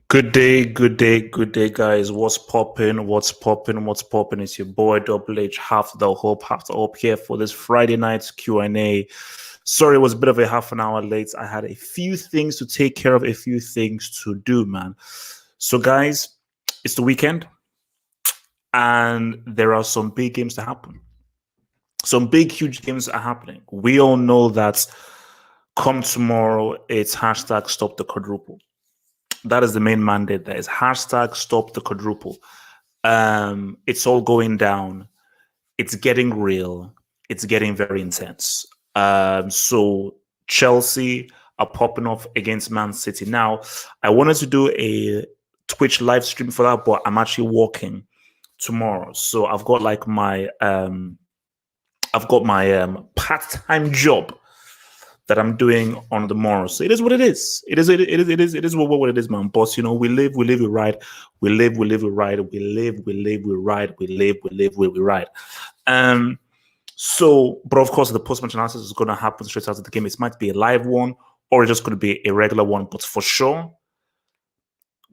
Good day, good day, good day, guys. What's popping? What's popping? What's popping? It's your boy Double H, half the hope here for this Friday night's Q&A. Sorry, it was a bit of a half an hour late. I had a few things to take care of, a few things to do, man. So, guys, it's the weekend, and there are some big games to happen. Some big, huge games are happening. We all know that come tomorrow, it's hashtag stop the quadruple. That is the main mandate. There is hashtag stop the quadruple. It's all going down. It's getting real. It's getting very intense. So Chelsea are popping off against Man City. Now, I wanted to do a Twitch live stream for that, but I'm actually working tomorrow. So I've got like my part-time job that I'm doing on the morrow. So it is what it is. It is what it is, man. Boss, you know, we live, we ride. We live, we ride. We live, we ride. We live, we ride. So, but of course, the post-match analysis is going to happen straight after the game. It might be a live one, or it's just going to be a regular one. But for sure,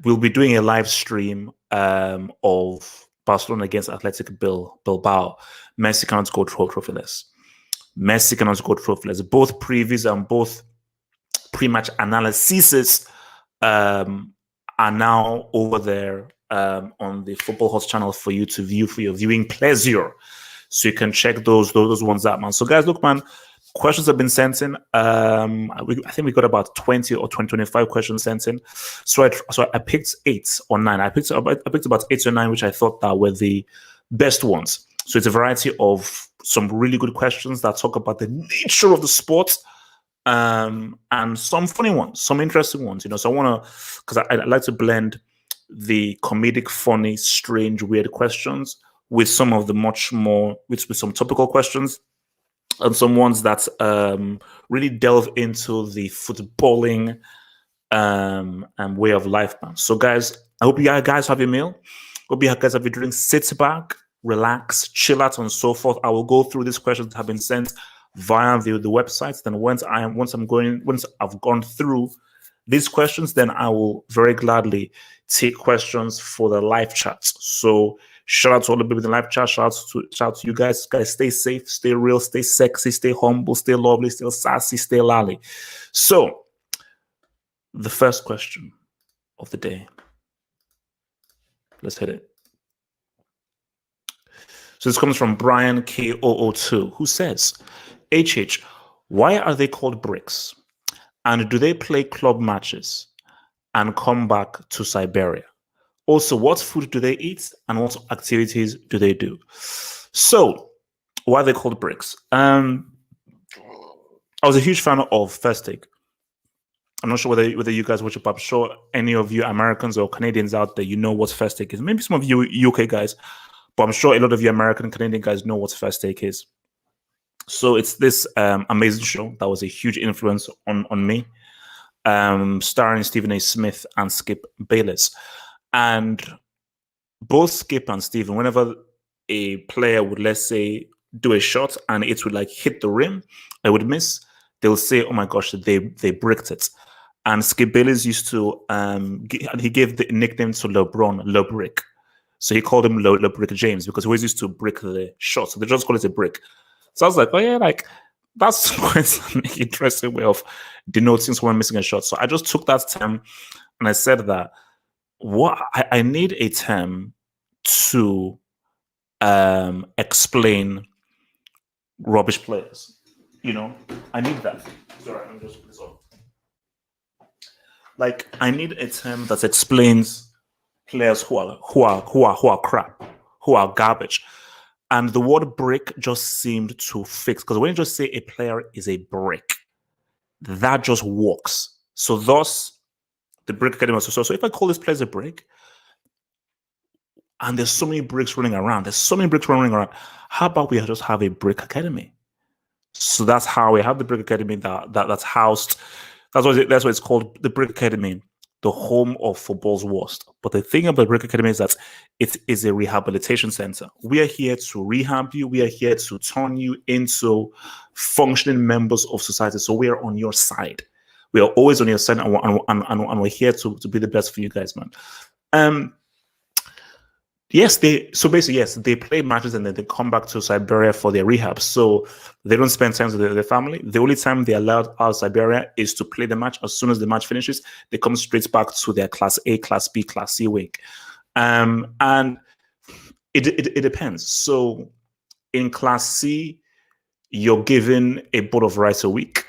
we'll be doing a live stream of Barcelona against Athletic Bilbao. Messi cannot go trophyless. Messi cannot go trophyless. Both previews and both pre-match analyses are now over there on the Football Hot channel for you to view for your viewing pleasure. So you can check those ones out, man. So guys, look, man, questions have been sent in. I think we got about 20 or 25 questions sent in. So I picked 8 or 9. I picked about 8 or 9, which I thought that were the best ones. So it's a variety of some really good questions that talk about the nature of the sport, and some funny ones, some interesting ones. You know, so I want to, because I like to blend the comedic, funny, strange, weird questions with some of the much more with some topical questions, and some ones that really delve into the footballing and way of life, man. So, guys, I hope you guys have your meal. Hope you guys have your drink. Sit back, relax, chill out, and so forth. I will go through these questions that have been sent via the website. Then once I've gone through these questions, then I will very gladly take questions for the live chats. So shout out to all the people in the live chat. Shout out to you guys. Guys, stay safe, stay real, stay sexy, stay humble, stay lovely, stay sassy, stay lally. So the first question of the day. Let's hit it. So this comes from Brian K002, who says, HH, why are they called bricks? And do they play club matches and come back to Siberia? Also, what food do they eat and what activities do they do? So, why are they called bricks? I was a huge fan of First Take. I'm not sure whether you guys watch it, but I'm sure any of you Americans or Canadians out there, you know what First Take is. Maybe some of you UK guys, but I'm sure a lot of you American and Canadian guys know what First Take is. So it's this amazing show that was a huge influence on me, starring Stephen A. Smith and Skip Bayless. And both Skip and Stephen, whenever a player would, let's say, do a shot and it would like hit the rim, it would miss, they'll say, oh my gosh, they bricked it. And Skip Bayless used to, he gave the nickname to LeBron, Le Brick. So he called him Le Brick James because he always used to brick the shot. So they just call it a brick. So I was like, oh yeah, like that's quite an interesting way of denoting someone missing a shot. So I just took that term and I said that I need a term to explain rubbish players. You know, I need that. Sorry, let me just put this on. Like, I need a term that explains players who are crap, who are garbage. And the word brick just seemed to fix, because when you just say a player is a brick, that just works. So thus, the Brick Academy. So if I call this place a brick, and there's so many bricks running around, how about we just have a Brick Academy? So that's how we have the Brick Academy that's housed. That's why it's called the Brick Academy, the home of football's worst. But the thing about Brick Academy is that it is a rehabilitation center. We are here to rehab you. We are here to turn you into functioning members of society. So we are on your side. We are always on your side, and we're here to be the best for you guys, man. Yes, they play matches and then they come back to Siberia for their rehab. So they don't spend time with their family. The only time they're allowed out of Siberia is to play the match. As soon as the match finishes, they come straight back to their Class A, Class B, Class C week. And it depends. So in Class C, you're given a bowl of rice a week.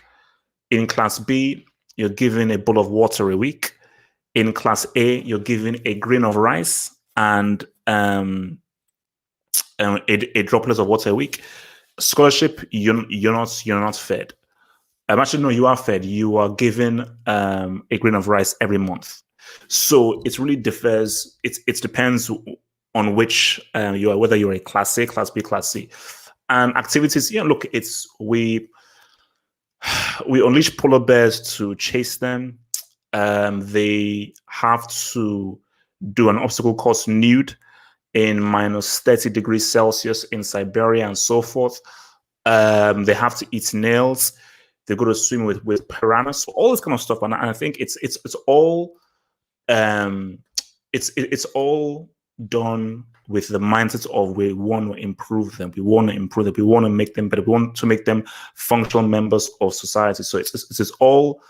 In Class B, you're given a bowl of water a week. In Class A, you're given a grain of rice and a droplet of water a week. Scholarship, you're not fed. Actually, no, you are fed. You are given a grain of rice every month. So it really differs. It depends on which you are, whether you're a Class A, Class B, Class C. And activities, look, we unleash polar bears to chase them. They have to do an obstacle course nude in minus 30 degrees Celsius in Siberia and so forth. They have to eat snails. They go to swim with piranhas. So all this kind of stuff, and I think it's all it's all done with the mindset of we want to improve them. We want to improve them. We want to make them better. We want to make them functional members of society. So it's all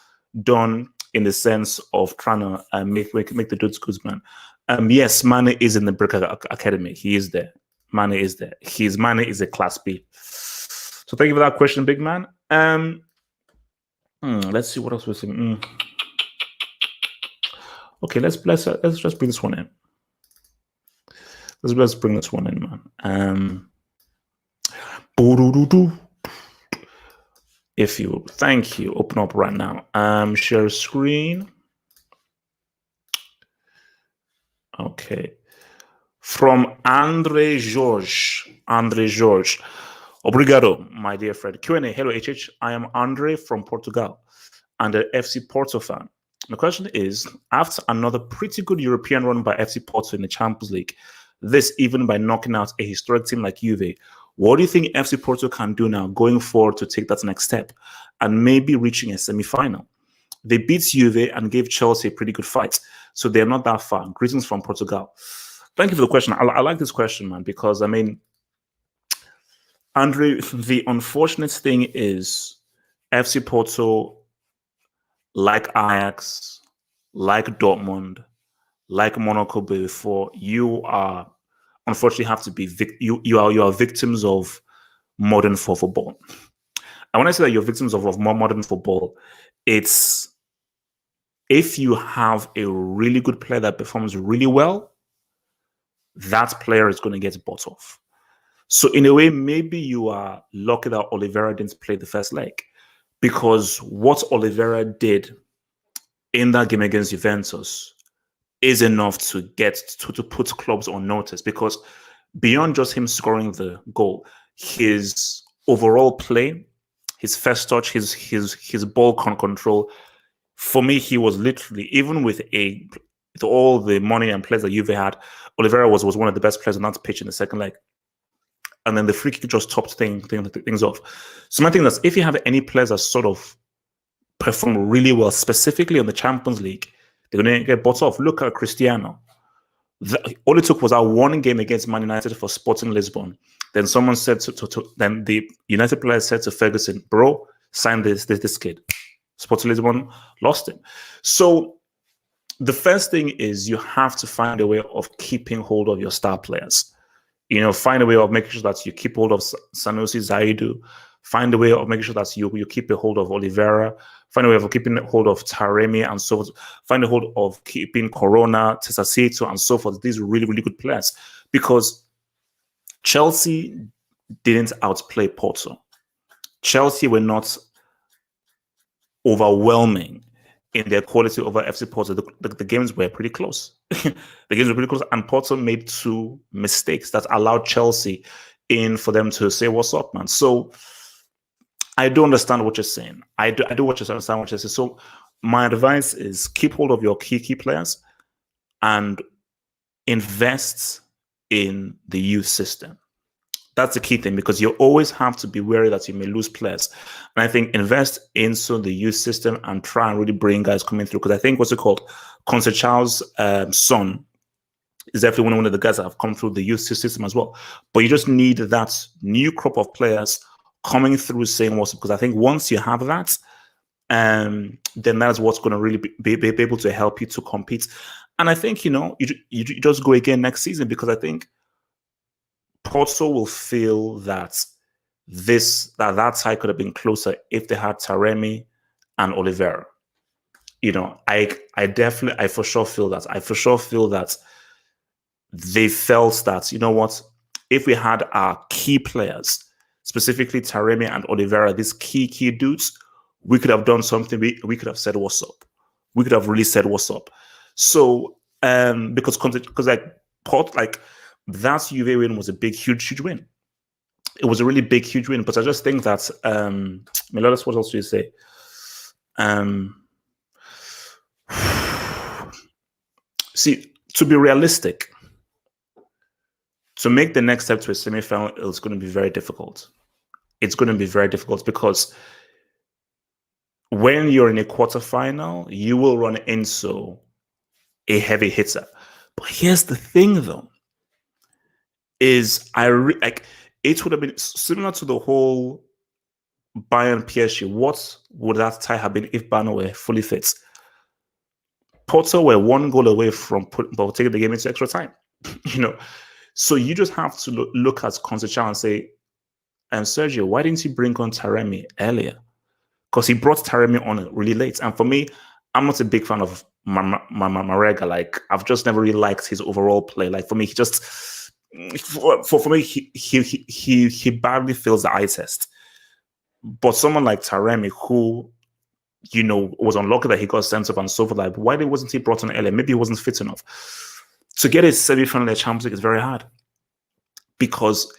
done in the sense of trying to make the dudes good, man. Yes, Mane is in the Brick Academy. He is there. Mane is there. Mane is a Class B. So thank you for that question, big man. Let's see what else we're seeing. Okay, let's just bring this one in. Let's bring this one in, man. If you thank you, open up right now. Share screen. Okay. From Andre George. Obrigado, my dear friend. Q&A. Hello, HH. I am Andre from Portugal and an FC Porto fan. The question is, after another pretty good European run by FC Porto in the Champions League, this even by knocking out a historic team like Juve, what do you think FC Porto can do now going forward to take that next step and maybe reaching a semi-final? They beat Juve and gave Chelsea a pretty good fight, so they're not that far. Greetings from Portugal. Thank you for the question. I like this question, man, because, I mean, Andre, the unfortunate thing is FC Porto, like Ajax, like Dortmund, like Monaco before, you are unfortunately have to be you are victims of modern football. And when I say that you're victims of more modern football, it's if you have a really good player that performs really well, that player is going to get bought off. So in a way, maybe you are lucky that Oliveira didn't play the first leg, because what Oliveira did in that game against Juventus is enough to get to put clubs on notice, because beyond just him scoring the goal, his overall play, his first touch, his ball control, for me, he was literally, even with all the money and players that Juve had, Oliveira was one of the best players on that pitch in the second leg. And then the free kick just topped things off. So my thing is, if you have any players that sort of perform really well, specifically on the Champions League, they're going to get bought off. Look at Cristiano. All it took was that one game against Man United for Sporting Lisbon. Then someone said then the United player said to Ferguson, "Bro, sign this kid." Sporting Lisbon lost him. So the first thing is you have to find a way of keeping hold of your star players. Find a way of making sure that you keep hold of Sanusi, Zaidu. Find a way of making sure that you keep a hold of Oliveira. Find a way of keeping a hold of Taremi and so forth. Find a hold of keeping Corona, Tesacito, and so forth. These are really, really good players, because Chelsea didn't outplay Porto. Chelsea were not overwhelming in their quality over FC Porto. The games were pretty close. And Porto made two mistakes that allowed Chelsea in for them to say, "What's up, man?" So I do understand what you're saying. I do understand what you're saying. So my advice is keep hold of your key players and invest in the youth system. That's the key thing, because you always have to be wary that you may lose players. And I think invest into the youth system and try and really bring guys coming through. Because I think what's it called? Charles' son is definitely one of the guys that have come through the youth system as well. But you just need that new crop of players coming through saying what's up. Because I think once you have that, then that's what's going to really be able to help you to compete. And I think, you just go again next season, because I think Porto will feel that that tie could have been closer if they had Taremi and Oliveira. I for sure feel that. I for sure feel that they felt that, you know what, if we had our key players, specifically Taremi and Oliveira, these key dudes, we could have done something. We could have said what's up. We could have really said what's up. So because that Juve win was a big, huge win. It was a really big, huge win. But I just think that Milolas, what else do you say? See, to be realistic, to make the next step to a semi-final, it's going to be very difficult. It's going to be very difficult because when you're in a quarterfinal, you will run into a heavy hitter. But here's the thing, though, is it would have been similar to the whole Bayern PSG. What would that tie have been if Bayern were fully fit? Porto were one goal away from taking the game into extra time. So you just have to look at Conceição and say, Sergio, why didn't you bring on Taremi earlier? Because he brought Taremi on really late. And for me, I'm not a big fan of Marega. Like, I've just never really liked his overall play. Like, for me, he just for me he badly fails the eye test. But someone like Taremi, who was unlucky that he got sent up and so forth, like, why wasn't he brought on earlier? Maybe he wasn't fit enough. To get a semi-final at Champions League is very hard, because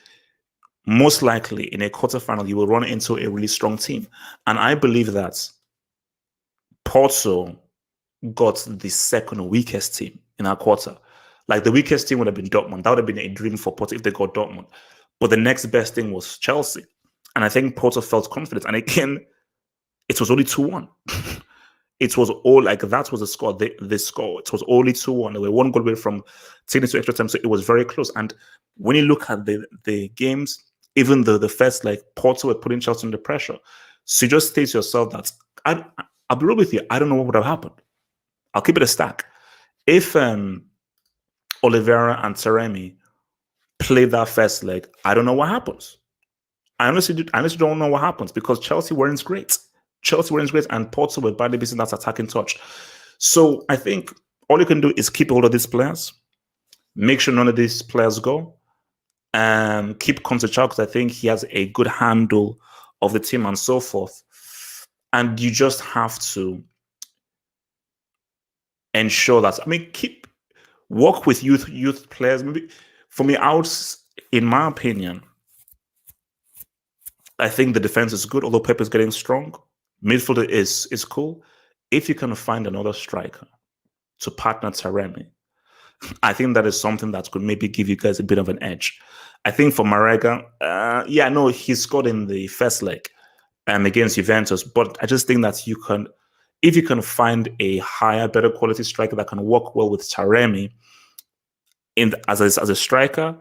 most likely in a quarterfinal you will run into a really strong team. And I believe that Porto got the second weakest team in our quarter. Like, the weakest team would have been Dortmund. That would have been a dream for Porto if they got Dortmund. But the next best thing was Chelsea. And I think Porto felt confident. And again, it was only 2-1. It was all that was the score. The score. It was only 2-1. They were one goal away from taking it to extra time. So it was very close. And when you look at the games, even the first, Porto were putting Chelsea under pressure. So you just say to yourself that, I'll be real with you, I don't know what would have happened. I'll keep it a stack. If Oliveira and Taremi play that first leg, I don't know what happens. I honestly don't know what happens, because Chelsea weren't great. And Porto were badly missing that attacking touch. So I think all you can do is keep hold of these players, make sure none of these players go, and keep Conceição, because I think he has a good handle of the team and so forth. And you just have to ensure that, work with youth players. Maybe for me, in my opinion, I think the defense is good, although Pep is getting strong. Midfielder is cool. If you can find another striker to partner Taremi, I think that is something that could maybe give you guys a bit of an edge. I think for Marega, he scored in the first leg against Juventus, but I just think that if you can find a higher, better quality striker that can work well with Taremi as a striker,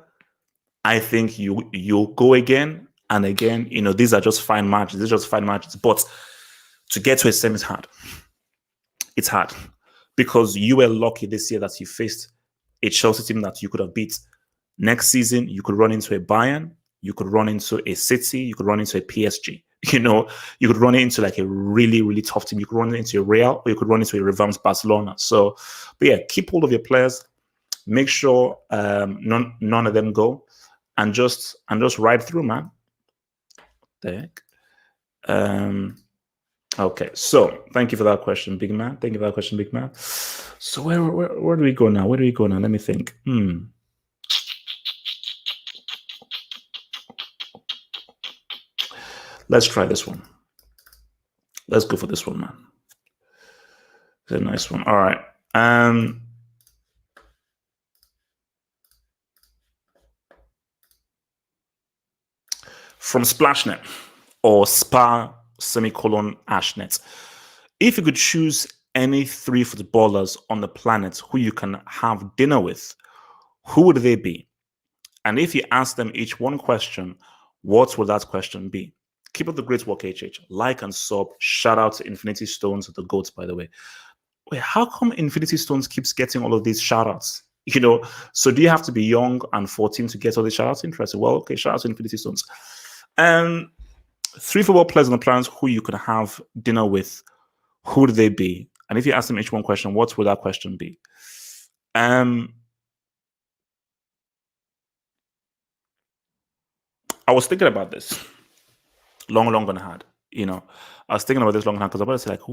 I think you'll go again and again. These are just fine matches. But to get to a semi is hard. It's hard, because you were lucky this year that you faced a Chelsea team that you could have beat. Next season, you could run into a Bayern, you could run into a City, you could run into a PSG. You could run into a really, really tough team. You could run into a Real, or you could run into a revamped Barcelona. So, but yeah, keep hold of your players. Make sure none of them go, and just ride through, man. The heck? Okay, so thank you for that question, big man. So where do we go now? Let me think. Let's try this one. Let's go for this one, man. It's a nice one. All right. From Splashnet or Spa semicolon Ashnet. If you could choose any 3 footballers on the planet who you can have dinner with, who would they be? And if you ask them each one question, what would that question be? Keep up the great work, HH. Like and sub. Shout out to Infinity Stones, the GOATs, by the way. Wait, how come Infinity Stones keeps getting all of these shout outs? So do you have to be young and 14 to get all these shout outs? Interesting. Well, okay, shout out to Infinity Stones. 3 football players on the planet who you could have dinner with, who would they be? And if you ask them each one question, what would that question be? I was thinking about this long and hard. I was thinking about this long and hard because I was about to say, like,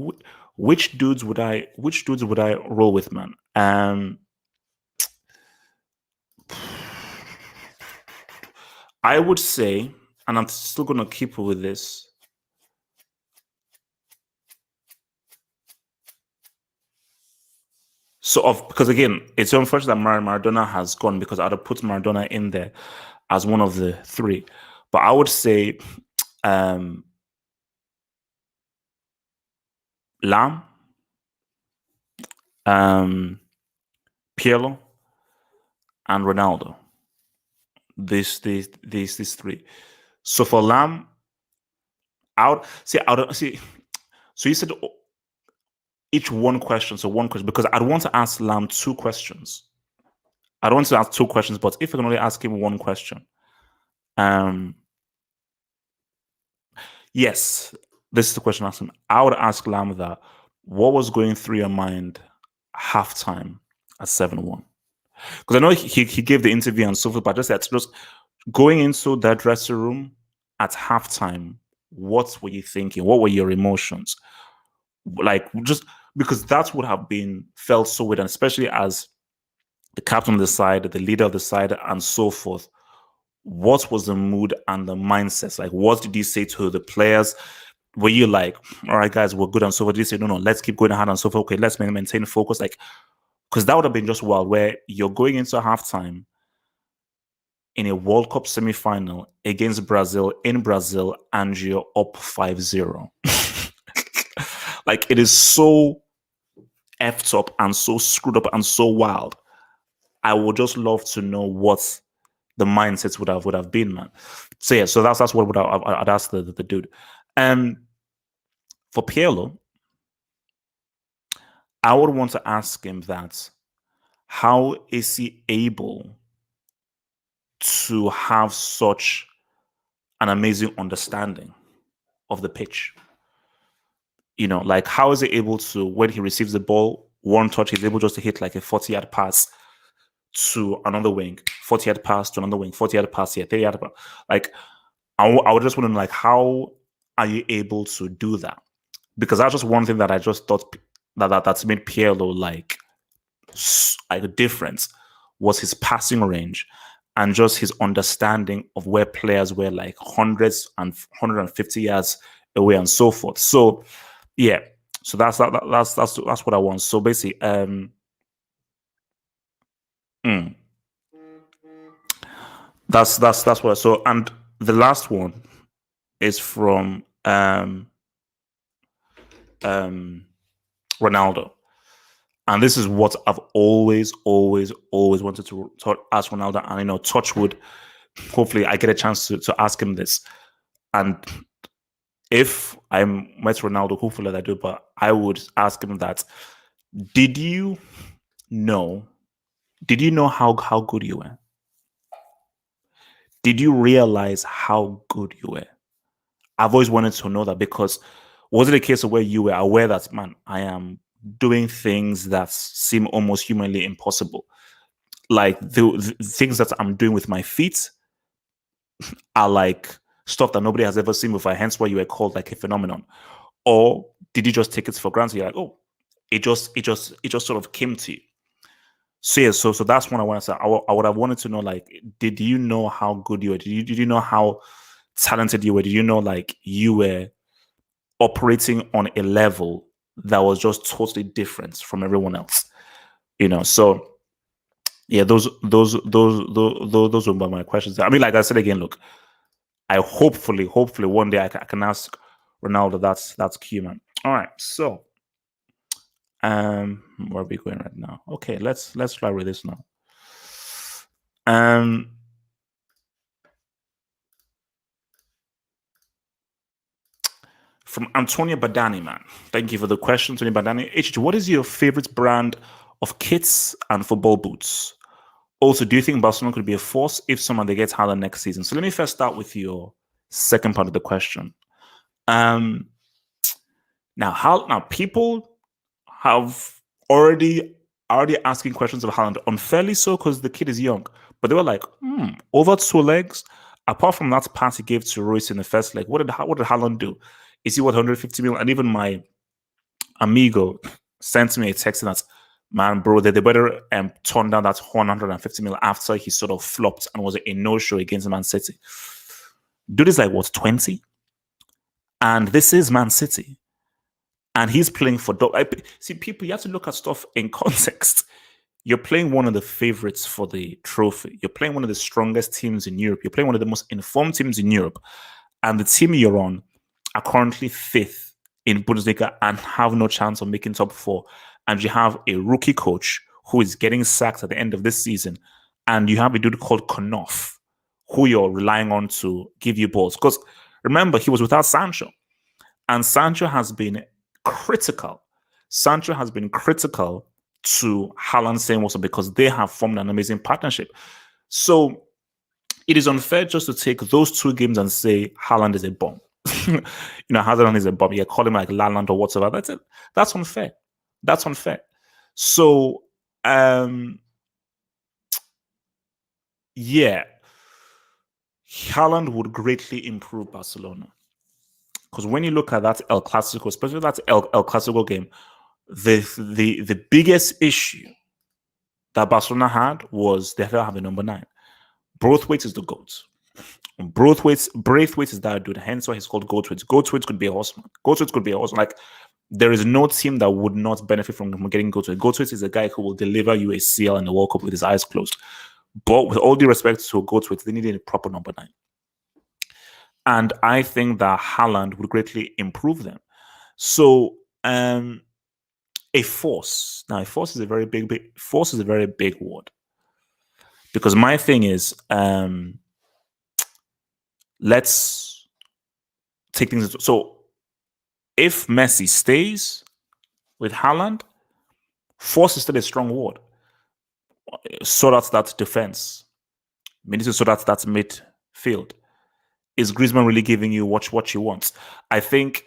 which dudes would I roll with, man? I would say, and I'm still gonna keep with this. Because again, it's unfortunate that Maradona has gone, because I'd have put Maradona in there as one of the 3. But I would say Lam, Pirlo, and Ronaldo. These 3. So for Lam, so you said each one question. So one question, because I'd want to ask Lam 2 questions. I don't want to ask 2 questions, but if I can only ask him 1 question. Yes, this is the question I asked him. I would ask Lam that, what was going through your mind halftime at 7-1? Because I know he gave the interview and so forth, but I just said, just going into that dressing room at halftime, what were you thinking? What were your emotions? Like, just because that would have been felt so weird, and especially as the captain of the side, the leader of the side, and so forth. What was the mood and the mindset? Like, what did you say to the players? Were you like, all right, guys, we're good and so forth? Did you say, no, let's keep going hard and so forth? Okay, let's maintain focus. Like, because that would have been just wild, where you're going into halftime in a World Cup semi-final against Brazil in Brazil, and you're up 5-0. Like, it is so effed up and so screwed up and so wild. I would just love to know what the mindsets would have been, man. So yeah, so that's what I'd ask the dude. And for Pirlo, I would want to ask him that, how is he able to have such an amazing understanding of the pitch? Like, how is he able to, when he receives the ball, 1 touch, he's able just to hit like a 40-yard pass to another wing, 40-yard pass to another wing, 40-yard pass here, 30-yard pass. Like, I would just want to know, like, how are you able to do that? Because that's just one thing that I just thought that's made Pirlo like a difference, was his passing range and just his understanding of where players were like hundreds and 150 yards away and so forth. So yeah, so that's what I want. So basically, that's what. So, and the last one is from Ronaldo. And this is what I've always wanted to ask Ronaldo. And, touch wood, hopefully I get a chance to ask him this. And if I met Ronaldo, hopefully I do, but I would ask him that, did you know how good you were? Did you realize how good you were? I've always wanted to know that, because was it a case of where you were aware that, man, I am doing things that seem almost humanly impossible? Like, the things that I'm doing with my feet are like stuff that nobody has ever seen before, hence why you were called like a phenomenon. Or did you just take it for granted? You're like, oh, it just sort of came to you. So yeah, so that's what I want to say. I would have wanted to know, like, did you know how good you were? Did you know how talented you were? Did you know, like, you were operating on a level that was just totally different from everyone else? So yeah, those were my questions. I mean, like I said again, look, I hopefully one day I can ask Ronaldo. That's key, man. All right, so where are we going right now? Okay, let's try with this now. From Antonio Badani, man. Thank you for the question, Antonio Badani. HG, what is your favorite brand of kits and football boots? Also, do you think Barcelona could be a force if someone they get Haaland next season? So let me first start with your second part of the question. Now people have already asking questions of Haaland, unfairly so because the kid is young. But they were like, over 2 legs. Apart from that pass he gave to Royce in the first leg, what did Haaland do? Is he what 150 million? And even my amigo sent me a text that, man, bro, they better turn down that 150 million after he sort of flopped and was a no-show against Man City. Dude is like, what, 20? And this is Man City. And he's playing for... See, people, you have to look at stuff in context. You're playing one of the favorites for the trophy. You're playing one of the strongest teams in Europe. You're playing one of the most informed teams in Europe. And the team you're on are currently 5th in Bundesliga and have no chance of making top 4. And you have a rookie coach who is getting sacked at the end of this season. And you have a dude called Knopf, who you're relying on to give you balls. Because remember, he was without Sancho. And Sancho has been critical. Sancho has been critical to Haaland saying also because they have formed an amazing partnership. So it is unfair just to take those 2 games and say Haaland is a bomb. Haaland is a bomb. You call him like Laland or whatever. That's it. That's unfair. That's unfair. So, yeah, Haaland would greatly improve Barcelona. Because when you look at that El Clasico, especially that El Clasico game, the biggest issue that Barcelona had was they don't have a number 9. Braithwaite is the GOAT. Braithwaite is that dude. Hence why he's called Goatwaite. Goatwaite could be a horseman. Goatwaite could be a horseman. Like, there is no team that would not benefit from getting Goatwaite. Goatwaite is a guy who will deliver you a CL in the World Cup with his eyes closed. But with all due respect to Goatwaite, they needed a proper number 9. And I think that Haaland would greatly improve them. So, a force. Now, a force is a very big word. Because my thing is, let's take things. So, if Messi stays with Haaland, force is still a strong word. Sort out that defense. We need to sort out that midfield. Is Griezmann really giving you what you want? I think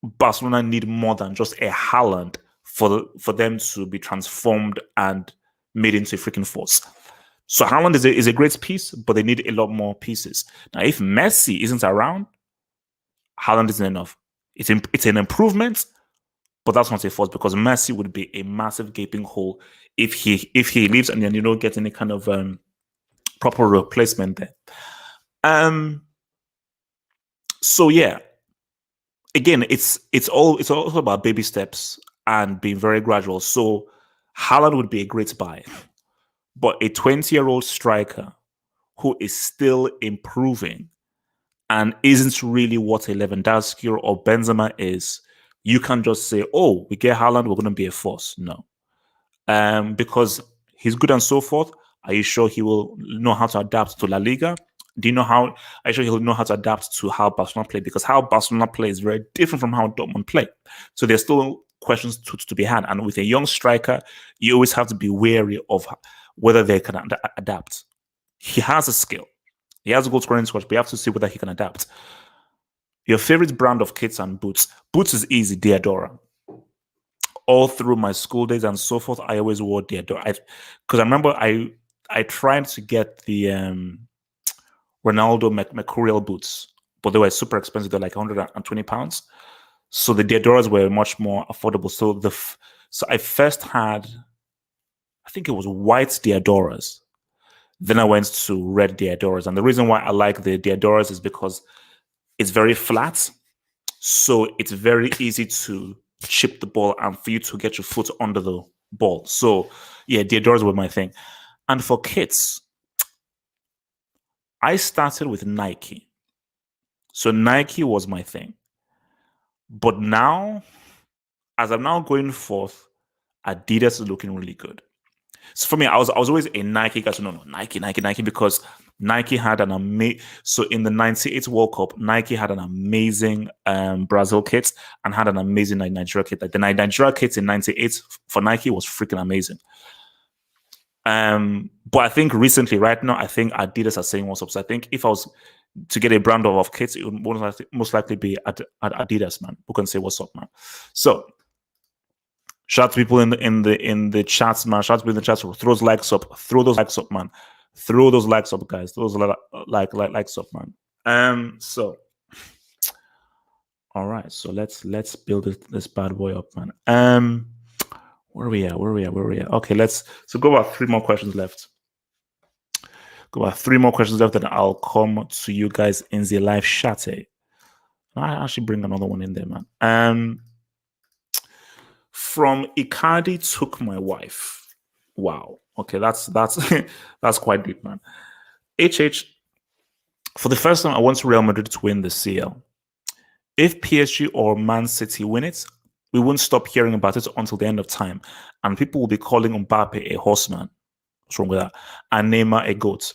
Barcelona need more than just a Haaland for them to be transformed and made into a freaking force. So Haaland is a great piece, but they need a lot more pieces. Now, if Messi isn't around, Haaland isn't enough. It's an improvement, but that's not a force because Messi would be a massive gaping hole if he leaves and then you don't get any kind of proper replacement there. So yeah, again, it's also about baby steps and being very gradual. So Haaland would be a great buy, but a 20-year-old striker who is still improving and isn't really what a Lewandowski or Benzema is, you can't just say, "Oh, we get Haaland, we're going to be a force." No, because he's good and so forth. Are you sure he will know how to adapt to La Liga? Do you know how? Are you sure he'll know how to adapt to how Barcelona play? Because how Barcelona play is very different from how Dortmund play. So there's still questions to be had. And with a young striker, you always have to be wary of whether they can adapt. He has a skill. He has a goal scoring squad, but you have to see whether he can adapt. Your favorite brand of kits and boots? Boots is easy, Diadora. All through my school days and so forth, I always wore Diadora. Because I remember I tried to get the Ronaldo Mercurial boots, but they were super expensive. They're like £120. So the Diadoras were much more affordable. So I first had, I think it was white Diadoras. Then I went to red Diadoras. And the reason why I like the Diadoras is because it's very flat. So it's very easy to chip the ball and for you to get your foot under the ball. So yeah, Diadoras were my thing. And for kits, I started with Nike. So Nike was my thing. But now, as I'm now going forth, Adidas is looking really good. So for me, I was always a Nike guy. So no, Nike, because Nike had an amazing. So in the '98 World Cup, Nike had an amazing Brazil kit and had an amazing Nigeria kit. Like the Nigeria kit in '98 for Nike was freaking amazing. But I think recently, right now, I think Adidas are saying what's up. So I think if I was to get a brand of kits, it would most likely be at Adidas, man. Who can say what's up, man? So shout to people in the chats, man. Shout to people in the chats. Throw those likes up. Throw those likes up, man. Throw those likes up, guys. Throw those likes up, man. So all right. So let's build this bad boy up, man. Where are we at? Okay, so go about 3 more questions left. Then I'll come to you guys in the live chat. I actually bring another one in there, man. From Icardi took my wife. Wow. Okay, that's that's quite deep, man. HH, for the first time, I want Real Madrid to win the CL. If PSG or Man City win it, we won't stop hearing about it until the end of time, and people will be calling Mbappe a horseman. What's wrong with that? And Neymar a goat.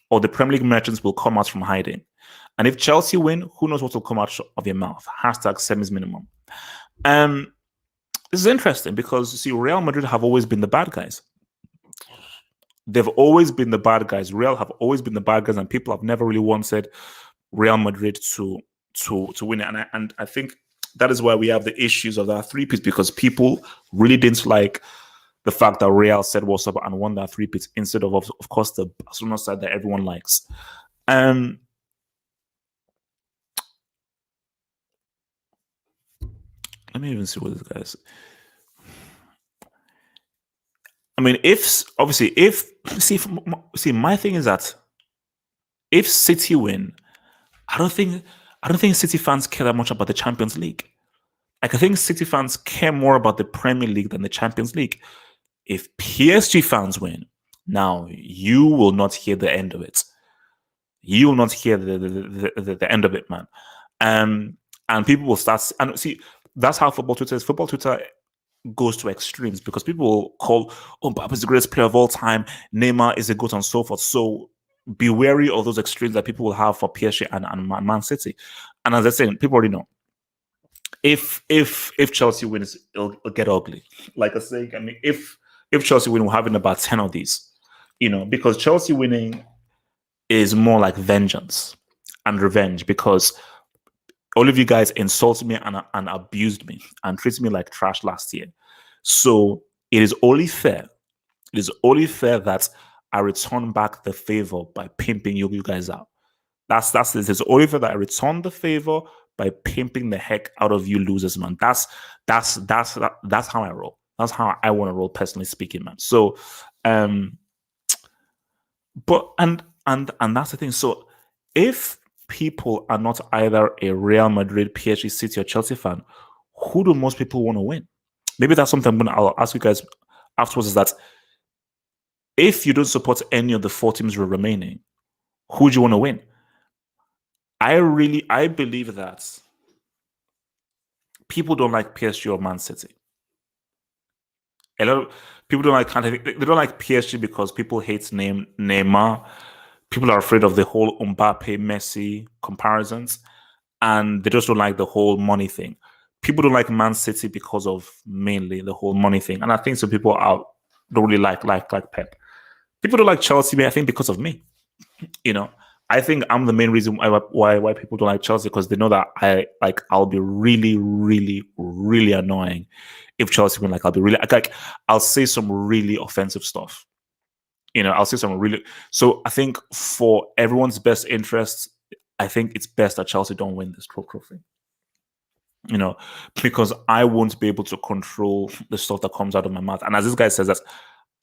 Or the Premier League merchants will come out from hiding. And if Chelsea win, who knows what will come out of your mouth? Hashtag semis minimum. This is interesting because, you see, Real Madrid have always been the bad guys. They've always been the bad guys. Real have always been the bad guys, and people have never really wanted Real Madrid to win it. And I think that is why we have the issues of that three-peat, because people really didn't like the fact that Real said what's up and won that three-peat instead of course, the Barcelona side that everyone likes. Let me even see what this guy is. I mean, my thing is that if City win, I don't think City fans care that much about the Champions League. Like, I think City fans care more about the Premier League than the Champions League. If PSG fans win, now you will not hear the end of it. You will not hear the end of it, man. And people will start. And see, that's how football Twitter is. Football Twitter goes to extremes because people will call, Mbappe is the greatest player of all time. Neymar is a goat and so forth. So be wary of those extremes that people will have for PSG and Man City. And as I say, people already know. If Chelsea wins, it'll get ugly. Like I say, I mean, if Chelsea win, we're having about 10 of these, because Chelsea winning is more like vengeance and revenge, because all of you guys insulted me and abused me and treated me like trash last year. So it is only fair. It is only fair that I return back the favor by pimping you guys out. That's it. It's only fair that I return the favor by pimping the heck out of you losers, man. That's how I roll. That's how I want to roll, personally speaking, man. So, but and that's the thing. So, if people are not either a Real Madrid, PSG, City, or Chelsea fan, who do most people want to win? Maybe that's something I'll ask you guys afterwards. Is that if you don't support any of the 4 teams remaining, who do you want to win? I believe that people don't like PSG or Man City. A lot of people don't like they don't like PSG because people hate Neymar. People are afraid of the whole Mbappe Messi comparisons, and they just don't like the whole money thing. People don't like Man City because of mainly the whole money thing, and I think some people don't really like Pep. People don't like Chelsea, I think, because of me. I think I'm the main reason why people don't like Chelsea, because they know that I'll be really, really, really annoying if Chelsea win. I'll be really I'll say some really offensive stuff. I'll say some really. So I think for everyone's best interests, I think it's best that Chelsea don't win this trophy. Because I won't be able to control the stuff that comes out of my mouth. And as this guy says, that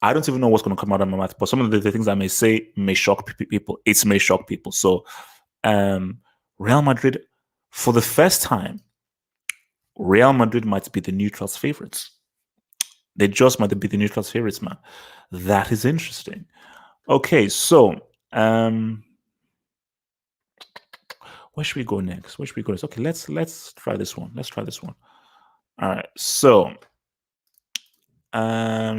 I don't even know what's going to come out of my mouth, but some of the things I may say may shock people. It may shock people. So, Real Madrid, for the first time, Real Madrid might be the neutrals' favorites. They just might be the neutrals' favorites, man. That is interesting. Okay, so Where should we go next? Where should we go next? Okay, let's try this one. Let's try this one. All right. So,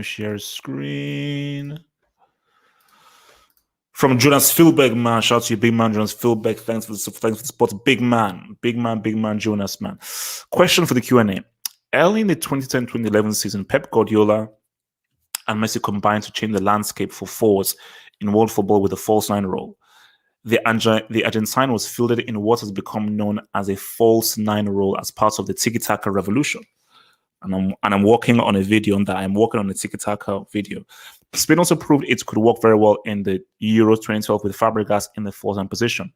share screen. From Jonas Philbeck, man. Shout out to you, big man, Jonas Philbeck. Thanks for the support. Big man, Jonas, man. Question for the Q&A. Early in the 2010-2011 season, Pep Guardiola and Messi combined to change the landscape for forwards in world football with a false nine role. The Argentine was fielded in what has become known as a false nine role as part of the tiki-taka revolution. And I'm working on a video on that. I'm working on a tiki-taka video. Spain also proved it could work very well in the Euro 2012 with Fabregas in the false nine position.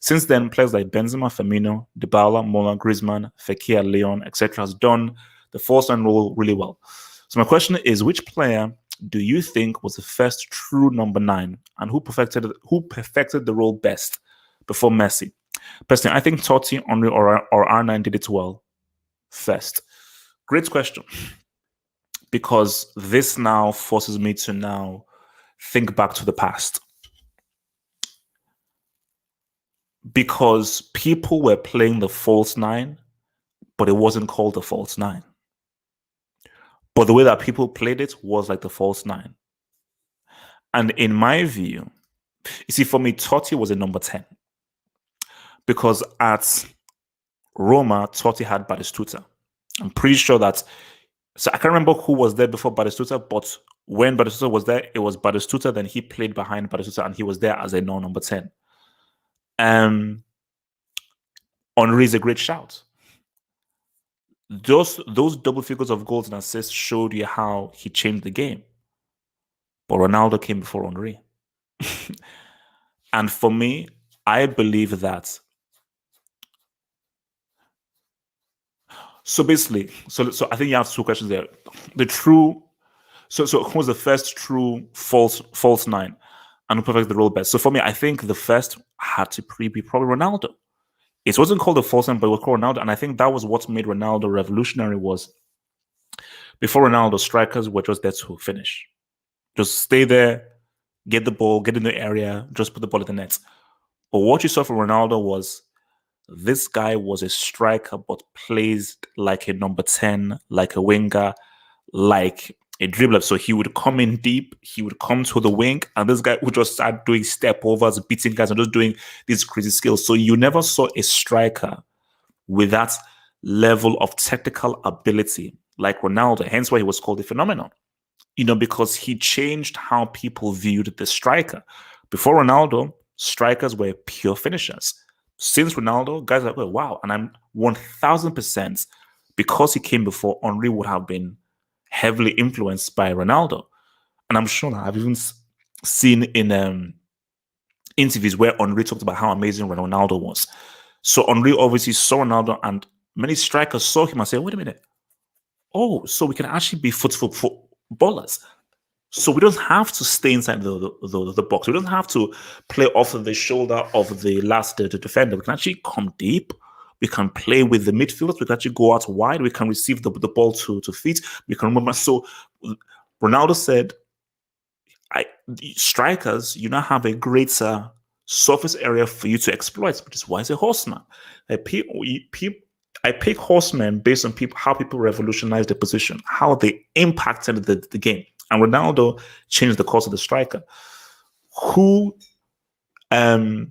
Since then, players like Benzema, Firmino, Dybala, Mola, Griezmann, Fekir, Leon, etc. has done the false nine role really well. So my question is, which player do you think was the first true number 9 and who perfected the role best before Messi? Personally, I think Totti, Henry, or R9 did it well first. Great question, because this now forces me to now think back to the past. Because people were playing the false 9, but it wasn't called the false 9. But the way that people played it was like the false 9. And in my view, you see, for me, Totti was a number 10. Because at Roma, Totti had Batistuta. I'm pretty sure that, so I can't remember who was there before Batistuta, but when Batistuta was there, it was Batistuta, then he played behind Batistuta, and he was there as a number 10. Henry is a great shout. Those double figures of goals and assists showed you how he changed the game. But Ronaldo came before Henry. And for me, I believe that. So basically, so I think you have 2 questions there. So who was the first true false 9 and who perfected the role best? So for me, I think the first had to be probably Ronaldo. It wasn't called the false 9, but it was called Ronaldo, and I think that was what made Ronaldo revolutionary. Was before Ronaldo, strikers were just there to finish, just stay there, get the ball, get in the area, just put the ball in the net. But what you saw from Ronaldo was this guy was a striker, but plays like a number 10, like a winger, like a dribbler. So he would come in deep, he would come to the wing, and this guy would just start doing step overs, beating guys, and just doing these crazy skills. So you never saw a striker with that level of technical ability like Ronaldo, hence why he was called a phenomenon. Because he changed how people viewed the striker. Before Ronaldo, strikers were pure finishers. Since Ronaldo, guys are like, oh, wow. And I'm 1000%, because he came before, Henry would have been heavily influenced by Ronaldo. And I'm sure I've even seen in interviews where Henry talked about how amazing Ronaldo was. So Henry obviously saw Ronaldo, and many strikers saw him and said, wait a minute. Oh, so we can actually be footballers. So we don't have to stay inside the box. We don't have to play off the shoulder of the last defender. We can actually come deep. We can play with the midfielders. We can actually go out wide. We can receive the ball to feet. We can remember. So Ronaldo said, strikers, you now have a greater surface area for you to exploit, which is why he's a horseman. I pick horsemen based on how people revolutionized the position, how they impacted the game. And Ronaldo changed the course of the striker. Who did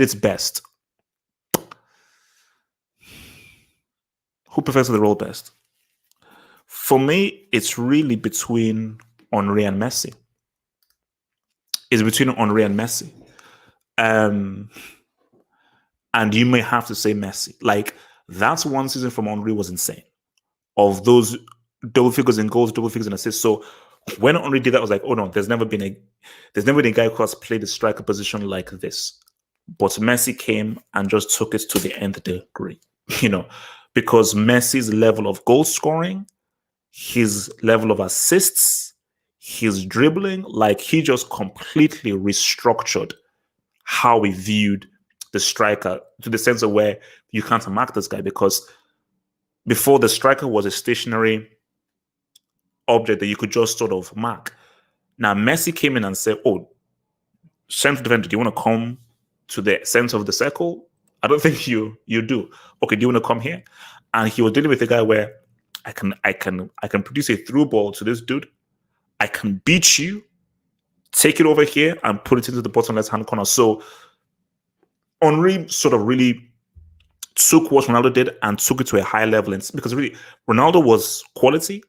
its best? Who perfected the role best? For me, it's really between Henry and Messi. It's between Henry and Messi. And you may have to say Messi. Like, that's one season from Henry was insane. Of those double figures in goals, double figures in assists. So when Henry did that, I was like, oh no, there's never been a guy who has played the striker position like this. But Messi came and just took it to the nth degree, because Messi's level of goal scoring, his level of assists, his dribbling, like he just completely restructured how we viewed the striker, to the sense of where you can't mark this guy, because before, the striker was a stationary object that you could just sort of mark. Now Messi came in and said, oh, central defender, do you want to come to the center of the circle, I don't think you do. Okay, do you want to come here? And he was dealing with a guy where I can produce a through ball to this dude. I can beat you, take it over here, and put it into the bottom left hand corner. So Henry sort of really took what Ronaldo did and took it to a high level. And because really, Ronaldo was quality,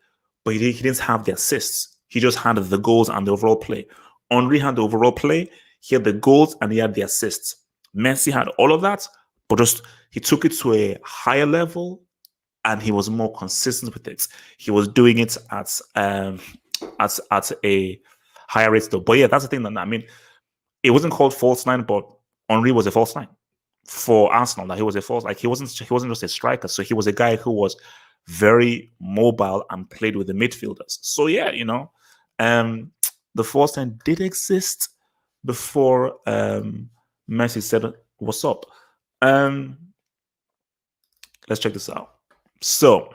but he didn't have the assists. He just had the goals and the overall play. Henry had the overall play, he had the goals, and he had the assists. Messi had all of that, but just he took it to a higher level, and he was more consistent with it. He was doing it at a higher rate though. But yeah, that's the thing. I mean, it wasn't called false nine, but Henry was a false nine for Arsenal. That he was a false, like he wasn't just a striker. So he was a guy who was very mobile and played with the midfielders. So yeah, the false nine did exist before Messi said, "What's up?" Let's check this out. So,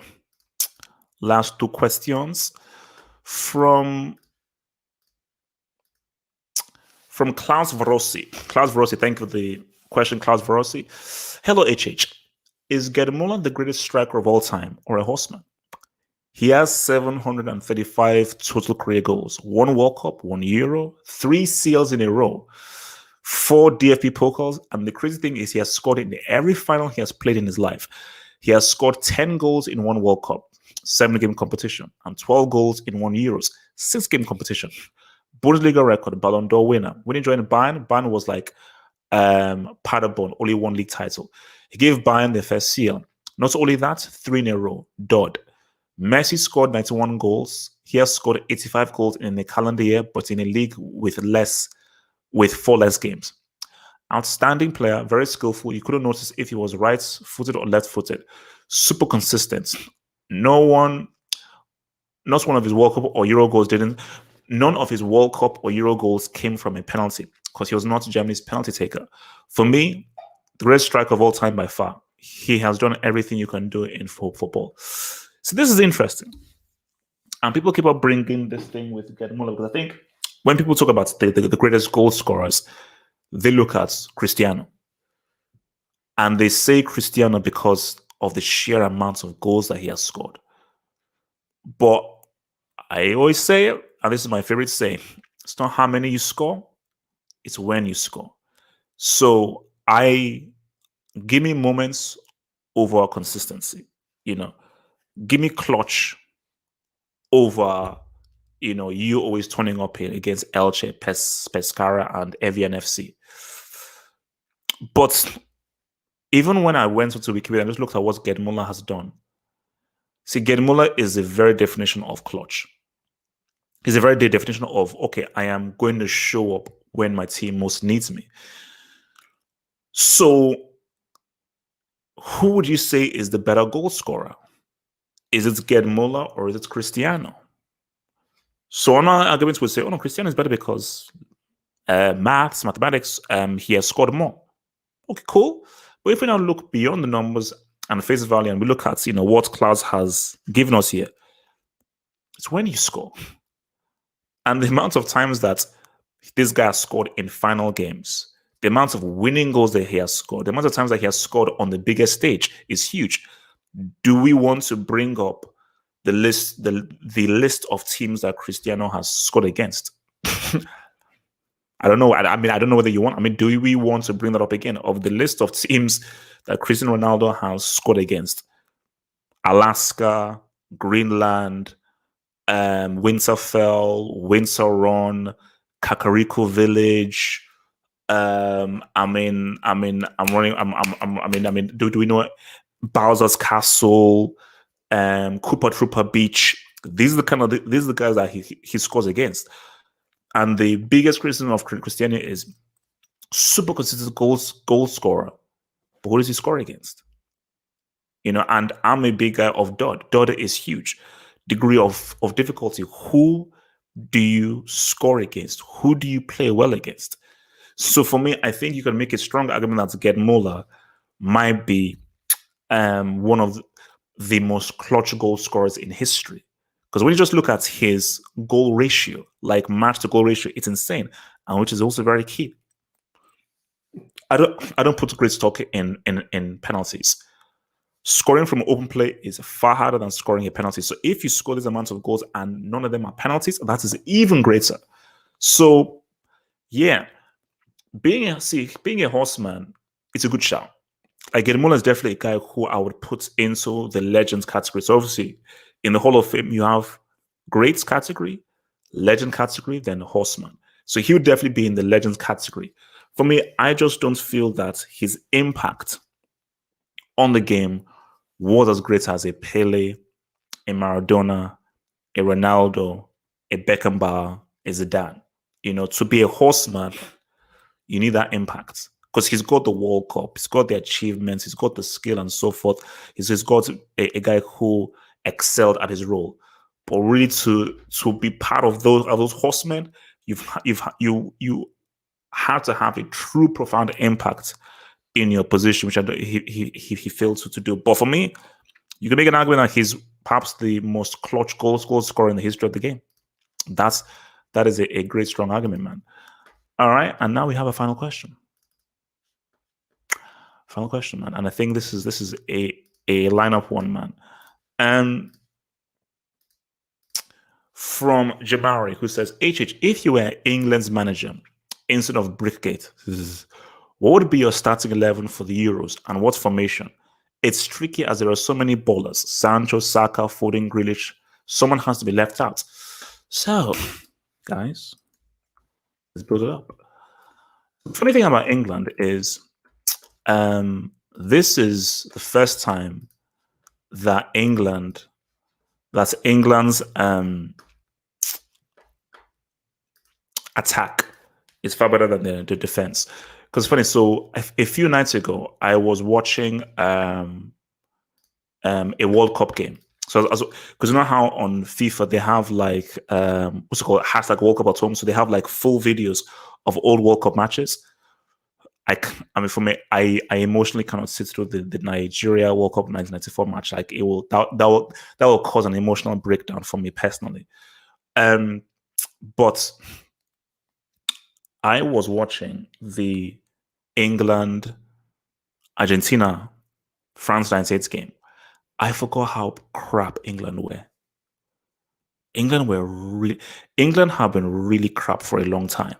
last two questions from Klaus Verossi. Klaus Verossi, thank you for the question, Klaus Verossi. Hello, HH. Is Gerd Müller the greatest striker of all time or a horseman? He has 735 total career goals, 1 World Cup, 1 Euro, 3 CLs in a row, 4 DFB Pokals, and the crazy thing is he has scored in every final he has played in his life. He has scored 10 goals in 1 World Cup, 7-game competition, and 12 goals in 1 Euros, 6-game competition. Bundesliga record, Ballon d'Or winner. When he joined Bayern, Bayern was like Paderborn, only 1 league title. He gave Bayern the first seal. Not only that, 3 in a row, Dodd. Messi scored 91 goals. He has scored 85 goals in a calendar year, but in a league with 4 less games. Outstanding player, very skillful. You couldn't notice if he was right-footed or left-footed. Super consistent. Not one of his World Cup or Euro goals none of his World Cup or Euro goals came from a penalty because he was not Germany's penalty taker. For me, the greatest striker of all time by far. He has done everything you can do in football. So this is interesting. And people keep on bringing this thing with Gerd Müller because I think when people talk about the greatest goal scorers, they look at Cristiano. And they say Cristiano because of the sheer amount of goals that he has scored. But I always say, and this is my favorite saying, it's not how many you score, it's when you score. So give me moments over consistency. Give me clutch over, you always turning up against Elche, Pescara, and Evian FC. But even when I went to Wikipedia and just looked at what Gerd Müller has done, see, Gerd Müller is the very definition of clutch. He's the very definition of, okay, I am going to show up when my team most needs me. So, who would you say is the better goal scorer? Is it Gerd Müller or is it Cristiano? So, on our arguments would say, oh no, Cristiano is better because mathematics, he has scored more. Okay, cool. But if we now look beyond the numbers and face value and we look at, what Klaus has given us here, it's when you score. And the amount of times that this guy has scored in final games, the amount of winning goals that he has scored, the amount of times that he has scored on the biggest stage is huge. Do we want to bring up the list of teams that Cristiano has scored against? I don't know. I mean, I don't know whether you want. I mean, do we want to bring that up again of the list of teams that Cristiano Ronaldo has scored against? Alaska, Greenland, Winterfell, Windsor Run, Kakariko Village. Do we know Bowser's Castle, Koopa Troopa Beach? These are the guys that he scores against. And the biggest criticism of Cristiano is super consistent goal scorer. But who does he score against? And I'm a big guy of Dodd. Dodd is huge. Degree of difficulty. Who do you score against? Who do you play well against? So for me, I think you can make a strong argument that Gerd Müller might be one of the most clutch goal scorers in history. Because when you just look at his goal ratio, like match to goal ratio, it's insane, and which is also very key. I don't put great stock in penalties. Scoring from open play is far harder than scoring a penalty. So if you score these amounts of goals and none of them are penalties, that is even greater. So yeah, being a horseman, it's a good shout. Like Edmola is definitely a guy who I would put into the legends category. So obviously, in the Hall of Fame, you have greats category, legend category, then horseman. So he would definitely be in the legends category. For me, I just don't feel that his impact on the game was as great as a Pele, a Maradona, a Ronaldo, a Beckenbauer, a Zidane. To be a horseman, you need that impact because he's got the World Cup, he's got the achievements, he's got the skill and so forth. He's got a guy who excelled at his role. But really, to be part of those horsemen, you have to have a true profound impact in your position, which he failed to do. But for me, you can make an argument that he's perhaps the most clutch goal scorer in the history of the game. That is a great strong argument, man. All right, and now we have a final question. Final question, man. And I think this is a lineup one, man. And from Jamari, who says, HH, if you were England's manager instead of Brickgate, what would be your starting 11 for the Euros and what formation? It's tricky as there are so many ballers. Sancho, Saka, Foden, Grealish. Someone has to be left out. So, guys, let's build it up. The funny thing about England is this is the first time that England's attack is far better than the defense. Because funny, so a few nights ago, I was watching a World Cup game. So, because you know how on FIFA they have like what's it called, hashtag World Cup at home. So they have like full videos of old World Cup matches. I mean, for me, I emotionally cannot sit through the Nigeria World Cup 1994 match. Like that will cause an emotional breakdown for me personally. But I was watching the England Argentina France 98 game. I forgot how crap England were. England have been really crap for a long time.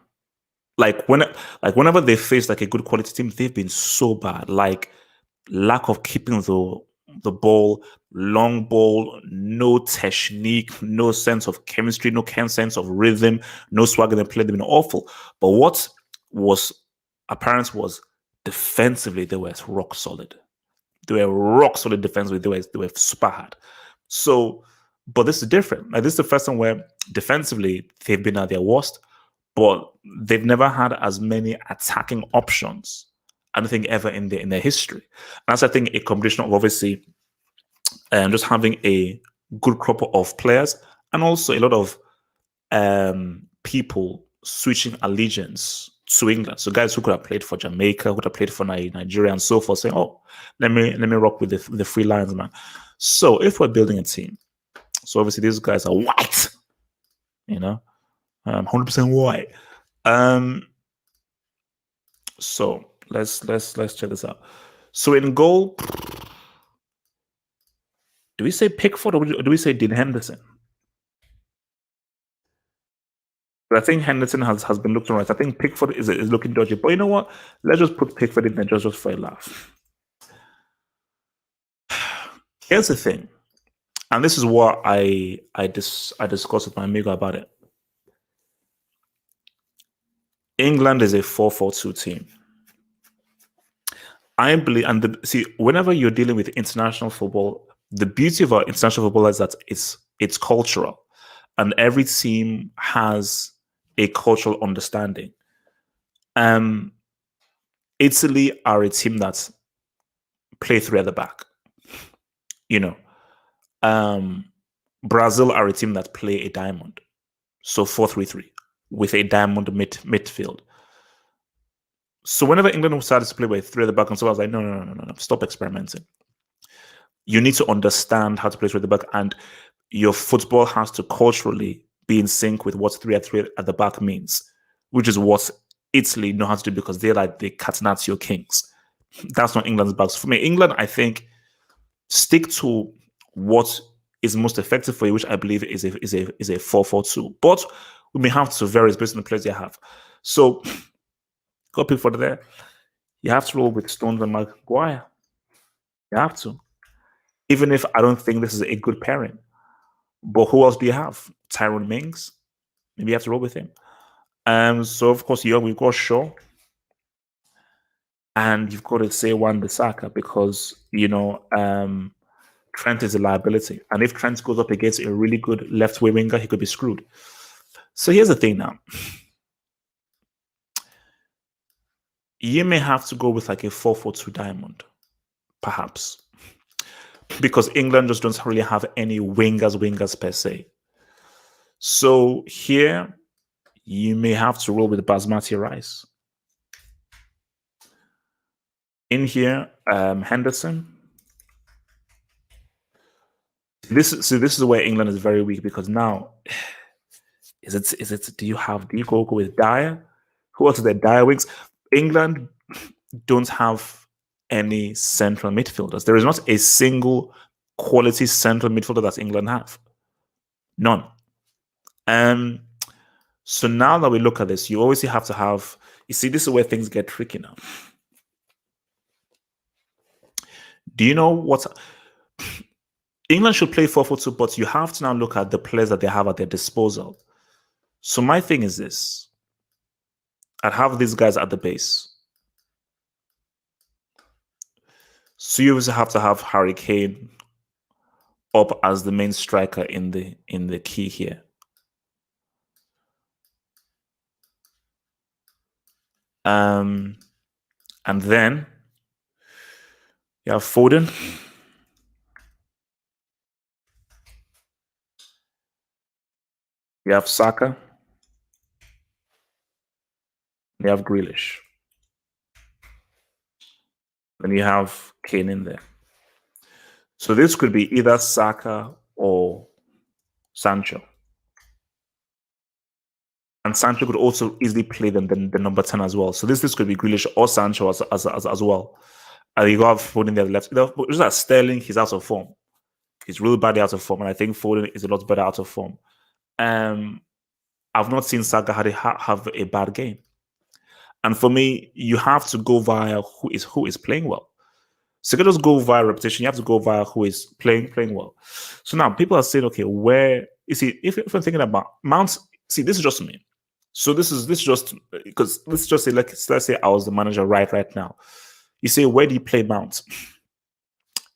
Whenever they face like a good quality team, they've been so bad. Like lack of keeping the ball, long ball, no technique, no sense of chemistry, no sense of rhythm, no swag in the play. They've been awful. But what was apparent was defensively they were rock solid. They were rock solid defensively. They were super hard. So, but this is different. Like this is the first time where defensively they've been at their worst, but they've never had as many attacking options, I don't think, ever in their history. And that's, I think, a combination of obviously just having a good crop of players and also a lot of people switching allegiance to England. So guys who could have played for Jamaica, who could have played for Nigeria and so forth, saying, "Oh, let me rock with the Free Lions, man." So if we're building a team, so obviously these guys are white, 100% white. So let's check this out. So in goal, do we say Pickford or do we say Dean Henderson? But I think Henderson has been looked right. I think Pickford is looking dodgy. But you know what? Let's just put Pickford in there just for a laugh. Here's the thing, and this is what I discussed with my amigo about it. England is a 4-4-2 team. I believe, and whenever you're dealing with international football, the beauty of our international football is that it's cultural, and every team has a cultural understanding. Italy are a team that play three at the back. Brazil are a team that play a diamond, so 4-3-3 with a diamond midfield. So whenever England started to play with three at the back, and so I was like, no, stop experimenting. You need to understand how to play three at the back, and your football has to culturally be in sync with what 3-3 at the back means, which is what Italy know how to do because they're like the Catenaccio kings. That's not England's bag. So for me, England, I think, stick to what is most effective for you, which I believe is a 4-4-2. But we may have to vary based on the players you have. So got pick for there. You have to roll with Stones and Maguire. You have to. Even if I don't think this is a good pairing. But who else do you have? Tyrone Mings. Maybe you have to roll with him. So of course, we've got Shaw. And you've got to say Wan-Bissaka because, Trent is a liability. And if Trent goes up against a really good left-wing winger, he could be screwed. So here's the thing now. You may have to go with like a 4-4-2 diamond, perhaps. Because England just don't really have any wingers per se. So here, you may have to roll with Basmati rice. In here, Henderson. This is where England is very weak because now, do you go with Dyer? Who else is there? Dyer wings. England don't have any central midfielders. There is not a single quality central midfielder that England have. None. So now that we look at this, you always have to have. You see, this is where things get tricky now. Do you know what? England should play 4-4-2, but you have to now look at the players that they have at their disposal. So my thing is this. I'd have these guys at the base. So you also have to have Harry Kane up as the main striker in the key here. And then you have Foden. You have Saka. You have Grealish. Then you have Kane in there. So this could be either Saka or Sancho. And Sancho could also easily play the number 10 as well. So this could be Grealish or Sancho as well. And you got Foden there left. Just like Sterling, he's out of form. He's really badly out of form. And I think Foden is a lot better out of form. I've not seen Saka have a bad game. And for me, you have to go via who is playing well. So you can just go via repetition. You have to go via who is playing well. So now people are saying, okay, where you see if I'm thinking about Mount, see, this is just me. So this is just because let's just say let's say I was the manager right now. You say, where do you play Mount?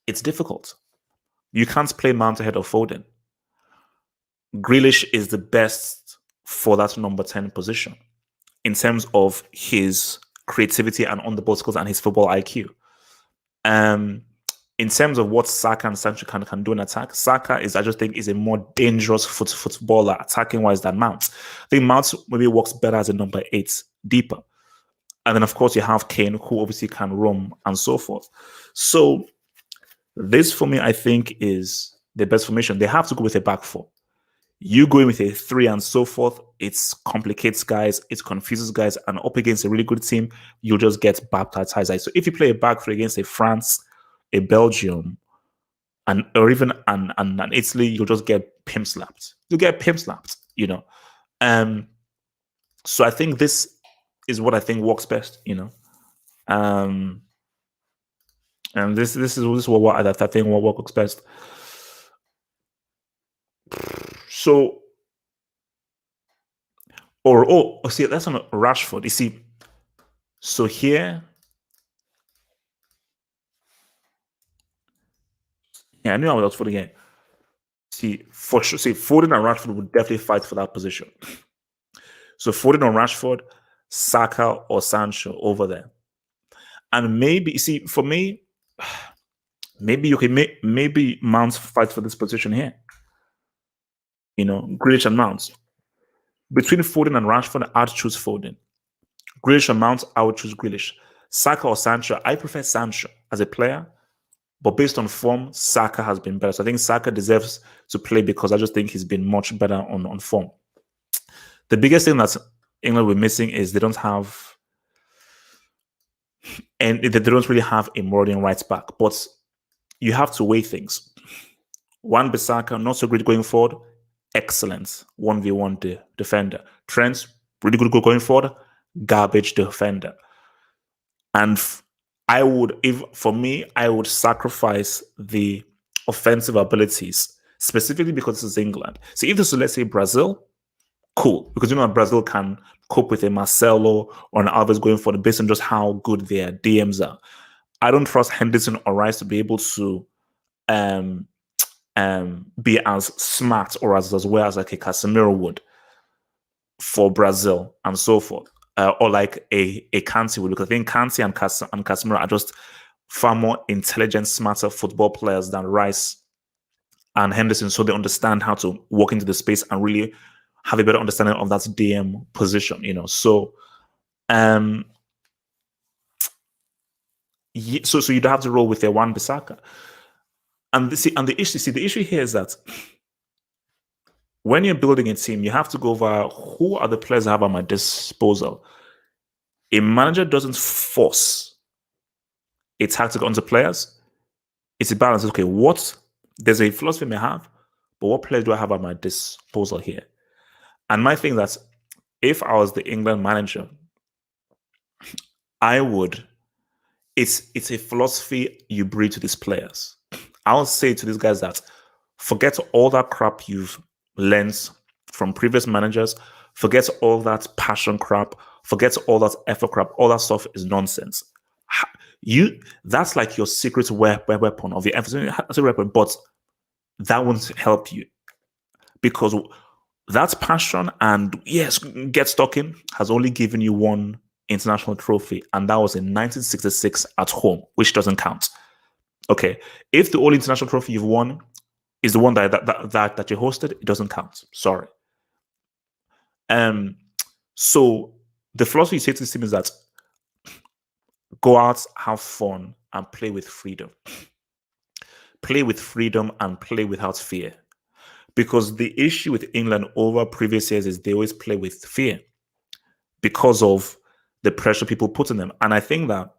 It's difficult. You can't play Mount ahead of Foden. Grealish is the best for that number 10 position in terms of his creativity and on-the-ball skills and his football IQ. In terms of what Saka and Sancho can do in attack, Saka I just think, is a more dangerous footballer attacking-wise than Mount. I think Mount maybe works better as a number 8, deeper. And then, of course, you have Kane, who obviously can roam and so forth. So this, for me, I think, is the best formation. They have to go with a back 4. You going with a 3 and so forth, it complicates guys, it confuses guys, and up against a really good team, you'll just get baptized. So if you play a back 3 against a France, a Belgium, or even an Italy, you'll just get pimp slapped. You'll get pimp slapped, So I think this is what I think works best, And this is what I think what works best. So, see, that's on Rashford. You see, so here, yeah, I knew I was for the game. See, for sure, Foden and Rashford would definitely fight for that position. So Foden or Rashford, Saka or Sancho over there, and maybe see for me, maybe you can maybe Mount fight for this position here. Grealish and Mount. Between Foden and Rashford, I'd choose Foden. Grealish and Mount, I would choose Grealish. Saka or Sancho, I prefer Sancho as a player, but based on form, Saka has been better. So I think Saka deserves to play because I just think he's been much better on form. The biggest thing that's England we're missing is they don't have, and they don't really have a modern right back. But you have to weigh things. Wan-Bissaka, not so great going forward, excellent 1v1 defender. Trent, really good going forward, garbage defender. And I would sacrifice the offensive abilities, specifically because this is England. So if this is, let's say, Brazil, cool, because Brazil can cope with a Marcelo or an Alves going forward based on just how good their DMs are. I don't trust Henderson or Rice to be able to be as smart or as well as like a Casemiro would for Brazil and so forth, or like a Kante would. Because I think Kante and Casemiro are just far more intelligent, smarter football players than Rice and Henderson, so they understand how to walk into the space and really have a better understanding of that DM position. So so you'd have to roll with a Wan-Bissaka. And the issue here is that when you're building a team, you have to go over who are the players I have at my disposal. A manager doesn't force a tactic onto players. It's a balance. Okay, there's a philosophy I may have, but what players do I have at my disposal here? And my thing that if I was the England manager, I would. It's a philosophy you breed to these players. I'll say to these guys that forget all that crap you've learned from previous managers. Forget all that passion crap. Forget all that effort crap. All that stuff is nonsense. That's like your secret weapon of your emphasis, but that won't help you because that passion and yes, get stuck in has only given you one international trophy, and that was in 1966 at home, which doesn't count. Okay, if the only international trophy you've won is the one that you hosted, it doesn't count. Sorry. So the philosophy you say to this team is that go out, have fun, and play with freedom. Play with freedom and play without fear. Because the issue with England over previous years is they always play with fear because of the pressure people put on them. And I think that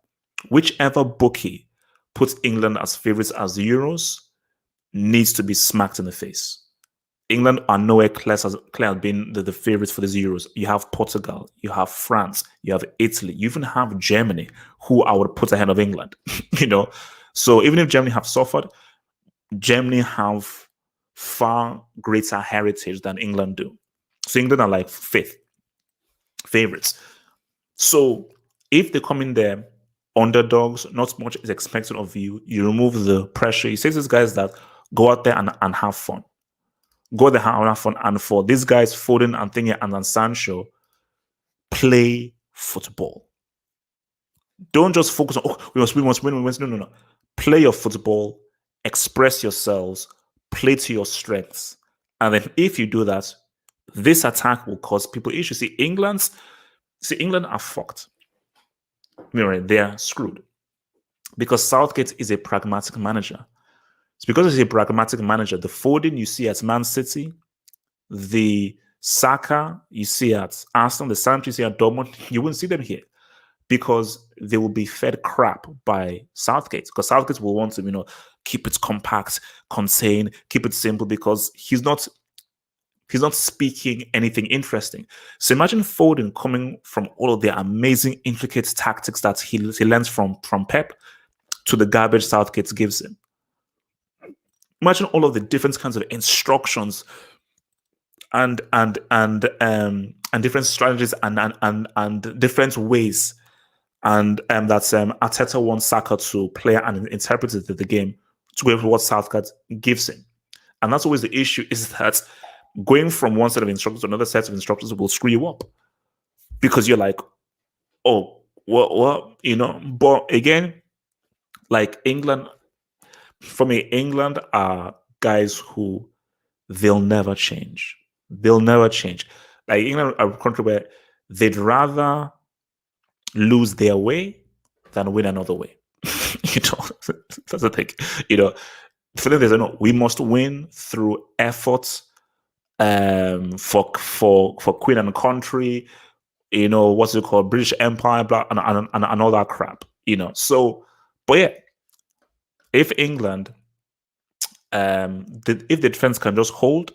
whichever bookie puts England as favorites as the Euros needs to be smacked in the face. England are nowhere clear as being the favorites for these Euros. You have Portugal, you have France, you have Italy, you even have Germany, who I would put ahead of England. So even if Germany have suffered, Germany have far greater heritage than England do. So England are like fifth favorites. So if they come in there underdogs, not much is expected of you. You remove the pressure. You say to these guys that go out there and have fun. Go there and have fun. And for these guys, Foden and Thingy and Sancho, play football. Don't just focus on, we must win. No. Play your football, express yourselves, play to your strengths. And then if you do that, this attack will cause people issues. England are fucked. They're screwed. Because Southgate is a pragmatic manager. It's because he's a pragmatic manager. The Foden you see at Man City, the Saka you see at Arsenal, the Sancho you see at Dortmund, you wouldn't see them here because they will be fed crap by Southgate. Because Southgate will want to, keep it compact, contain, keep it simple because he's not speaking anything interesting. So imagine Foden coming from all of the amazing, intricate tactics that he learns from Pep to the garbage Southgate gives him. Imagine all of the different kinds of instructions and different strategies and different ways and that's Arteta wants Saka to play and interpret the game to go with what Southgate gives him. And that's always the issue, is that going from one set of instructions to another set of instructions will screw you up because you're like, oh, what, But again, like England, for me, England are guys who they'll never change. They'll never change. Like England are a country where they'd rather lose their way than win another way. That's the thing. For them, there's we must win through effort. For Queen and country, what's it called, British Empire, blah, and all that crap. So, but yeah, if England, if the defense can just hold,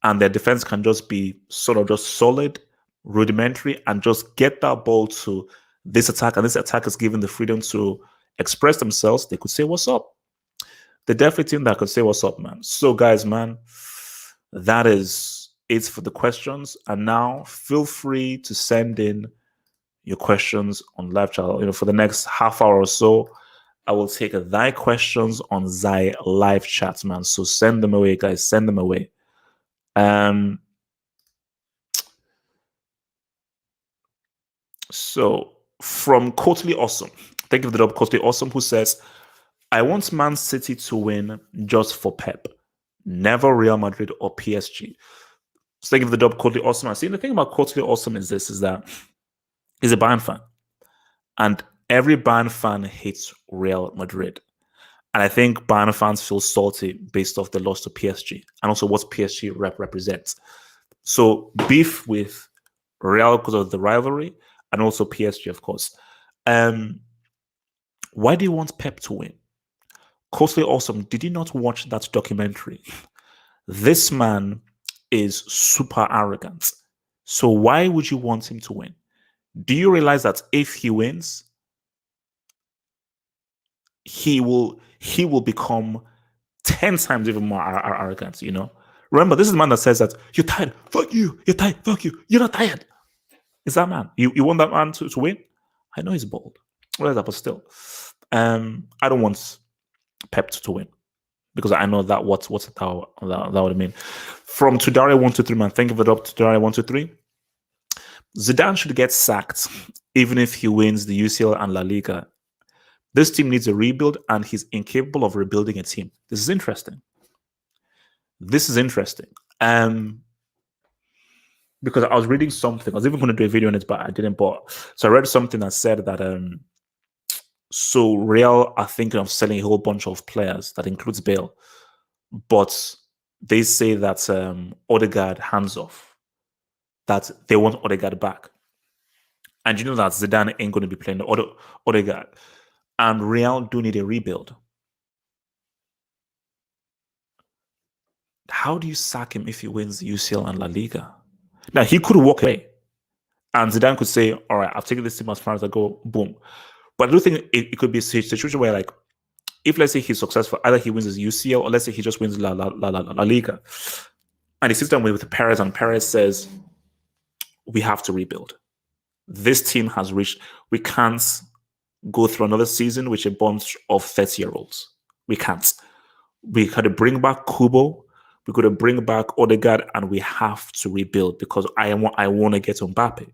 and their defense can just be sort of just solid, rudimentary, and just get that ball to this attack, and this attack is given the freedom to express themselves, they could say, what's up? They definitely think that could say, what's up, man. So, guys, man, that is it for the questions. And now feel free to send in your questions on live chat. For the next half hour or so, I will take thy questions on thy live chat, man. So send them away, guys. Send them away. So from Coatly Awesome, thank you for the dub, Coatly Awesome, who says, I want Man City to win just for Pep, never Real Madrid or PSG. So thank you for the dub, Coatly Awesome. I see the thing about Coatly Awesome is that he's a Bayern fan, and every Bayern fan hates Real Madrid. And I think Bayern fans feel salty based off the loss to PSG and also what PSG represents. So beef with Real because of the rivalry and also PSG, of course. Why do you want Pep to win? Coastly Awesome, did you not watch that documentary? This man is super arrogant. So why would you want him to win? Do you realize that if he wins, he will become 10 times even more arrogant, Remember, this is the man that says that you're tired, fuck you, you're tired, fuck you, you're not tired. It's that man. You want that man to win? I know he's bold. Whatever, but still. I don't want Pep to win because I know that what's that would mean. From Tudare123, man, thank you for the drop, Tudare123. Zidane should get sacked even if he wins the UCL and La Liga. This team needs a rebuild, and he's incapable of rebuilding a team. This is interesting. Because I was reading something. I was even going to do a video on it, but I didn't. So I read something that said that so Real are thinking of selling a whole bunch of players that includes Bale, but they say that Odegaard hands off, that they want Odegaard back, and you know that Zidane ain't going to be playing Odegaard, and Real do need a rebuild. How do you sack him if he wins the UCL and La Liga? Now, he could walk away, and Zidane could say, all right, I've taken this team as far as I go, boom. But I do think it could be a situation where, like, if let's say he's successful, either he wins his UCL or let's say he just wins La Liga, and he sits down with Perez, and Perez says, we have to rebuild. This team has reached, we can't go through another season with a bunch of 30-year-olds. We can't. We got to bring back Kubo. We got to bring back Odegaard, and we have to rebuild because I want to get Mbappe.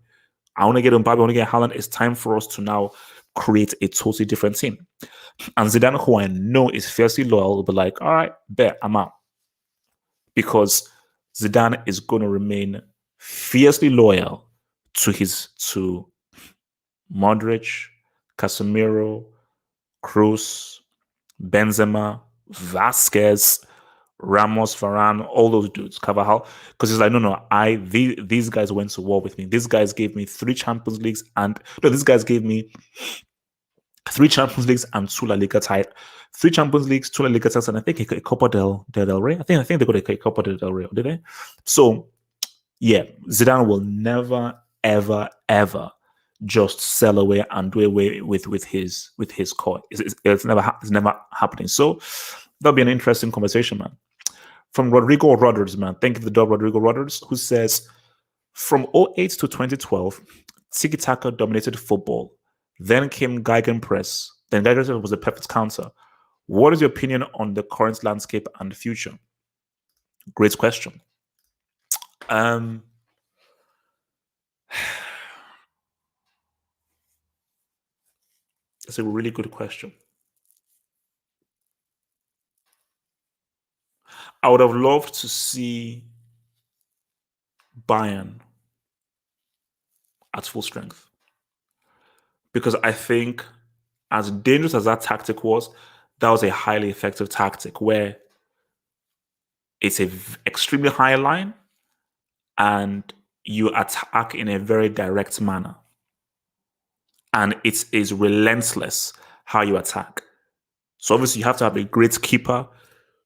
I want to get Mbappe. I want to get Haaland. It's time for us to now create a totally different team. And Zidane, who I know is fiercely loyal, will be like, all right, bet, I'm out. Because Zidane is going to remain fiercely loyal to Modric, Casemiro, Kroos, Benzema, Vasquez, Ramos, Varane, all those dudes, Carvajal, because he's like, no, these guys went to war with me. These guys gave me 3 Champions Leagues, and these guys gave me 3 Champions Leagues and 2 La Liga titles. 3 Champions Leagues, 2 La Liga titles, and I think a Copa del Rey. I think they got a Copa del Rey, did they? So yeah, Zidane will never, ever, ever just sell away and do away with his core. It's never happening. So that'll be an interesting conversation, man. From Rodrigo Rodgers, man. Thank you for the dub, Rodrigo Rodgers, who says, from 2008 to 2012, tiki-taka dominated football. Then came Gegenpress. Then Gegenpress was the perfect counter. What is your opinion on the current landscape and the future? Great question. That's a really good question. I would have loved to see Bayern at full strength, because I think as dangerous as that tactic was, that was a highly effective tactic where it's a extremely high line and you attack in a very direct manner. And it is relentless how you attack. So obviously you have to have a great keeper,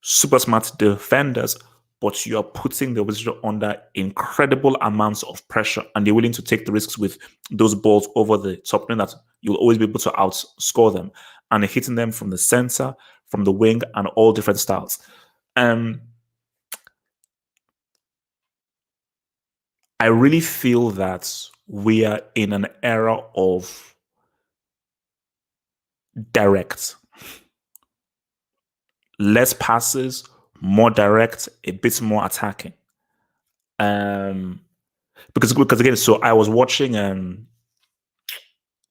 super smart defenders, but you are putting the opposition under incredible amounts of pressure, and they're willing to take the risks with those balls over the top, knowing that you'll always be able to outscore them, and hitting them from the center, from the wing, and all different styles. I really feel that we are in an era of direct, less passes, more direct, a bit more attacking. Because again, so I was watching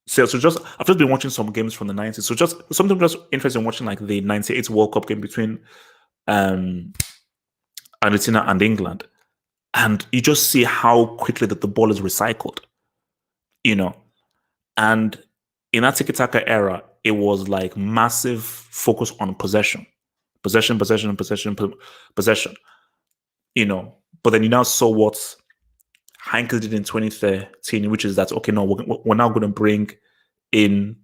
so just I've just been watching some games from the 90s. So just something just interesting watching like the 98 World Cup game between Argentina and England. And you just see how quickly that the ball is recycled, you know. And in that tiki-taka era, it was like massive focus on possession. Possession, possession, possession, possession. You know. But then you now saw what Heinkel did in 2013, which is that, okay, no, we're now going to bring in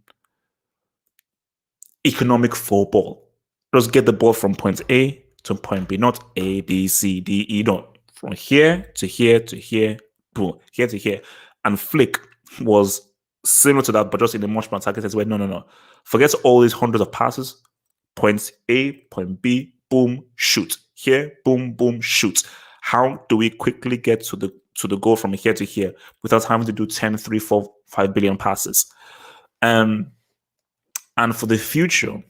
economic football. Just get the ball from point A to point B, not A, B, C, D, E, no. From here to here to here, boom, here to here. And Flick was similar to that, but just in a much more targeted sense where, no. Forget all these hundreds of passes. Point A, point B, boom, shoot. Here, boom, boom, shoot. How do we quickly get to the goal from here to here without having to do 10, 3, 4, 5 billion passes? And for the future,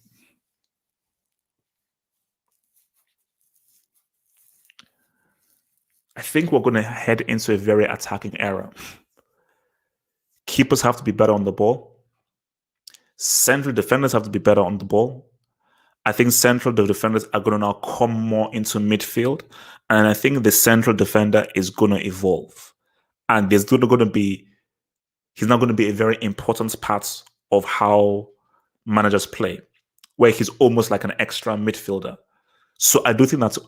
I think we're going to head into a very attacking era. Keepers have to be better on the ball. Central defenders have to be better on the ball. I think central defenders are going to now come more into midfield. And I think the central defender is going to evolve. And he's not going to be a very important part of how managers play, where he's almost like an extra midfielder. So I do think that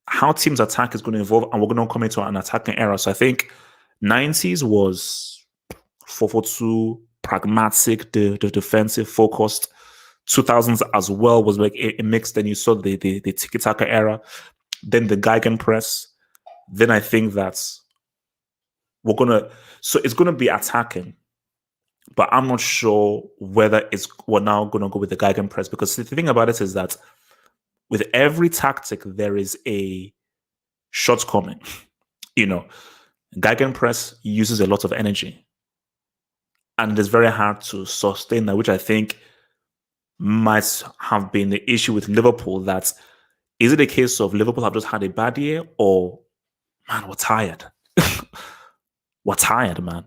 how teams attack is going to evolve, and we're going to come into an attacking era. So I think 90s was 4-4-2, pragmatic, the defensive focused. 2000s as well was like a mix. Then you saw the tiki-taka era, then the Gegenpress. Then I think that it's gonna be attacking, but I'm not sure whether we're now gonna go with the Gegenpress, because the thing about it is that with every tactic there is a shortcoming. You know, Gegenpress uses a lot of energy, and it's very hard to sustain that, which I think might have been the issue with Liverpool. That is it a case of Liverpool have just had a bad year, or man, we're tired. We're tired, man,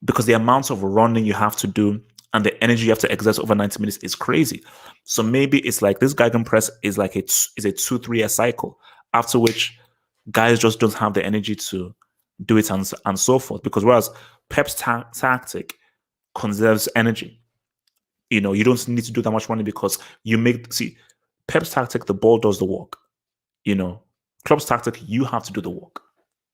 because the amount of running you have to do and the energy you have to exert over 90 minutes is crazy. So maybe it's like this Gegenpress is like a 2-3 year cycle, after which guys just don't have the energy to do it and so forth. Because whereas Pep's tactic conserves energy. You know, you don't need to do that much running because Pep's tactic, the ball does the work. You know, Klopp's tactic, you have to do the work.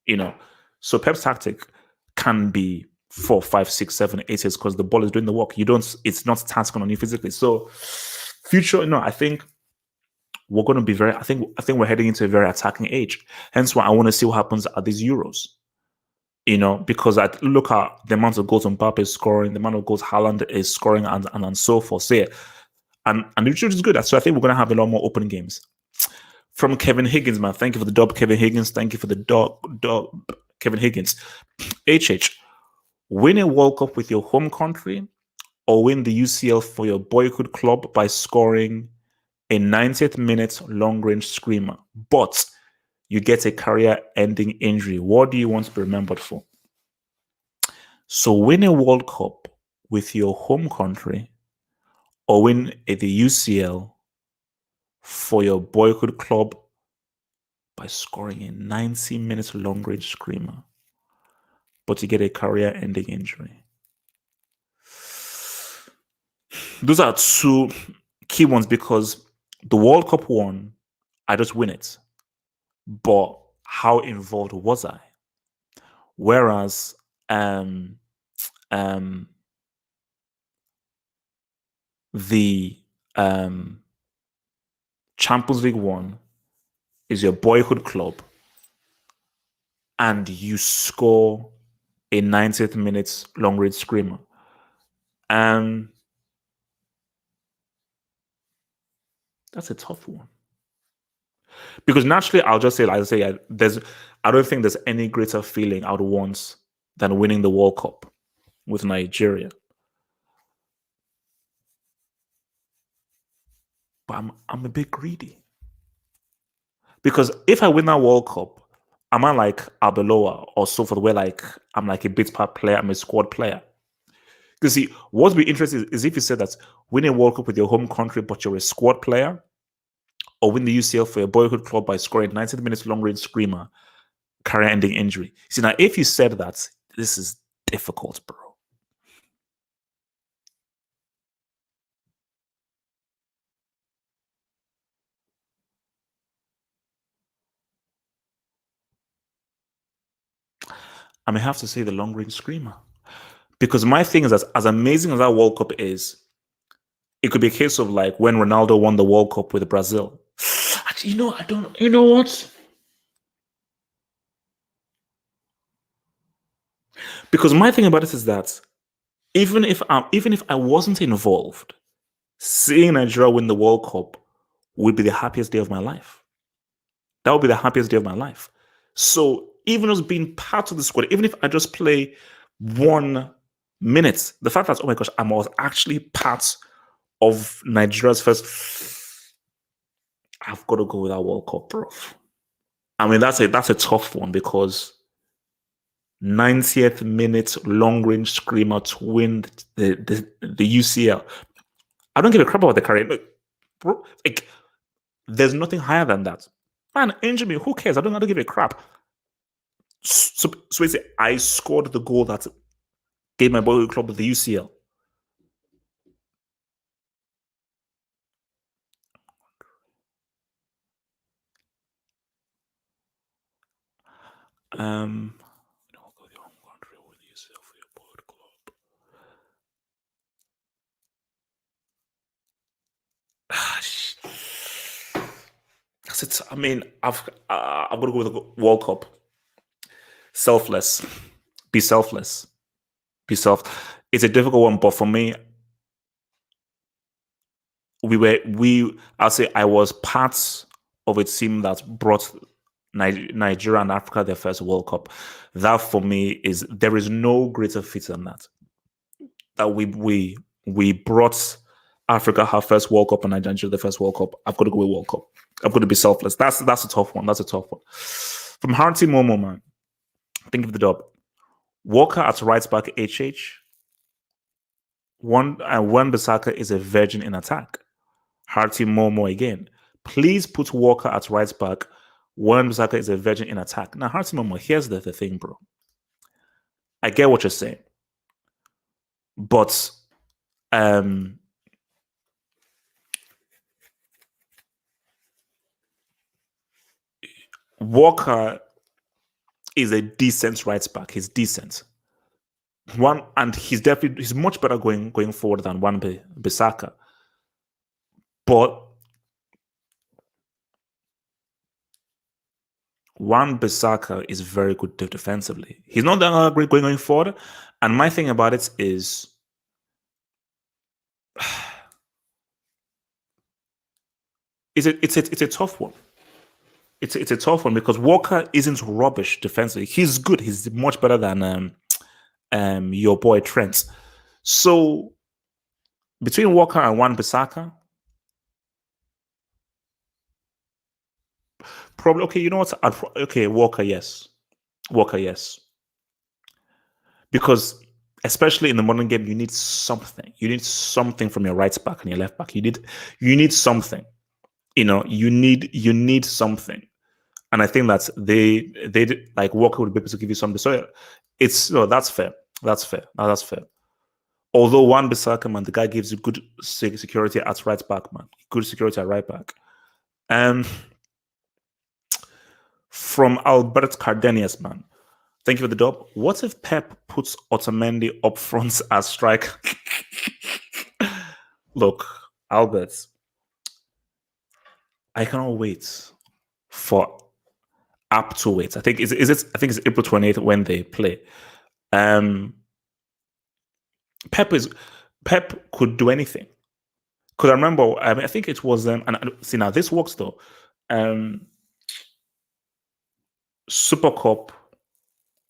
You know, so Pep's tactic can be 4, 5, 6, 7, 8 years because the ball is doing the work. It's not taxing on you physically. So future, I think we're going to be I think we're heading into a very attacking age. Hence why I want to see what happens at these Euros. You know, because I look at the amount of goals Mbappe is scoring, the amount of goals Haaland is scoring, and so forth. So yeah, and the future is good. So I think we're going to have a lot more open games. From Kevin Higgins, man. Thank you for the dub, Kevin Higgins. Thank you for the dub, Kevin Higgins. HH, win a World Cup with your home country or win the UCL for your boyhood club by scoring a 90th minute long-range screamer, but you get a career-ending injury. What do you want to be remembered for? So win a World Cup with your home country or win the UCL for your boyhood club by scoring a 90-minute long-range screamer, but you get a career-ending injury. Those are two key ones, because the World Cup one, I just win it. But how involved was I? Whereas um, the Champions League one is your boyhood club, and you score a 90th minutes long range screamer. That's a tough one. Because naturally, I'll just say, I don't think there's any greater feeling I would want than winning the World Cup with Nigeria. But I'm a bit greedy. Because if I win that World Cup, am I like Arbeloa or so forth, where like I'm like a bit part player, I'm a squad player? Because see, what's be interesting is if you said that win a World Cup with your home country, but you're a squad player, or win the UCL for your boyhood club by scoring 90 minutes long range screamer, career ending injury. See, now if you said that, this is difficult, bro. I may have to say the long range screamer. Because my thing is that as amazing as that World Cup is, it could be a case of like when Ronaldo won the World Cup with Brazil. Actually, I don't. You know what? Because my thing about it is that even if I wasn't involved, seeing Nigeria win the World Cup would be the happiest day of my life. That would be the happiest day of my life. So even as being part of the squad, even if I just play 1 minute, the fact that, oh my gosh, I was actually part of Nigeria's first, I've got to go with that World Cup, bro. I mean, that's a tough one because 90th minute long range screamer to win the UCL. I don't give a crap about the career. Look, bro, like, there's nothing higher than that. Man, injure me, who cares? I don't give a crap. So I scored the goal that gave my boyhood club the UCL. Um, That's it. I mean, I'm gonna go with the World Cup. Selfless, be selfless, be self. It's a difficult one, but for me, I'll say I was part of a team that brought Nigeria and Africa their first World Cup. That for me there is no greater feat than that. That we brought Africa her first World Cup and Nigeria the first World Cup. I've got to go with World Cup. I've got to be selfless. That's a tough one. That's a tough one. From Harty Momo, man. Think of the dub. Walker at right back, HH. One Bissaka is a virgin in attack. Harty Momo again. Please put Walker at right back. One Bissaka is a virgin in attack. Now, Harty Momo, here's the thing, bro. I get what you're saying. But Walker is a decent right back. He's decent. He's much better going forward than Wan Bissaka. But Wan Bissaka is very good defensively. He's not that great going forward. And my thing about it is it's a tough one. It's a tough one because Walker isn't rubbish defensively. He's good. He's much better than your boy Trent. So between Walker and Wan Bissaka, probably okay. You know what? Okay, Walker, yes. Walker, yes. Because especially in the modern game, you need something. You need something from your right back and your left back. You need something. You need something. And I think that they like Walker would be able to give you something. So that's fair. That's fair. No, that's fair. Although Wan Bissaka, man, the guy gives you good security at right back, man. Good security at right back. From Albert Cardenius, man. Thank you for the dub. What if Pep puts Otamendi up front as striker? Look, Albert, I cannot wait for up to wait. I think is it? I think it's April 28th when they play. Um, Pep could do anything. Because I remember, I think it was and see now this works though. Super Cup,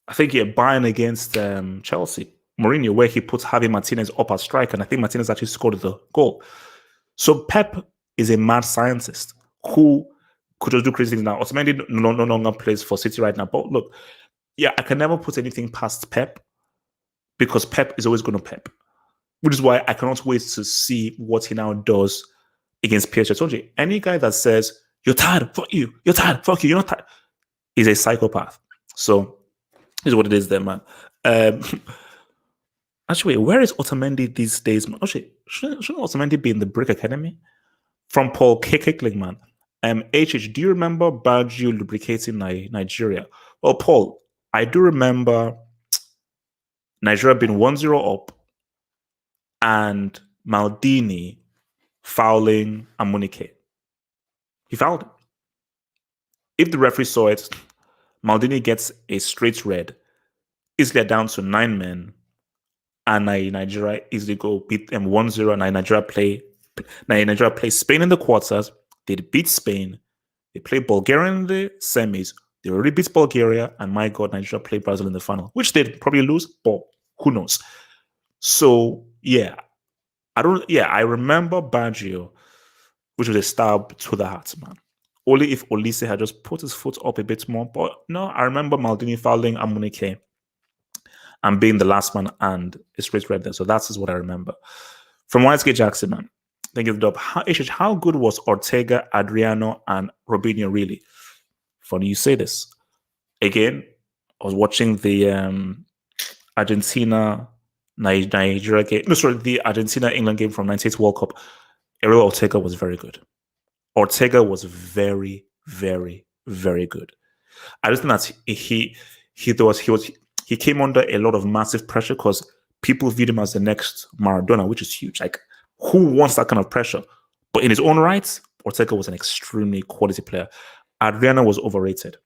I think Bayern against Chelsea, Mourinho, where he puts Javi Martinez up as striker, and I think Martinez actually scored the goal. So Pep is a mad scientist who could just do crazy things now. Otamendi no longer plays for City right now, but look, yeah, I can never put anything past Pep because Pep is always going to Pep, which is why I cannot wait to see what he now does against PSG. I told you, any guy that says, you're tired, fuck you, you're tired, fuck you, you're not tired, is a psychopath. So, this is what it is there, man. Actually, where is Otamendi these days, man? Actually, shouldn't Otamendi be in the Brick Academy? From Paul Kickling, man. HH, do you remember Baggio lubricating Nigeria? Well, Paul, I do remember Nigeria being 1-0 up and Maldini fouling Amunike. He fouled him. If the referee saw it, Maldini gets a straight red. Easily down to 9 men. And Nigeria easily go beat them 1-0. And Nigeria play Spain in the quarters. They beat Spain. They play Bulgaria in the semis. They already beat Bulgaria. And my God, Nigeria play Brazil in the final, which they'd probably lose, but who knows? So, yeah. I remember Baggio, which was a stab to the heart, man. Only if Olise had just put his foot up a bit more. But no, I remember Maldini fouling Amunike and being the last man and a straight red there. So that's what I remember. From Whitegate Jackson, man. Thank you for the dub. How good was Ortega, Adriano, and Robinho really? Funny you say this. Again, I was watching the Argentina Nigeria game. No, sorry, the Argentina England game from '98 World Cup. Ariel Ortega was very good. Ortega was very, very, very good. I just think that he came under a lot of massive pressure because people viewed him as the next Maradona, which is huge. Like, who wants that kind of pressure? But in his own right, Ortega was an extremely quality player. Adriano was overrated.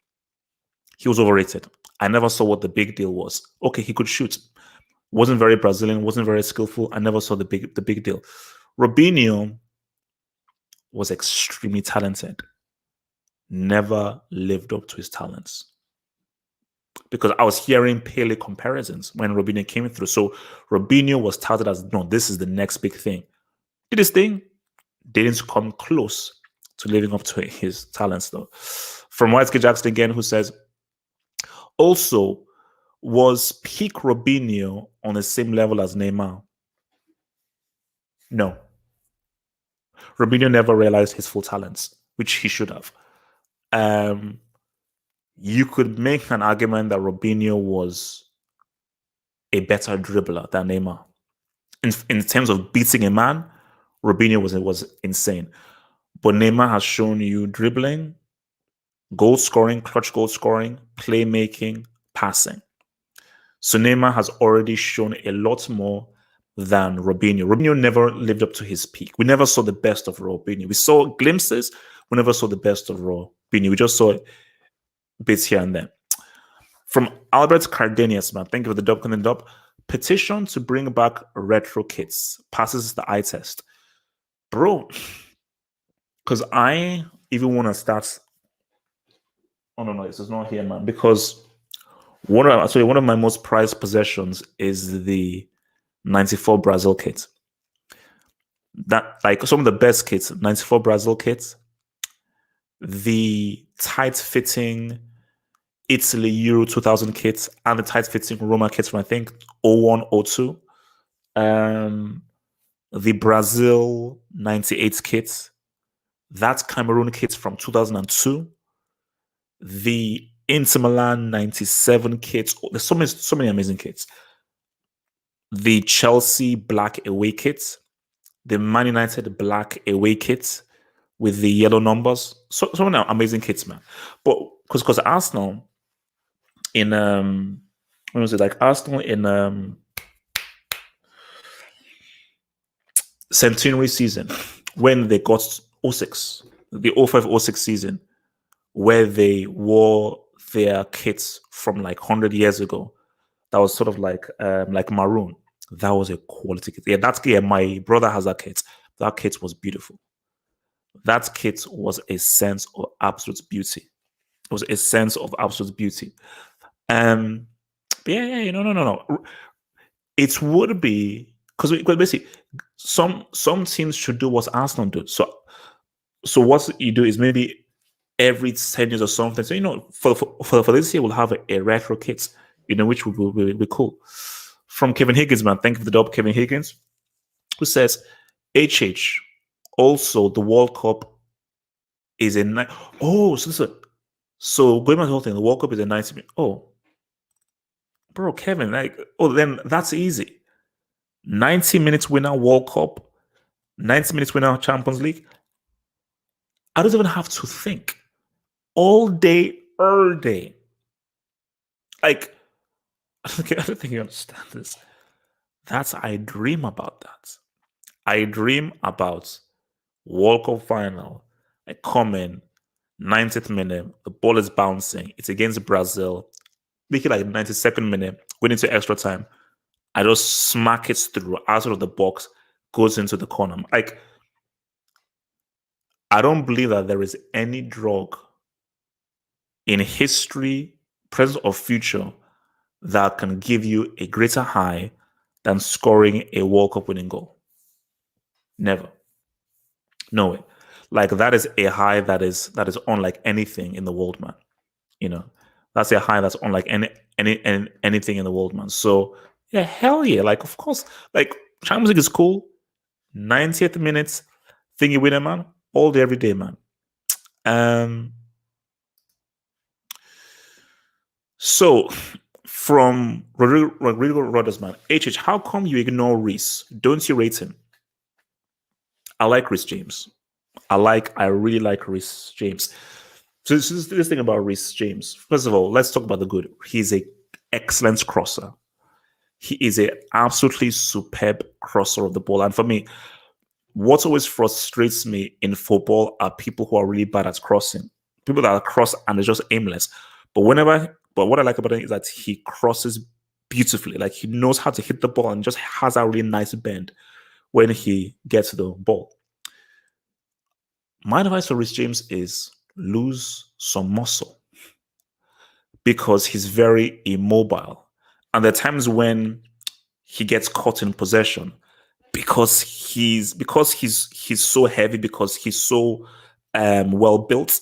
He was overrated. I never saw what the big deal was. Okay, he could shoot. Wasn't very Brazilian, wasn't very skillful. I never saw the big deal. Robinho was extremely talented. Never lived up to his talents. Because I was hearing Pele comparisons when Robinho came through. So Robinho was touted as, no, this is the next big thing. Did his thing. Didn't come close to living up to his talents, though. From Whitegate Jackson again, who says, also, was peak Robinho on the same level as Neymar? No. Robinho never realized his full talents, which he should have. You could make an argument that Robinho was a better dribbler than Neymar. In terms of beating a man, Robinho was insane. But Neymar has shown you dribbling, goal scoring, clutch goal scoring, playmaking, passing. So Neymar has already shown a lot more than Robinho. Robinho never lived up to his peak. We never saw the best of Robinho. We saw glimpses. We never saw the best of Robinho. We just saw bits here and there. From Albert Cardenius, man. Thank you for the dub and the dub. Petition to bring back retro kits. Passes the eye test. Bro, because I even want to start. Oh, no, this is not here, man. Because one of my most prized possessions is the 94 Brazil kit. That, like, some of the best kits, 94 Brazil kits, the tight-fitting Italy Euro 2000 kits, and the tight-fitting Roma kits from, I think, 01, 02. The Brazil 98 kits, that Cameroon kit from 2002, the Inter Milan 97 kits. There's so many amazing kits. The Chelsea black away kit, the Man United black away kit with the yellow numbers. So many amazing kits, man. But because Arsenal, in when was it, like Arsenal in centenary season when they got '06, the '05-'06 season, where they wore their kits from like 100 years ago. That was sort of like maroon. That was a quality kit. Yeah, that kit. Yeah, my brother has that kit. That kit was beautiful. That kit was a sense of absolute beauty. It was a sense of absolute beauty. Um, but yeah, no. It would be because basically some teams should do what Arsenal do. So what you do is maybe every 10 years or something. So for this year we'll have a retro kit, which will be cool. From Kevin Higgins, man. Thank you for the dub, Kevin Higgins, who says HH. Also, the World Cup is a so going back to the whole thing, the World Cup is a 90 minute. Oh, bro, Kevin, then that's easy. 90 minutes winner World Cup, 90 minutes winner Champions League. I don't even have to think. All day, all day. Like, I don't think you understand this. I dream about that. I dream about World Cup final. I come in, 90th minute, the ball is bouncing. It's against Brazil. Make it like 92nd minute, going into extra time. I just smack it through outside of the box, goes into the corner. Like, I don't believe that there is any drug in history, present or future, that can give you a greater high than scoring a World Cup winning goal. Never. No way. Like that is a high that is unlike anything in the world, man. That's a high that's unlike anything in the world, man. So yeah, hell yeah. Like of course, like Champions League is cool. 90th minutes, thingy winner, man. All day, every day, man. So from Rodrigo Rodgers, man. HH, how come you ignore Reese? Don't you rate him? I like Reese James. I really like Reese James. So this thing about Reese James. First of all, let's talk about the good. He's an excellent crosser. He is an absolutely superb crosser of the ball. And for me, what always frustrates me in football are people who are really bad at crossing. People that are cross and they're just aimless. But what I like about him is that he crosses beautifully. Like he knows how to hit the ball and just has a really nice bend when he gets the ball. My advice for Rich James is lose some muscle because he's very immobile. And there are times when he gets caught in possession because he's so heavy, because he's so well built.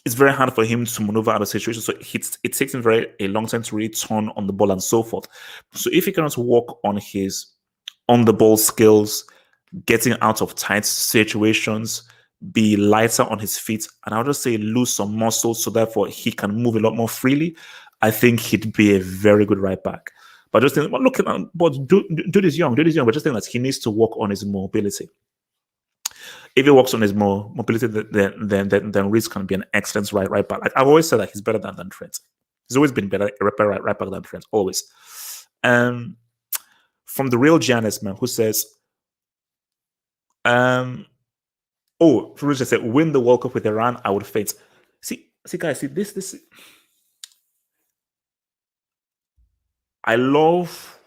It's very hard for him to maneuver out of situations. So it takes him a long time to really turn on the ball and so forth. So if he cannot work on his on the ball skills, getting out of tight situations, be lighter on his feet, and I'll just say lose some muscle so therefore he can move a lot more freely, I think he'd be a very good right back. But just think, look at but dude is young, but just think that he needs to work on his mobility. If he works on his mobility, then Reece can be an excellent right back. Like I've always said that he's better than Trent. He's always been better right back than Trent, always. From the real Giannis man, who says, Farouk just said, win the World Cup with Iran, I would faint. See, guys, this. I love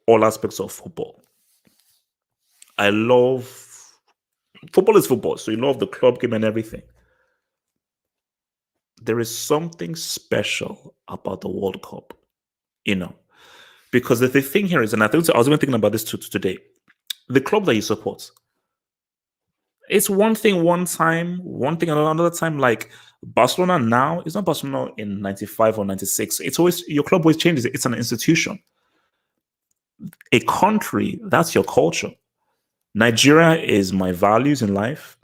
all aspects of football. I love football is football, so you love the club game and everything. There is something special about the World Cup, because the thing here is, and I was even thinking about this today, the club that you support. It's one thing one time, one thing another time. Like Barcelona now, it's not Barcelona in 95 or 96. It's always, your club always changes. It's an institution. A country, that's your culture. Nigeria is my values in life.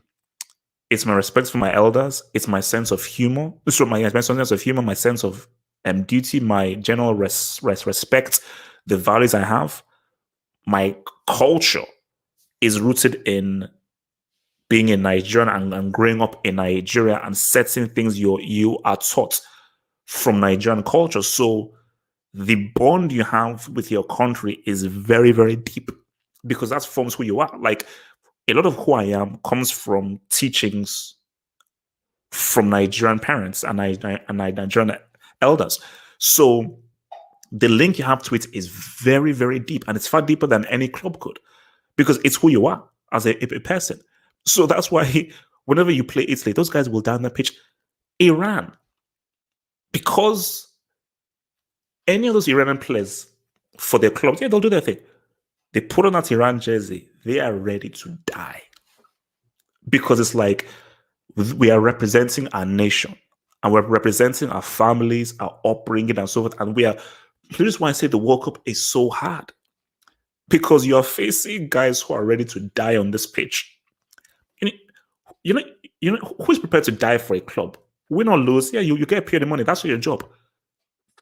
It's my respect for my elders. It's my sense of humor. It's my sense of humor, my sense of duty, my general respect, the values I have. My culture is rooted in being a Nigerian and growing up in Nigeria and certain things you are taught from Nigerian culture. So the bond you have with your country is very, very deep because that forms who you are. Like a lot of who I am comes from teachings from Nigerian parents and Nigerian elders. So the link you have to it is very, very deep, and it's far deeper than any club could because it's who you are as a person. So that's why whenever you play Italy, those guys will down the pitch. Iran, because any of those Iranian players for their clubs, yeah, they'll do their thing. They put on that Iran jersey, they are ready to die because it's like we are representing our nation and we're representing our families, our upbringing, and so forth. And we are. This is why I say the World Cup is so hard because you are facing guys who are ready to die on this pitch. You know, you know who is prepared to die for a club? Win or lose, yeah, you get paid the money. That's your job.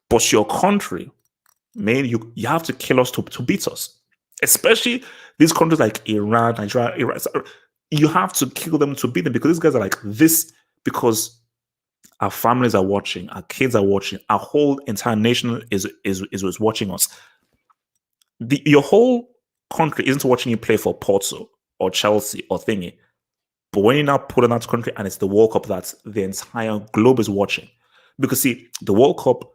But your country, man, you have to kill us to beat us. Especially these countries like Iran, Nigeria, Iraq. You have to kill them to beat them because these guys are like this because our families are watching, our kids are watching, our whole entire nation is watching us. Your whole country isn't watching you play for Porto or Chelsea or thingy. But when you now put on that country and it's the World Cup that the entire globe is watching. Because see, the World Cup,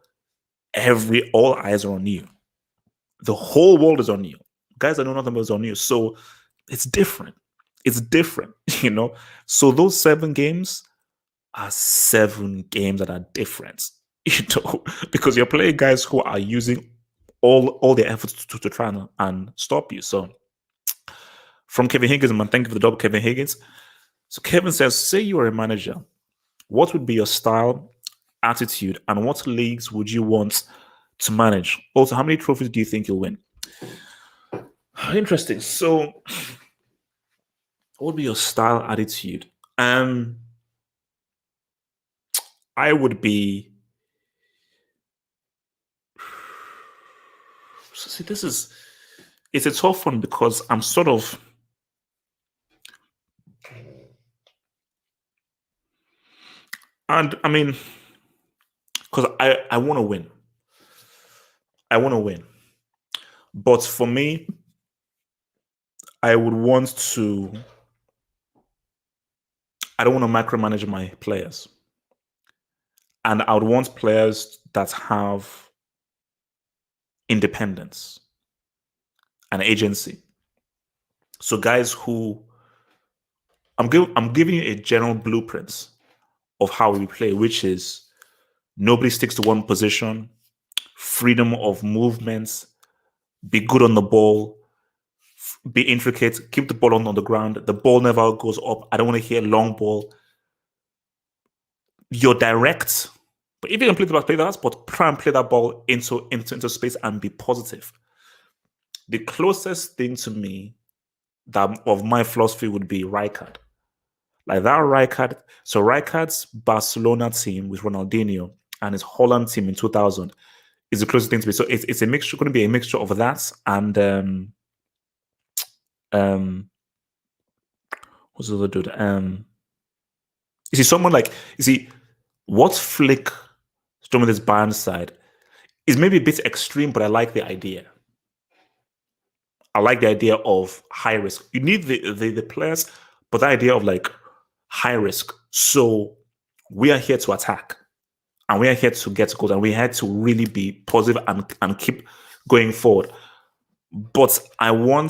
all eyes are on you. The whole world is on you. Guys, I know nothing about on you. So it's different. It's different, you know. So those 7 games are 7 games that are different, you know, because you're playing guys who are using all their efforts to try and stop you. So from Kevin Higgins, man, thank you for the double, Kevin Higgins. So Kevin says, say you are a manager, what would be your style, attitude, and what leagues would you want to manage? Also, how many trophies do you think you'll win? Interesting. So what would be your style, attitude? I would be. See, it's a tough one because I'm sort of. And I mean, because I want to win. I want to win. But for me, I would want to. I don't want to micromanage my players. And I would want players that have independence and agency. So guys who I'm giving you a general blueprint of how we play, which is nobody sticks to one position, freedom of movements, be good on the ball, be intricate, keep the ball on the ground. The ball never goes up. I don't want to hear long ball. You're direct, but if you can play that, but try and play that ball into space and be positive. The closest thing to me that of my philosophy would be Rijkaard. Like that Rijkaard. So Rijkaard's Barcelona team with Ronaldinho and his Holland team in 2000 is the closest thing to me. So it's a mixture, going to be a mixture of that and what's the other dude? You see someone like what Flick doing this Bayern side is maybe a bit extreme, but I like the idea. I like the idea of high risk. You need the players, but the idea of like high risk. So we are here to attack, and we are here to get goals, and we had to really be positive and keep going forward. But I'll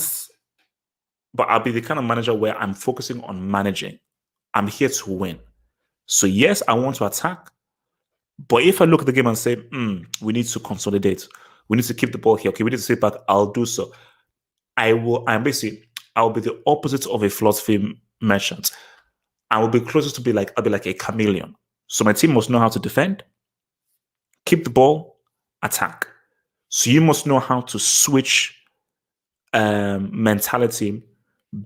be the kind of manager where I'm focusing on managing. I'm here to win. So yes, I want to attack. But if I look at the game and say, we need to consolidate, we need to keep the ball here, okay, we need to sit back, I'll do so. I'll be the opposite of a philosophy merchant. I will be closest to I'll be like a chameleon. So my team must know how to defend, keep the ball, attack. So you must know how to switch mentality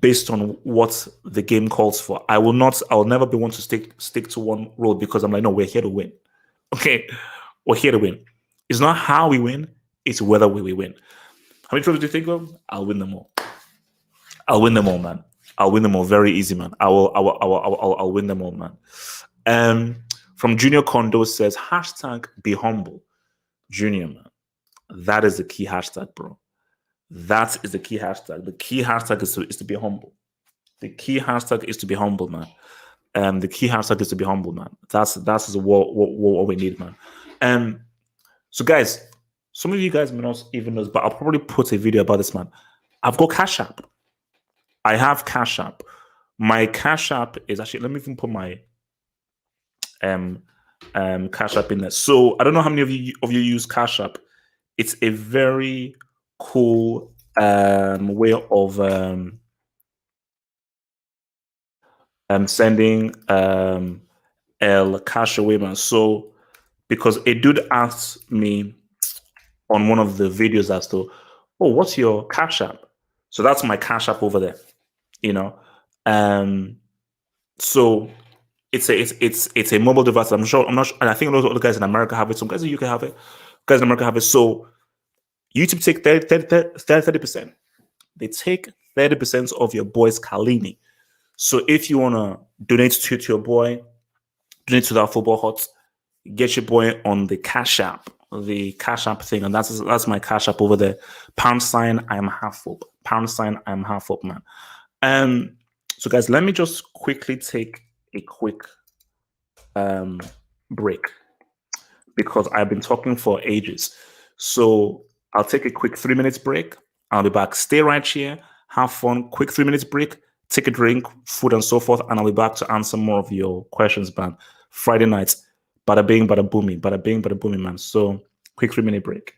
based on what the game calls for. I'll never be one to stick to one role because I'm like, no, we're here to win. Okay, we're here to win. It's not how we win, it's whether we win. How many trophies do you think of? I'll win them all. I'll win them all, man. I'll win them all. Very easy, man. I'll win them all, man. From Junior Kondo says, hashtag be humble. Junior, man. That is the key hashtag, bro. That is the key hashtag. The key hashtag is to be humble. The key hashtag is to be humble, man. The key hashtag is to be humble, man. That's what we need, man. So guys, some of you guys may not even know, but I'll probably put a video about this, man. I've got Cash App. I have Cash App. My Cash App is actually, let me even put my Cash App in there. So I don't know how many of you use Cash App. It's a very cool way of sending cash away, man. So because a dude asked me on one of the videos as to, oh, what's your Cash App? So that's my Cash App over there, you know. So it's a mobile device. I'm not sure, and I think a lot of the guys in America have it. Some guys in the UK have it. Guys in America have it. So YouTube take 30%. They take 30% of your boy's Kalini. So if you want to donate to your boy, donate to that football hut, get your boy on the Cash App thing, and that's my Cash App over there. # I'm half up. # I'm half up, man. So guys, let me just quickly take a quick break because I've been talking for ages. So I'll take a quick 3 minutes break. I'll be back. Stay right here. Have fun. Quick 3 minutes break. Take a drink, food, and so forth, and I'll be back to answer more of your questions, man. Friday nights, bada bing, bada boomy, bada bing, bada boomy, man. So quick 3 minute break.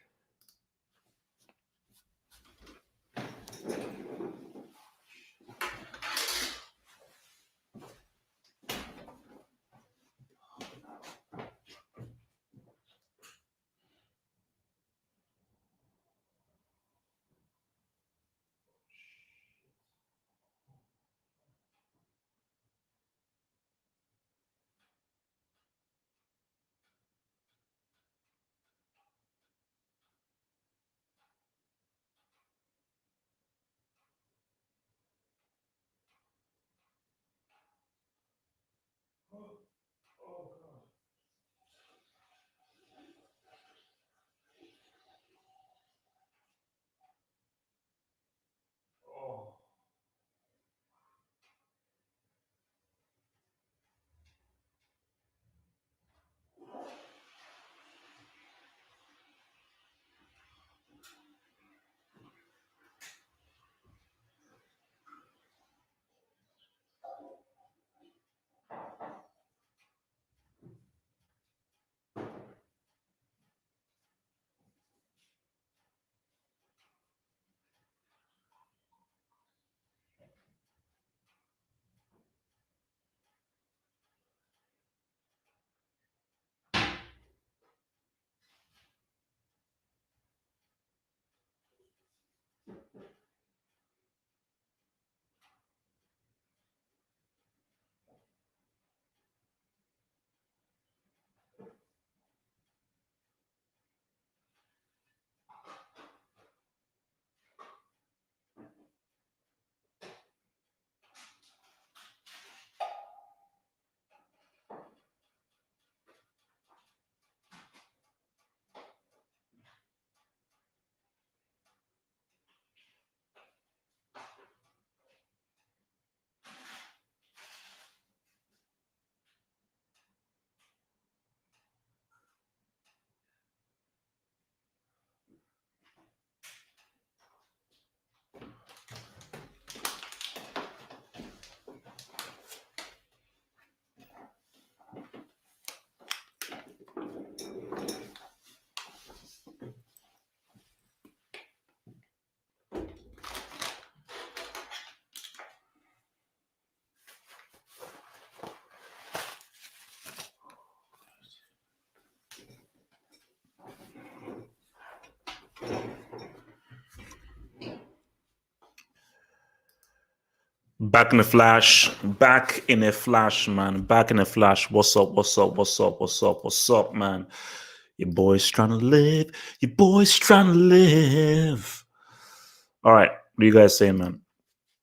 Back in a flash, man. Back in a flash. What's up, man? Your boy's trying to live. All right, what do you guys say, man?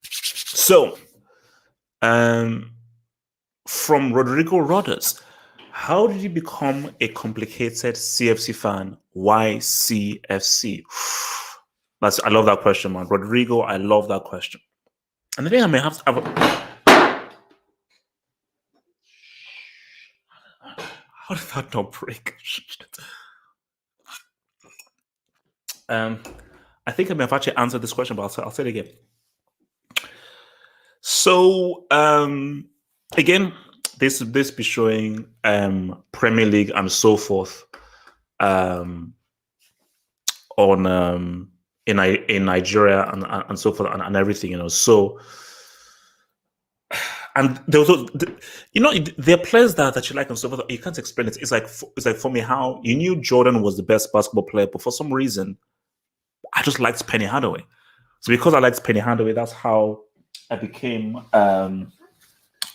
So, from Rodrigo Rodas, How did you become a complicated CFC fan? Why CFC? I love that question, man. Rodrigo, I love that question. And I think I may have to. How did that not break? I think I may have actually answered this question, but I'll say it again. So, again, this be showing Premier League and so forth on in Nigeria and so forth and everything, So, and there was, there are players that you like and so forth. You can't explain it. It's like for me, how you knew Jordan was the best basketball player, but for some reason, I just liked Penny Hardaway. So because I liked Penny Hardaway, that's how I became.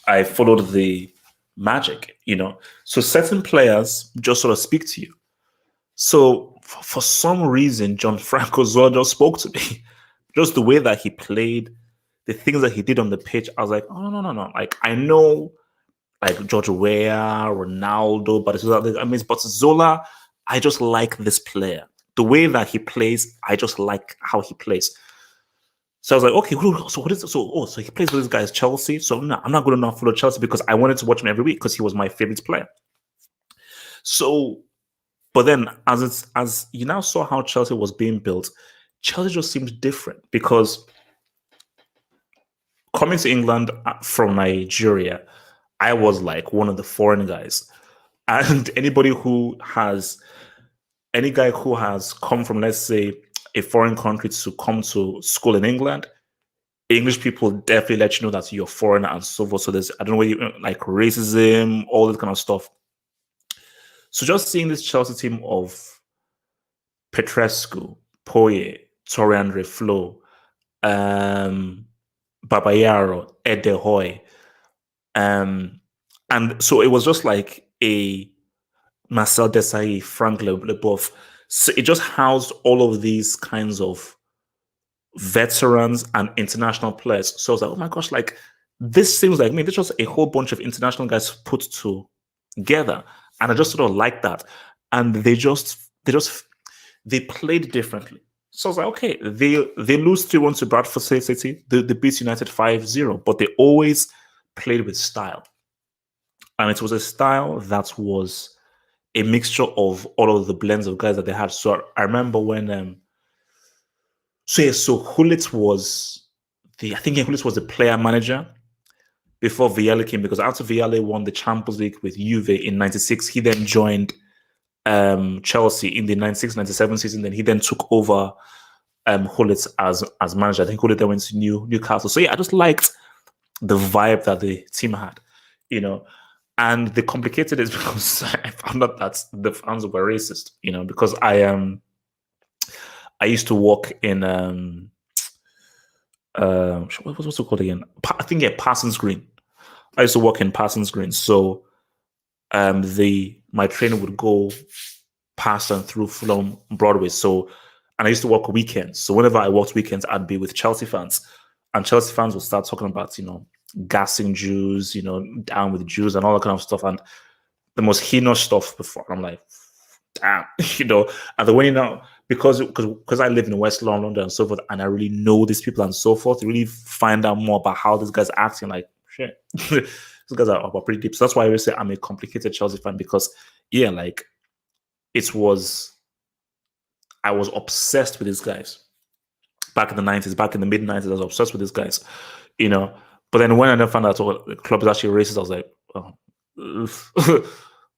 I followed the Magic, So certain players just sort of speak to you. So for some reason, John Franco Zola just spoke to me. Just the way that he played, the things that he did on the pitch, I was like, oh no. Like I know, like George Weah, Ronaldo, but but Zola, I just like this player. The way that he plays, I just like how he plays. So I was like, okay, so what is it? So he plays with this guy's Chelsea. So no, I'm not going to follow Chelsea because I wanted to watch him every week because he was my favorite player. So, but then as you now saw how Chelsea was being built, Chelsea just seemed different because coming to England from Nigeria, I was like one of the foreign guys. And any guy who has come from, let's say, a foreign country to come to school in England, English people definitely let you know that you're foreigner and so forth. So there's, I don't know, like racism, all this kind of stuff. So just seeing this Chelsea team of Petrescu, Poye, Torre Flo, Babayaro, Edehoy, and so it was just like a Marcel Desailly, Frank Leboeuf. So it just housed all of these kinds of veterans and international players. So I was like, oh my gosh, like this seems like me. This was a whole bunch of international guys put together. And I just sort of like that. And they played differently. So I was like, okay, they lose 3-1 to Bradford City. They beat United 5-0, but they always played with style. And it was a style that was a mixture of all of the blends of guys that they had. So I remember when so Hullet was Hullet was the player manager before Vialli came, because after Vialli won the Champions League with Juve in '96, he then joined Chelsea in the 96-97 season. Then he then took over Hullet as manager. I think Hullet then went to Newcastle. So yeah, I just liked the vibe that the team had, And the complicated is because I found out that the fans were racist, because I used to work in what's it called again? I think Parsons Green. I used to work in Parsons Green, so my train would go past and through Fulham Broadway. So, and I used to work weekends. So whenever I worked weekends, I'd be with Chelsea fans, and Chelsea fans would start talking about gassing Jews, down with Jews and all that kind of stuff, and the most heinous stuff before. I'm like, damn, and the way because I live in West London and so forth, and I really know these people and so forth, really find out more about how these guys are acting. Like, shit, these guys are pretty deep. So that's why I always say I'm a complicated Chelsea fan, because like I was obsessed with these guys back in the 90s, back in the mid-90s. I was obsessed with these guys, But then when I then found out the club is actually racist, I was like, oh,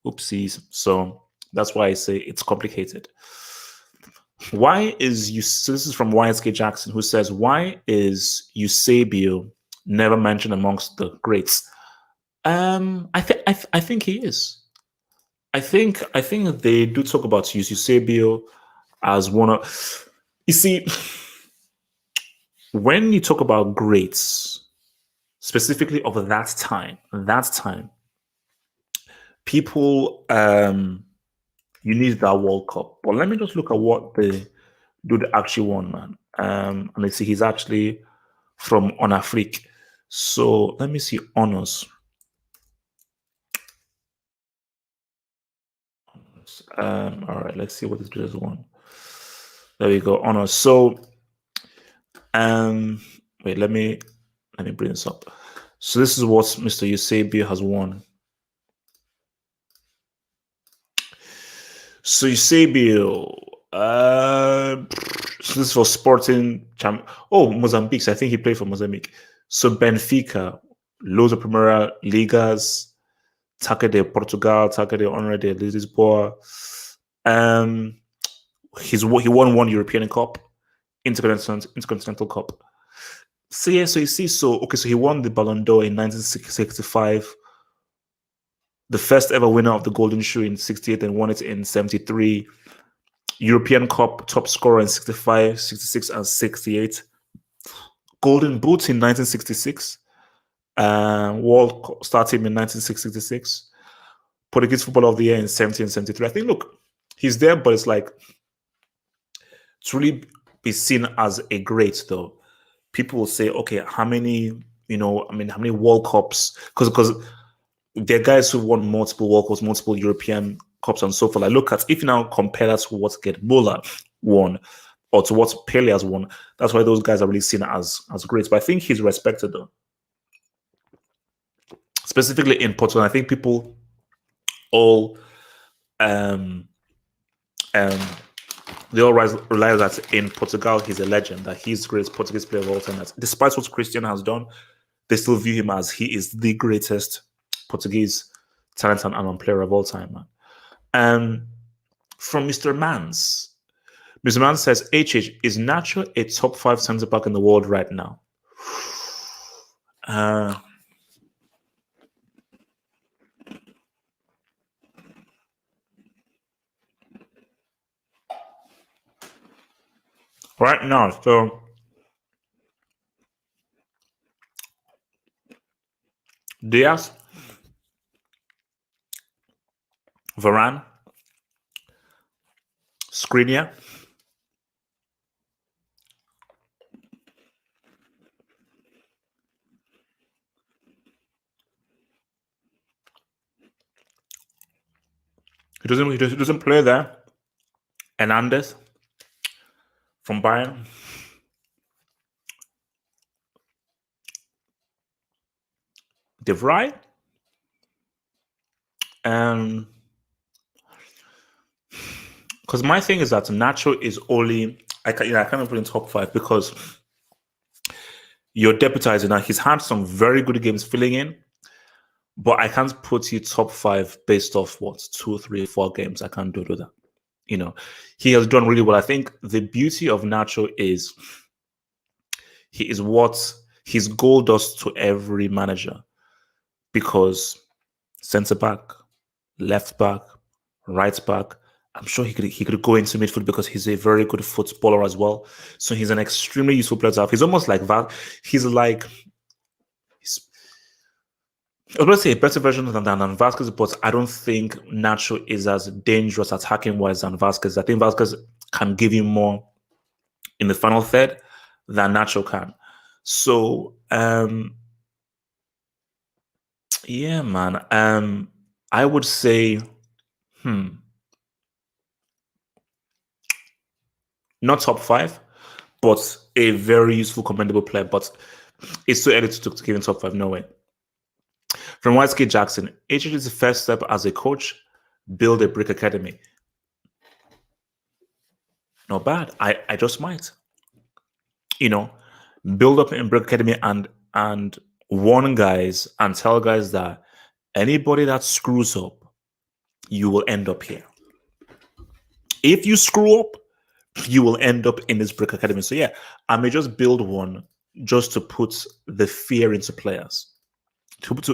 oopsies. So that's why I say it's complicated. Why is so this is from YSK Jackson, who says, why is Eusebio never mentioned amongst the greats? I think he is. I think they do talk about Eusebio as one of. You see, when you talk about greats, specifically of that time, people you need that World Cup. But let me just look at what the dude actually won, man. And let's see, he's actually from Onafrique. So let me see honors. All right, let's see what this players won. There we go. Honor. So, wait, let me bring this up. So this is what Mr. Eusebio has won. So Eusebio, so this is for Sporting Mozambique. So I think he played for Mozambique. So Benfica, loads of Primeira Ligas, Taca de Portugal, Taca de Honra de Lisboa. He won one European Cup, Intercontinental Cup. So yeah, so you see, so he won the Ballon d'Or in 1965, the first ever winner of the Golden Shoe in 68 and won it in 73. European Cup top scorer in 65, 66, and 68. Golden Boot in 1966. World Star Team in 1966. Portuguese Footballer of the Year in 70 and 73. I think, look, he's there, but it's like to really be seen as a great, though. People will say, okay, how many World Cups? Because there are guys who won multiple World Cups, multiple European Cups, and so forth. I look at, if you now compare that to what Gerd Muller won or to what Pele has won, that's why those guys are really seen as great. But I think he's respected, though. Specifically in Porto, I think people all they all realize that in Portugal he's a legend, that he's the greatest Portuguese player of all time. That despite what Cristiano has done, they still view him as he is the greatest Portuguese talent and player of all time, man. From Mr. Mans. Mr. Mans says, HH, is Nacho a top 5 centre back in the world right now? Right now, so Diaz, Varane, Skriniar, he doesn't play there. Hernandez from Bayern. De Vrij. Because my thing is that Nacho is only I kind of put in top 5 because you're deputizing now. He's had some very good games filling in, but I can't put you top 5 based off what 2, 3, 4 games. I can't do that. He has done really well. I think the beauty of Nacho is he is what his goal does to every manager, because centre back, left back, right back. I'm sure he could go into midfield because he's a very good footballer as well. So he's an extremely useful player to have. He's almost like that. I was going to say a better version than Vasquez, but I don't think Nacho is as dangerous attacking wise than Vasquez. I think Vasquez can give you more in the final third than Nacho can. So yeah, man. I would say not top 5, but a very useful, commendable player. But it's too early to give him top 5. No way. From Whiteskey Jackson, HH is the first step as a coach. Build a brick academy. Not bad. I just might. Build up in brick academy and warn guys and tell guys that anybody that screws up, you will end up here. If you screw up, you will end up in this brick academy. So yeah, I may just build one just to put the fear into players, to give them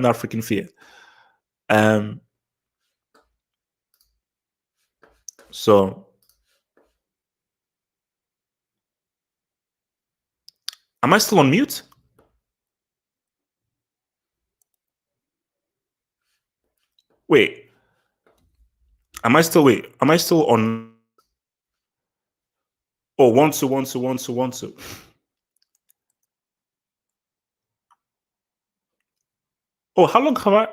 that freaking fear. So am I still on mute? Wait. Am I still on? Oh, 1 2 1 2 1 2 1 2. Oh, how long have I?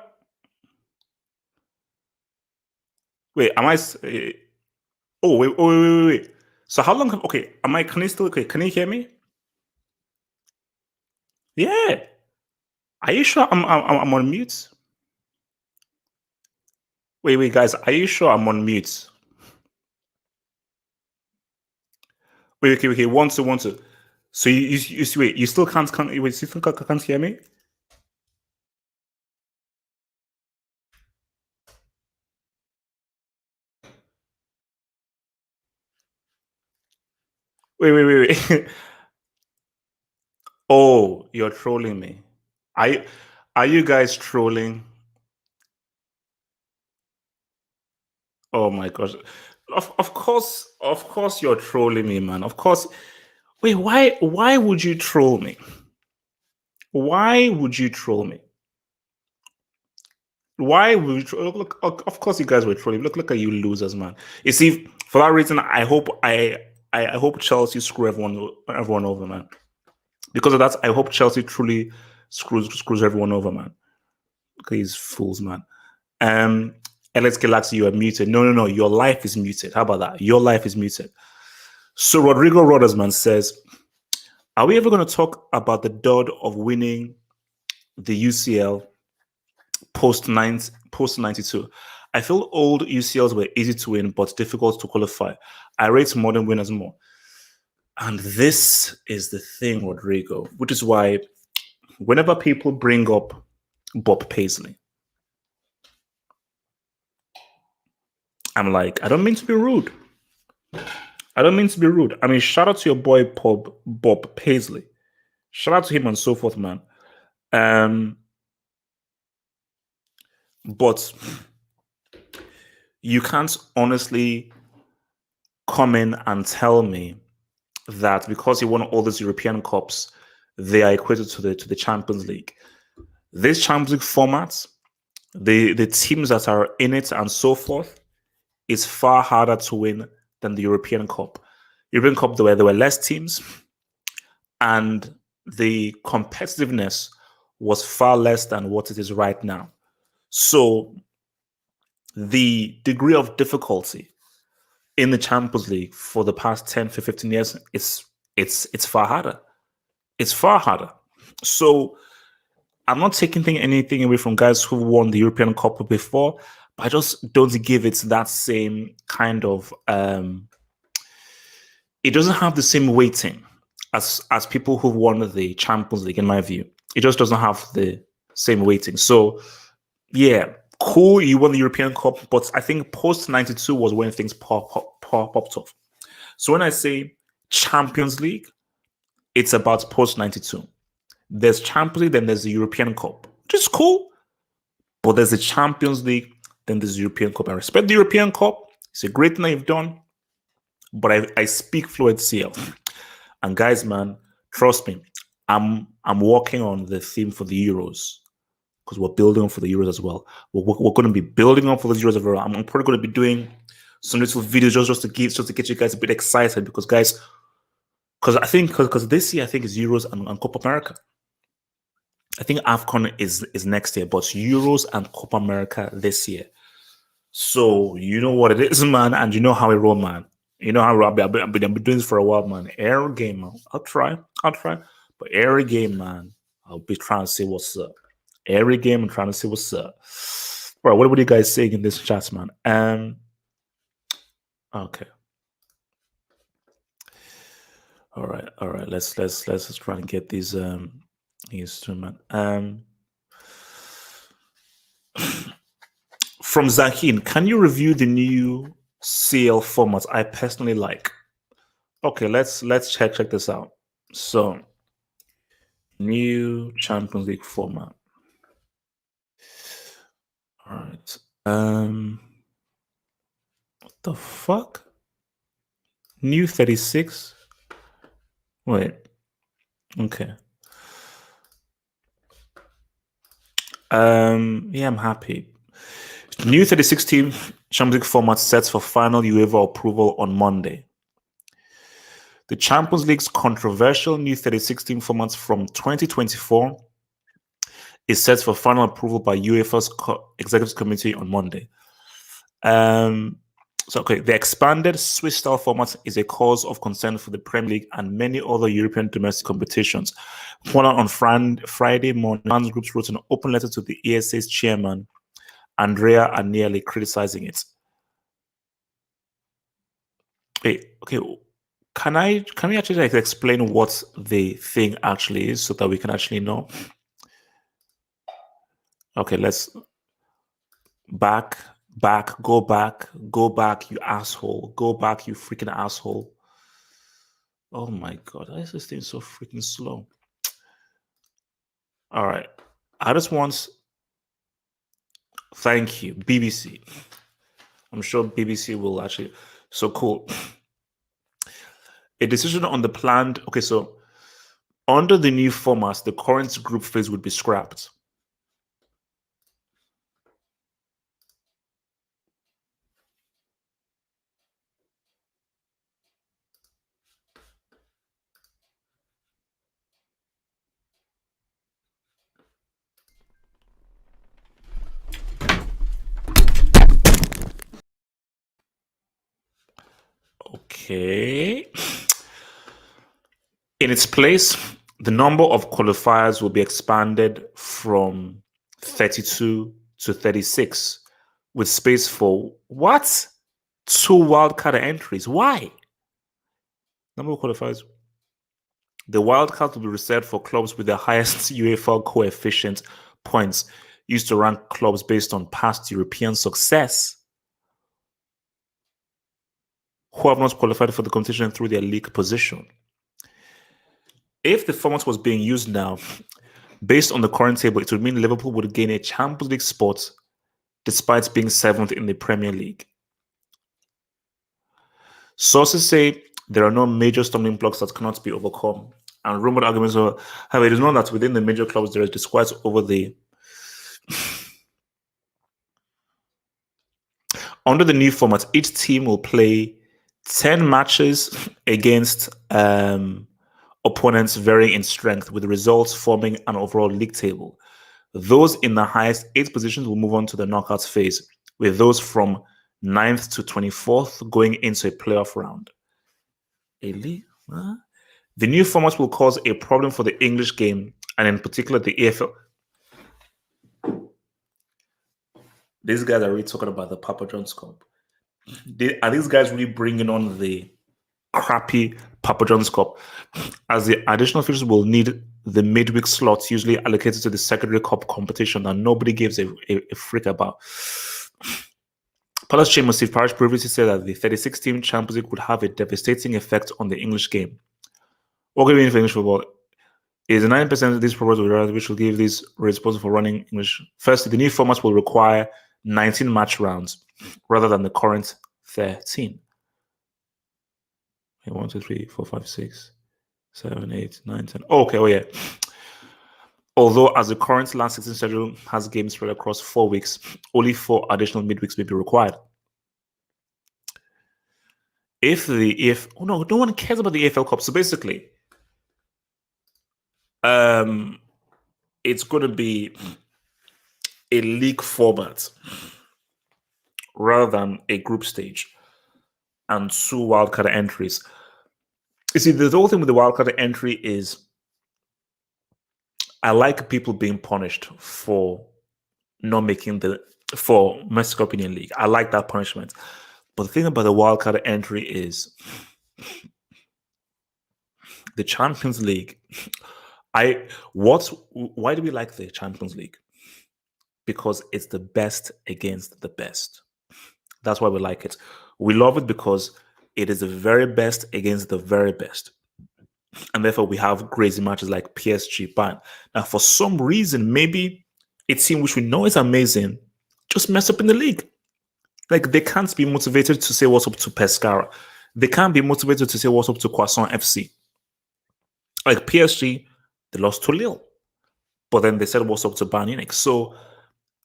Wait, am I? Oh, wait, oh, wait. So how long? Okay, am I? Can you still? Okay, can you hear me? Yeah. Are you sure I'm on mute? Wait, guys. Are you sure I'm on mute? Wait, okay. One, two. So you wait. You still can't wait. You still can't hear me? Wait. Oh, you're trolling me. Are you, are you guys trolling? Oh my gosh. Of course you're trolling me, man. Of course. Wait, why would you troll me? Why would you troll me? Why would you troll? Look, of course you guys were trolling. Look at you losers, man. You see, for that reason, I hope Chelsea screw everyone over, man. Because of that, I hope Chelsea truly screws everyone over, man. Look at these fools, man. Alex Galaxy, you are muted. No. Your life is muted. How about that? Your life is muted. So Rodrigo Rodersman says, are we ever going to talk about the dud of winning the UCL post 92? I feel old UCLs were easy to win, but difficult to qualify. I rate modern winners more. And this is the thing, Rodrigo, which is why whenever people bring up Bob Paisley, I'm like, I don't mean to be rude. I mean, shout out to your boy Bob Paisley. Shout out to him and so forth, man. But you can't honestly come in and tell me that because he won all these European Cups, they are equated to the Champions League. This Champions League format, the teams that are in it and so forth, is far harder to win than the European Cup. European Cup, there were less teams, and the competitiveness was far less than what it is right now. So the degree of difficulty in the Champions League for the past 10 to 15 years, it's far harder. It's far harder. So I'm not taking anything away from guys who won the European Cup before, but I just don't give it that same kind of it doesn't have the same weighting as people who won the Champions League, in my view. It just doesn't have the same weighting. So yeah, cool, you won the European Cup, but I think post 92 was when things popped off. So when I say Champions League, it's about post 92. There's Champions League, then there's the European Cup, which is cool. But there's the Champions League, then there's the European Cup. I respect the European Cup. It's a great thing you've done. But I speak fluent CL. And guys, man, trust me, I'm working on the theme for the Euros because we're building for the Euros as well. We're going to be building up for the Euros as well. I'm probably going to be doing some little videos just to get you guys a bit excited because guys, because this year I think is Euros and Copa America. I think AFCON is next year, but Euros and Copa America this year. So you know what it is, man, and you know how I roll, man. You know how I've been doing this for a while, man. Every game, man. I'll try. But every game, man, I'll be trying to see what's up. Every game, I'm trying to see what's up. All right, what are you guys saying in this chat, man? Okay. All right. Let's just try and get these instrument. From Zahin, can you review the new CL format I personally like? Okay, let's check this out. So, new Champions League format. All right. What the fuck? New 36? Wait. Okay. Yeah, I'm happy. New 36 team Champions League format sets for final UEFA approval on Monday. The Champions League's controversial new 36 team format from 2024 is set for final approval by UEFA's Executive Committee on Monday. So, okay, the expanded Swiss style format is a cause of concern for the Premier League and many other European domestic competitions. One on Friday morning, fans groups wrote an open letter to the ESA's chairman, Andrea Agnelli, criticizing it. Okay, can we actually explain what the thing actually is so that we can actually know? Okay, let's go back, you asshole. Go back, you freaking asshole. Oh my god, why is this thing so freaking slow? All right. I just want thank you, BBC. I'm sure BBC will actually so cool. A decision on the planned okay, so under the new format, the current group phase would be scrapped. Okay. In its place, the number of qualifiers will be expanded from 32 to 36, with space for what? 2 wildcard entries. Why? Number of qualifiers. The wildcard will be reserved for clubs with the highest UEFA coefficient points used to rank clubs based on past European success who have not qualified for the competition through their league position. If the format was being used now, based on the current table, it would mean Liverpool would gain a Champions League spot despite being 7th in the Premier League. Sources say there are no major stumbling blocks that cannot be overcome. And rumored arguments are, however, it is known that within the major clubs there is disquiet over the under the new format, each team will play 10 matches against opponents varying in strength, with the results forming an overall league table. Those in the highest 8 positions will move on to the knockout phase, with those from 9th to 24th going into a playoff round. The new format will cause a problem for the English game, and in particular the AFL. These guys are really talking about the Papa John's Cup. Are these guys really bringing on the crappy Papa John's Cup? As the additional fixtures will need the midweek slots usually allocated to the secondary cup competition that nobody gives a frick about. Palace Chairman Steve Parish previously said that the 36-team Champions League would have a devastating effect on the English game. What could be for English football? Is 9% of these proposals which will give these responsible for running English. Firstly, the new format will require 19 match rounds rather than the current 13. 1, 2, 3, 4, 5, 6, 7, 8, 9, 10. Okay, oh yeah. Although, as the current last 16 schedule has games spread across 4 weeks, only 4 additional midweeks may be required. Oh no, no one cares about the AFL Cup. So basically, it's going to be a league format rather than a group stage and 2 wildcard entries. You see, the whole thing with the wildcard entry is I like people being punished for not making for Mexico Opinion League. I like that punishment. But the thing about the wildcard entry is the Champions League. Why do we like the Champions League? Because it's the best against the best. That's why we like it. We love it because it is the very best against the very best. And therefore, we have crazy matches like PSG Bayern. Now, for some reason, maybe a team which we know is amazing just mess up in the league. Like, they can't be motivated to say what's up to Pescara. They can't be motivated to say what's up to Croissant FC. Like, PSG, they lost to Lille. But then they said what's up to Bayern Munich. So,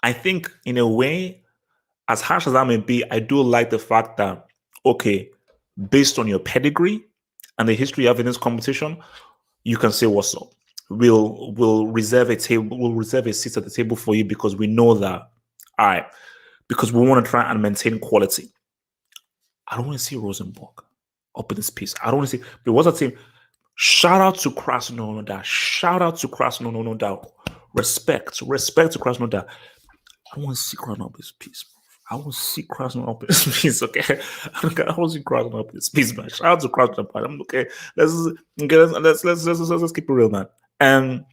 I think, in a way, as harsh as that may be, I do like the fact that, okay, based on your pedigree and the history you have in this competition, you can say what's up. We'll reserve a table, we'll reserve a seat at the table for you because we know that, all right, because we want to try and maintain quality. I don't want to see Rosenborg up in this piece. I don't want to see. There was a team. Shout out to Krasnodar. Shout out to Krasnodar. Respect to Krasnodar. I want to see Krasnodar up this piece. I want to see Krasnodar up this piece. Okay, I want to see Krasnodar up this piece, man. Shout out to Krasnodar. I'm okay. Let's keep it real, man. And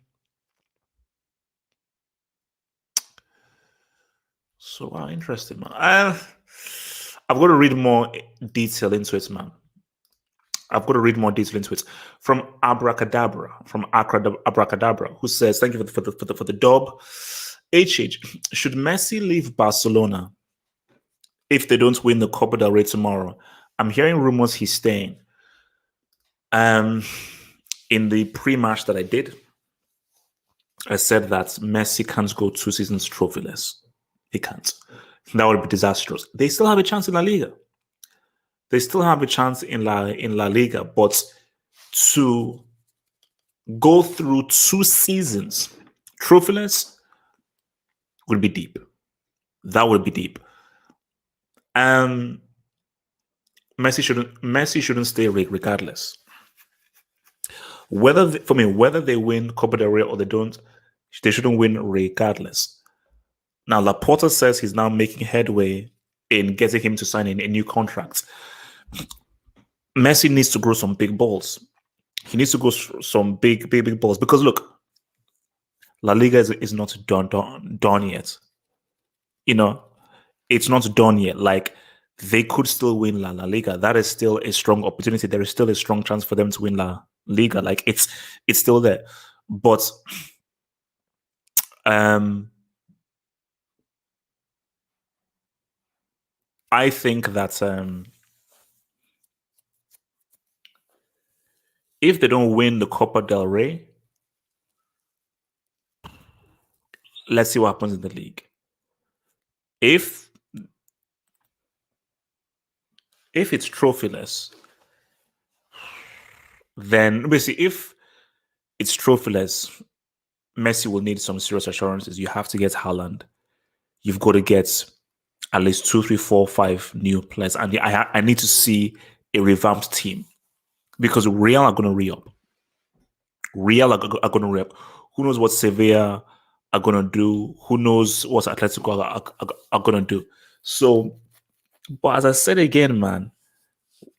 so wow, interesting, man. I've got to read more detail into it, man. I've got to read more detail into it. From Abracadabra, who says, "Thank you for the dub." HH, should Messi leave Barcelona if they don't win the Copa del Rey tomorrow? I'm hearing rumors he's staying. In the pre-match that I did, I said that Messi can't go 2 seasons trophyless. He can't. That would be disastrous. They still have a chance in La Liga. They still have a chance in La Liga, but to go through 2 seasons trophyless would be deep. That would be deep. Messi shouldn't stay regardless. Whether they win Copa del Rey or they don't, they shouldn't win regardless. Now, Laporta says he's now making headway in getting him to sign a new contract. Messi needs to grow some big balls. He needs to go some big balls because look, La Liga is not done yet. You know, it's not done yet. Like they could still win La Liga. That is still a strong opportunity. There is still a strong chance for them to win La Liga. Like it's still there. But I think that if they don't win the Copa del Rey, let's see what happens in the league. If it's trophyless, then basically if it's trophyless, Messi will need some serious assurances. You have to get Haaland. You've got to get at least 2, 3, 4, 5 new players. And I need to see a revamped team because Real are going to re-up. Real are going to re-up. Who knows what Sevilla are going to do? Who knows what Atletico are going to do? So, but as I said again, man,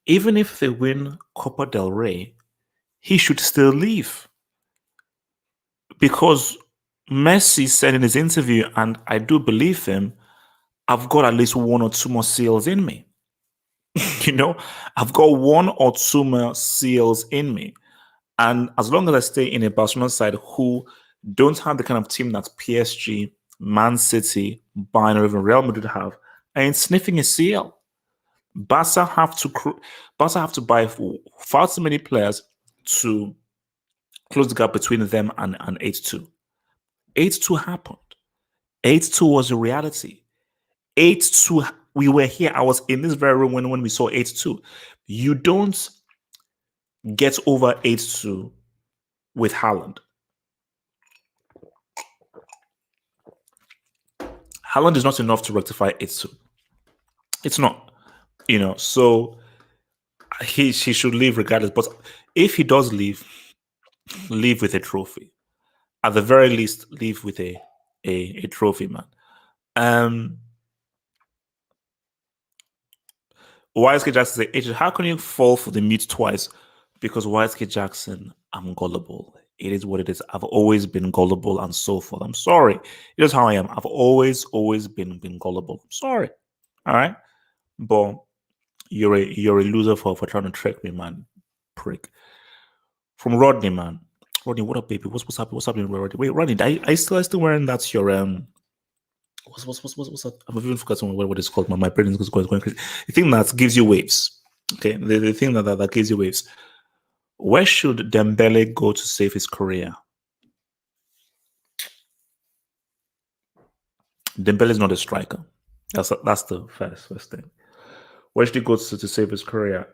even if they win Copa del Rey, he should still leave. Because Messi said in his interview, and I do believe him, I've got at least 1 or 2 more seals in me. I've got 1 or 2 more seals in me. And as long as I stay in a Barcelona side who don't have the kind of team that PSG, Man City, Bayern, or even Real Madrid have, I ain't sniffing a seal. Barca have to buy far too many players to close the gap between them and 8-2. 8-2 happened. 8-2 was a reality. 8-2, we were here. I was in this very room when we saw 8-2. You don't get over 8-2 with Haaland. Haaland is not enough to rectify 8-2. It's not. So he should leave regardless. But if he does leave with a trophy. At the very least, leave with a trophy, man. YSK Jackson says, how can you fall for the mute twice? Because YSK Jackson, I'm gullible. It is what it is. I've always been gullible and so forth. I'm sorry. It is how I am. I've always been gullible. I'm sorry. All right. But you're a loser for trying to trick me, man. Prick. From Rodney, man. Rodney, what up, baby? What's happening? What's happening, Rodney? Wait, Rodney, I still wearing that your what's that? I've even forgotten what it's called. My brain is going crazy. The thing that gives you waves. Okay, the thing that gives you waves. Where should Dembele go to save his career? Dembele is not a striker. That's the first thing. Where should he go to save his career?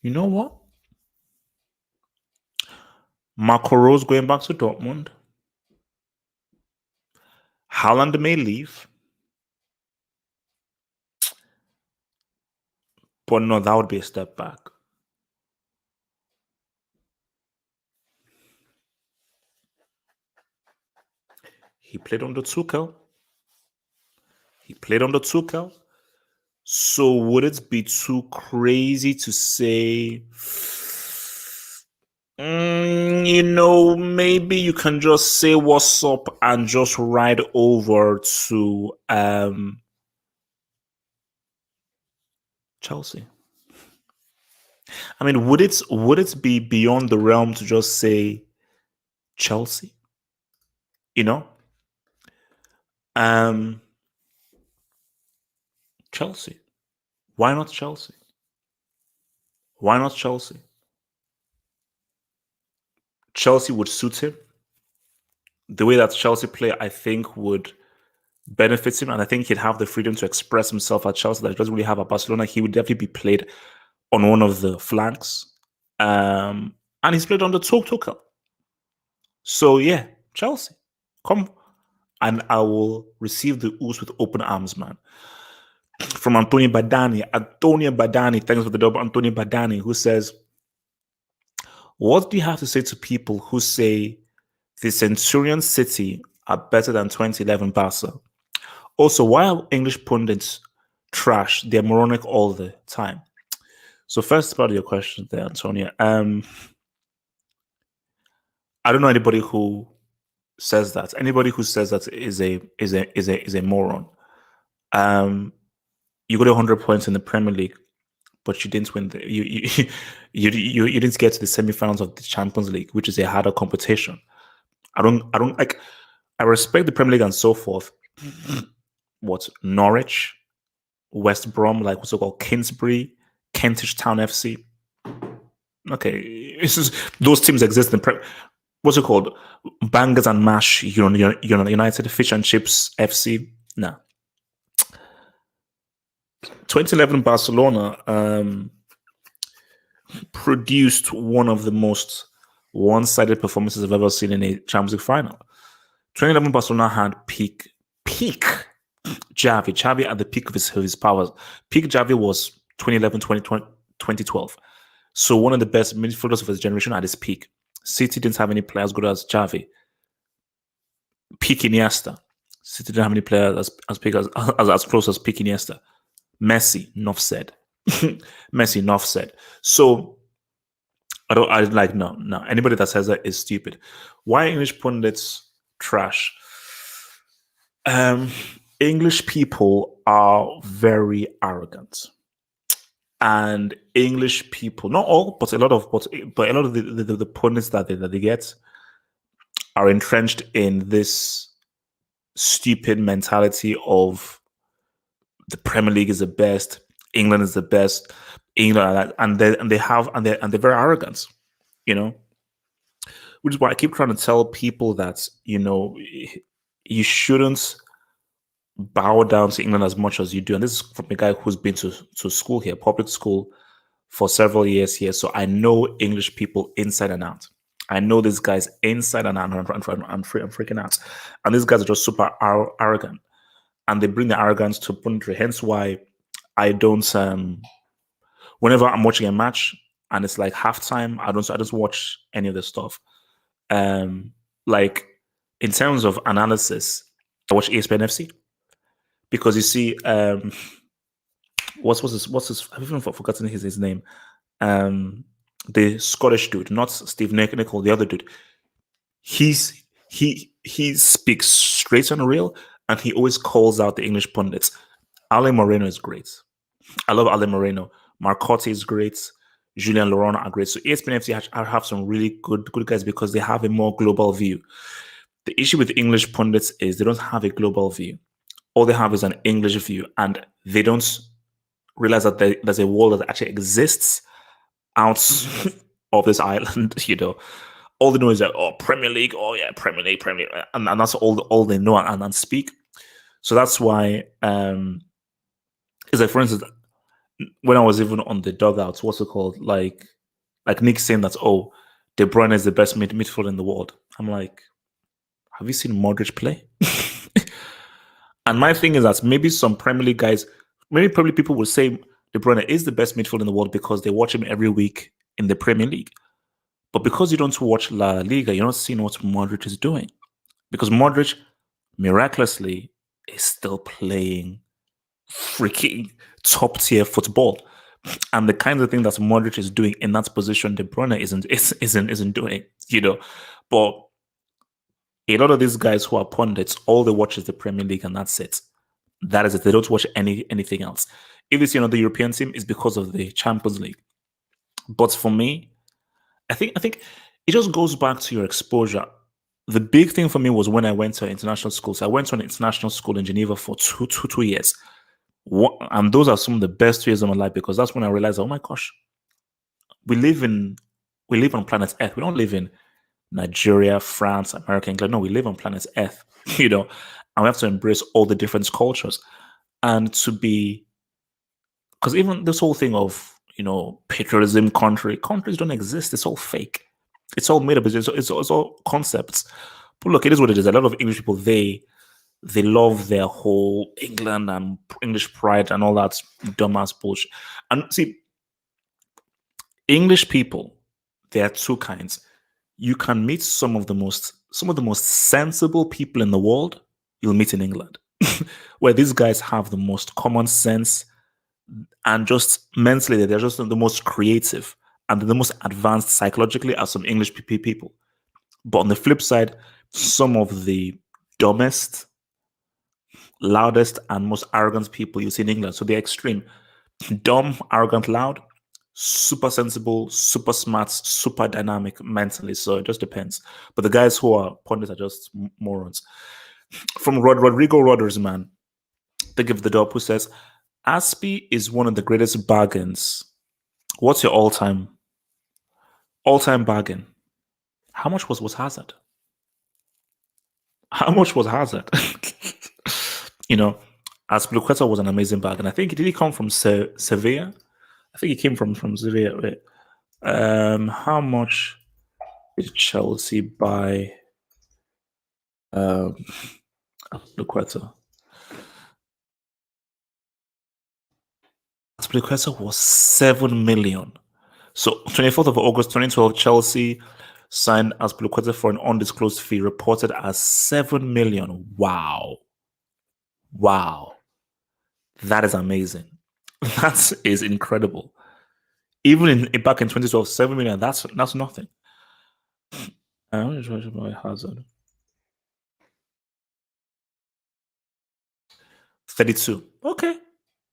You know what? Marco Rose going back to Dortmund. Haaland may leave. But no, that would be a step back. He played under Tuchel. So would it be too crazy to say, maybe you can just say what's up and just ride over to Chelsea? I mean, would it be beyond the realm to just say Chelsea? Chelsea. Why not Chelsea? Why not Chelsea? Chelsea would suit him. The way that Chelsea play, I think, would benefit him, and I think he'd have the freedom to express himself at Chelsea that he doesn't really have at Barcelona. He would definitely be played on one of the flanks, and he's played on the Tuchel. So yeah, Chelsea, come, and I will receive the ooze with open arms, man. From Antonio Badani, thanks for the double. Antonio Badani, who says, "What do you have to say to people who say the Centurion City are better than 2011 Barca? Also, why are English pundits trash? They're moronic all the time." So first part of your question there, Antonia. I don't know anybody who says that. Anybody who says that is a moron. You got 100 points in the Premier League, but you didn't win you didn't get to the semi-finals of the Champions League, which is a harder competition. I don't like. I respect the Premier League and so forth. What Norwich, West Brom, like what's it called, Kingsbury, Kentish Town FC. Okay, those teams exist in what's it called, Bangers and Mash, United Fish and Chips FC. No. 2011 Barcelona produced one of the most one-sided performances I've ever seen in a Champions League final. 2011 Barcelona had peak Xavi at the peak of his powers. Peak Xavi was 2011, 2012. So one of the best midfielders of his generation at his peak. City didn't have any players good as Xavi. Peak Iniesta. City didn't have any players as close as peak Iniesta. Messi, enough said. Messi, enough said. So no. Anybody that says that is stupid. Why English pundits trash? English people are very arrogant, and English people, not all, but a lot of the pundits that they get are entrenched in this stupid mentality of the Premier League is the best, England is the best, England, and they're very arrogant, which is why I keep trying to tell people that you shouldn't bow down to England as much as you do. And this is from a guy who's been to school here, public school, for several years here. So I know English people inside and out. I know these guys inside and out. I'm freaking out. And these guys are just super arrogant. And they bring the arrogance to punditry. Hence why I don't, whenever I'm watching a match and it's like halftime, I don't watch any of the stuff. Like in terms of analysis, I watch ESPN FC. Because you see, what's his? I've even forgotten his name. The Scottish dude, not Steve Nicol, the other dude. He speaks straight and real, and he always calls out the English pundits. Ale Moreno is great. I love Ale Moreno. Marcotti is great. Julian Laurent are great. So ESPN FC have some really good guys because they have a more global view. The issue with English pundits is they don't have a global view. All they have is an English view, and they don't realize that there's a world that actually exists out of this island. All they know is that Premier League, Premier League, and that's all they know and speak. So that's why, is like, for instance, when I was even on the dugouts, what's it called? Like Nick saying that De Bruyne is the best midfielder in the world. I'm like, have you seen Modric play? And my thing is that maybe some Premier League guys, maybe probably people will say De Bruyne is the best midfielder in the world because they watch him every week in the Premier League. But because you don't watch La Liga, you're not seeing what Modric is doing. Because Modric, miraculously, is still playing freaking top tier football. And the kind of thing that Modric is doing in that position, De Bruyne isn't doing, you know. But a lot of these guys who are pundits, all they watch is the Premier League, and that's it. That is it. They don't watch anything else. If it's the European team, it's because of the Champions League. But for me, I think it just goes back to your exposure. The big thing for me was when I went to international school. So I went to an international school in Geneva for two years. And those are some of the best years of my life because that's when I realized, oh my gosh, we live on planet Earth. We don't live in Nigeria, France, America, England. No, we live on planet Earth, and we have to embrace all the different cultures. And to be, because even this whole thing of, patriotism, countries don't exist. It's all fake. It's all made up. It's all concepts. But look, it is what it is. A lot of English people, they love their whole England and English pride and all that dumbass bullshit. And see, English people, there are two kinds. You can meet some of the most sensible people in the world. You'll meet in England, where these guys have the most common sense and just mentally they're just the most creative and the most advanced psychologically are some English people. But on the flip side, some of the dumbest, loudest, and most arrogant people you see in England. So they're extreme. Dumb, arrogant, loud, super sensible, super smart, super dynamic mentally. So it just depends. But the guys who are pundits are just morons. From Rodrigo Rodgers, man, they give the dub who says, Aspi is one of the greatest bargains. What's your all-time bargain? How much was Hazard? How much was Hazard? Azpilicueta was an amazing bargain. I think did he come from Sevilla? I think he came from Sevilla. Wait. How much did Chelsea buy Azpilicueta? Azpilicueta was 7 million. So 24th of August 2012, Chelsea signed Azpilicueta for an undisclosed fee reported as 7 million. Wow. That is amazing. That is incredible. Even back in 2012, 7 million, that's nothing. I'm going to try to buy Hazard. 32. Okay.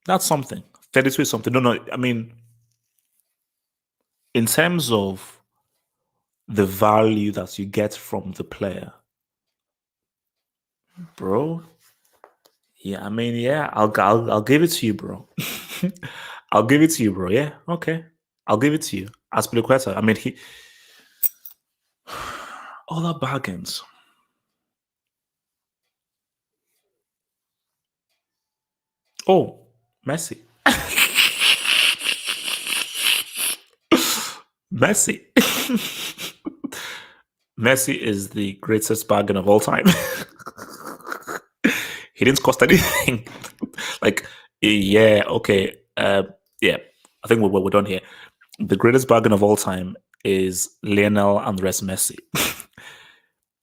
That's something. 32 is something. No, I mean, in terms of the value that you get from the player, bro. Yeah, I mean, yeah, I'll give it to you, bro. I'll give it to you, bro. Yeah, okay. I'll give it to you. Azpilicueta. I mean, all our bargains. Oh, Messi. Messi. Messi is the greatest bargain of all time. He didn't cost anything. Yeah, okay. Yeah, I think we're done here. The greatest bargain of all time is Lionel Andres Messi.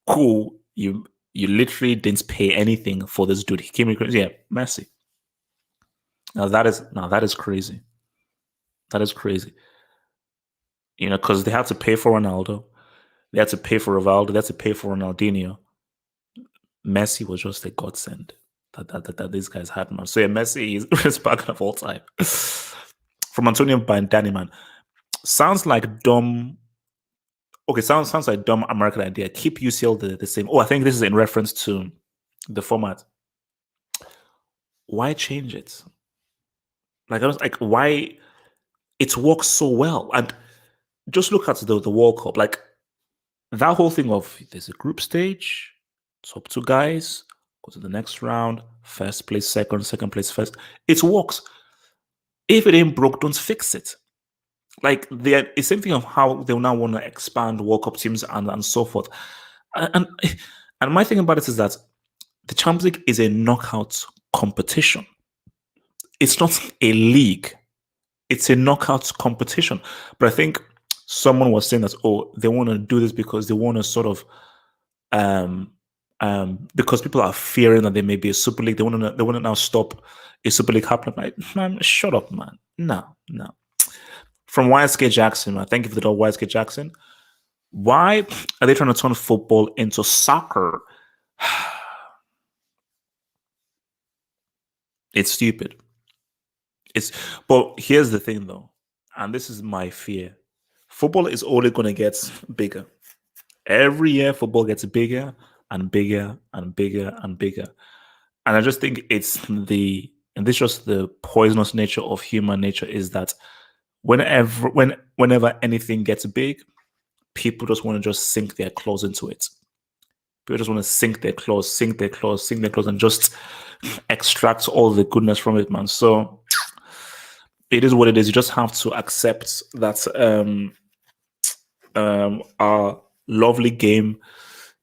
Cool. You literally didn't pay anything for this dude. He came in, yeah, Messi. Now that is crazy. That is crazy. Because they have to pay for Ronaldo, they had to pay for Rivaldo, they had to pay for Ronaldinho. Messi was just a godsend that these guys had, man. So yeah, Messi is the greatest bargain of all time. From Antonio Bandani, man. Sounds like dumb. Okay, sounds like dumb American idea. Keep UCL the same. Oh, I think this is in reference to the format. Why change it? I was like, why? It works so well, and just look at the World Cup. Like that whole thing of there's a group stage, top two guys go to the next round, first place, second place, first. It works. If it ain't broke, don't fix it. Like the same thing of how they now want to expand World Cup teams and so forth. And and my thing about it is that the Champions League is a knockout competition. It's not a league. It's a knockout competition. But I think someone was saying that, oh, they want to do this because they want to sort of um because people are fearing that there may be a super league. They want to now stop a super league happening. Like, man, shut up, man. No, no. From YSK Jackson, man. Thank you for the dog, YSK Jackson. Why are they trying to turn football into soccer? It's stupid. But here's the thing though, and this is my fear. Football is only gonna get bigger. Every year football gets bigger and bigger and bigger and bigger. And I just think and this is just the poisonous nature of human nature is that whenever anything gets big, people just want to just sink their claws into it. People just want to sink their claws, sink their claws, sink their claws, and just extract all the goodness from it, man. So it is what it is. You just have to accept that our lovely game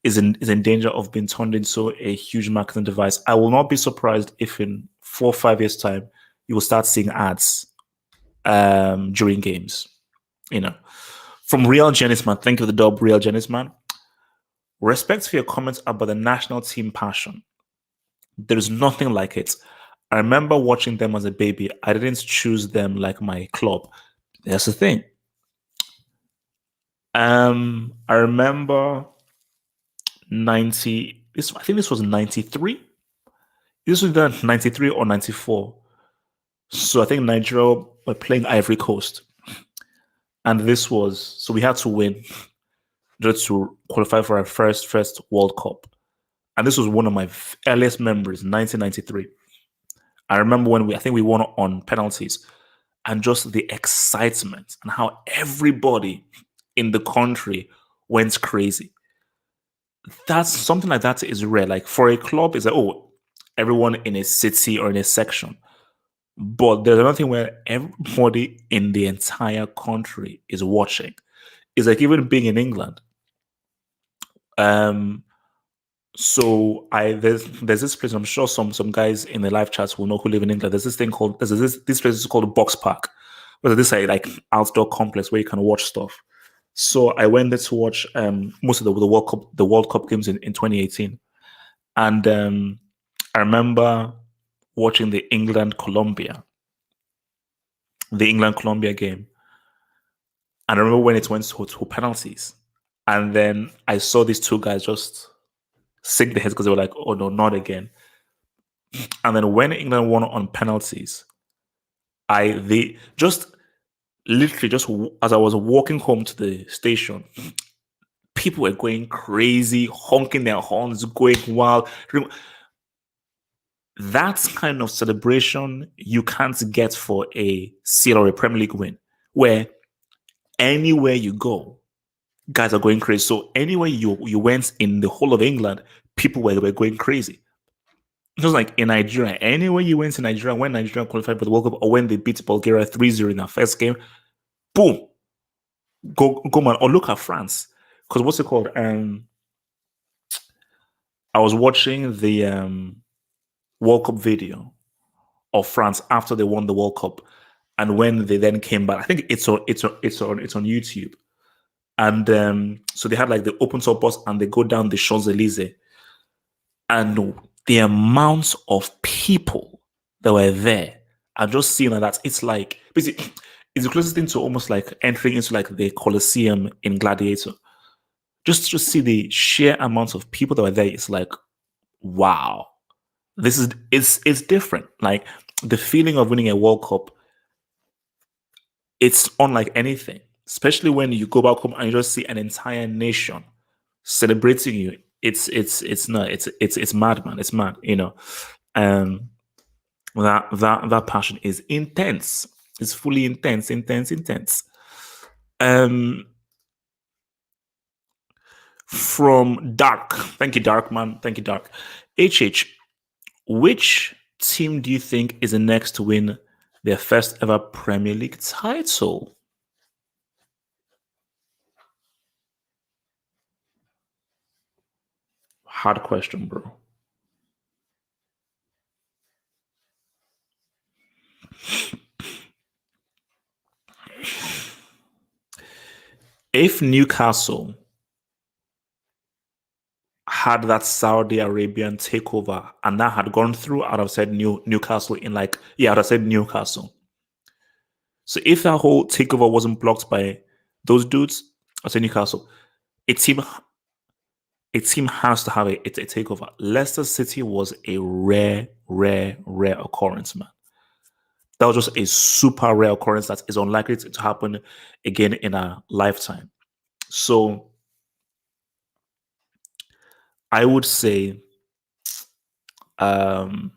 is in danger of being turned into a huge marketing device. I will not be surprised if in 4 or 5 years' time you will start seeing ads during games. You know, from Real Genis Man, thank you for the dub, Real Genis Man. Respect for your comments about the national team passion. There is nothing like it. I remember watching them as a baby. I didn't choose them like my club. That's the thing. I remember 90. I think this was 93. This was done 93 or 94. So I think Nigeria were playing Ivory Coast. And so we had to win just to qualify for our first World Cup. And this was one of my earliest memories, 1993. I remember I think we won on penalties and just the excitement and how everybody in the country went crazy. That's something like that is rare. Like for a club, it's like, oh, everyone in a city or in a section. But there's another thing where everybody in the entire country is watching. It's like even being in England. So there's this place. I'm sure some guys in the live chats will know who live in England. There's this place is called Box Park, where this like outdoor complex where you can watch stuff. So I went there to watch most of the World Cup games in 2018, and I remember watching the England Colombia game, and I remember when it went to penalties, and then I saw these two guys just sink their heads because they were like, "Oh no, not again!" And then when England won on penalties, they just literally just as I was walking home to the station, people were going crazy, honking their horns, going wild. That kind of celebration you can't get for a Serie or a Premier League win, where anywhere you go, guys are going crazy. So anywhere you went in the whole of England, people were going crazy. Just like in Nigeria, anywhere you went in Nigeria, when Nigeria qualified for the World Cup or when they beat Bulgaria 3-0 in their first game, boom, go man. Or look at France. Because what's it called? I was watching the World Cup video of France after they won the World Cup, and when they then came back, I think it's on YouTube. And so they had like the open top bus and they go down the Champs-Elysees, and the amount of people that were there and just seeing that it's like basically it's the closest thing to almost like entering into like the Colosseum in Gladiator. Just to see the sheer amount of people that were there, it's like, wow, it's different. Like the feeling of winning a World Cup, it's unlike anything. Especially when you go back home and you just see an entire nation celebrating you. It's mad, man. It's mad, you know. That passion is intense. It's fully intense. From Dark. Thank you, Dark, man. Thank you, Dark. HH, which team do you think is the next to win their first ever Premier League title? Hard question, bro. If Newcastle had that Saudi Arabian takeover and that had gone through, I'd have said Newcastle in like, yeah, I'd have said Newcastle. So if that whole takeover wasn't blocked by those dudes, I'd say Newcastle. A team, a team has to have a takeover. Leicester City was a rare occurrence, man. That was just a super rare occurrence that is unlikely to happen again in a lifetime. So I would say um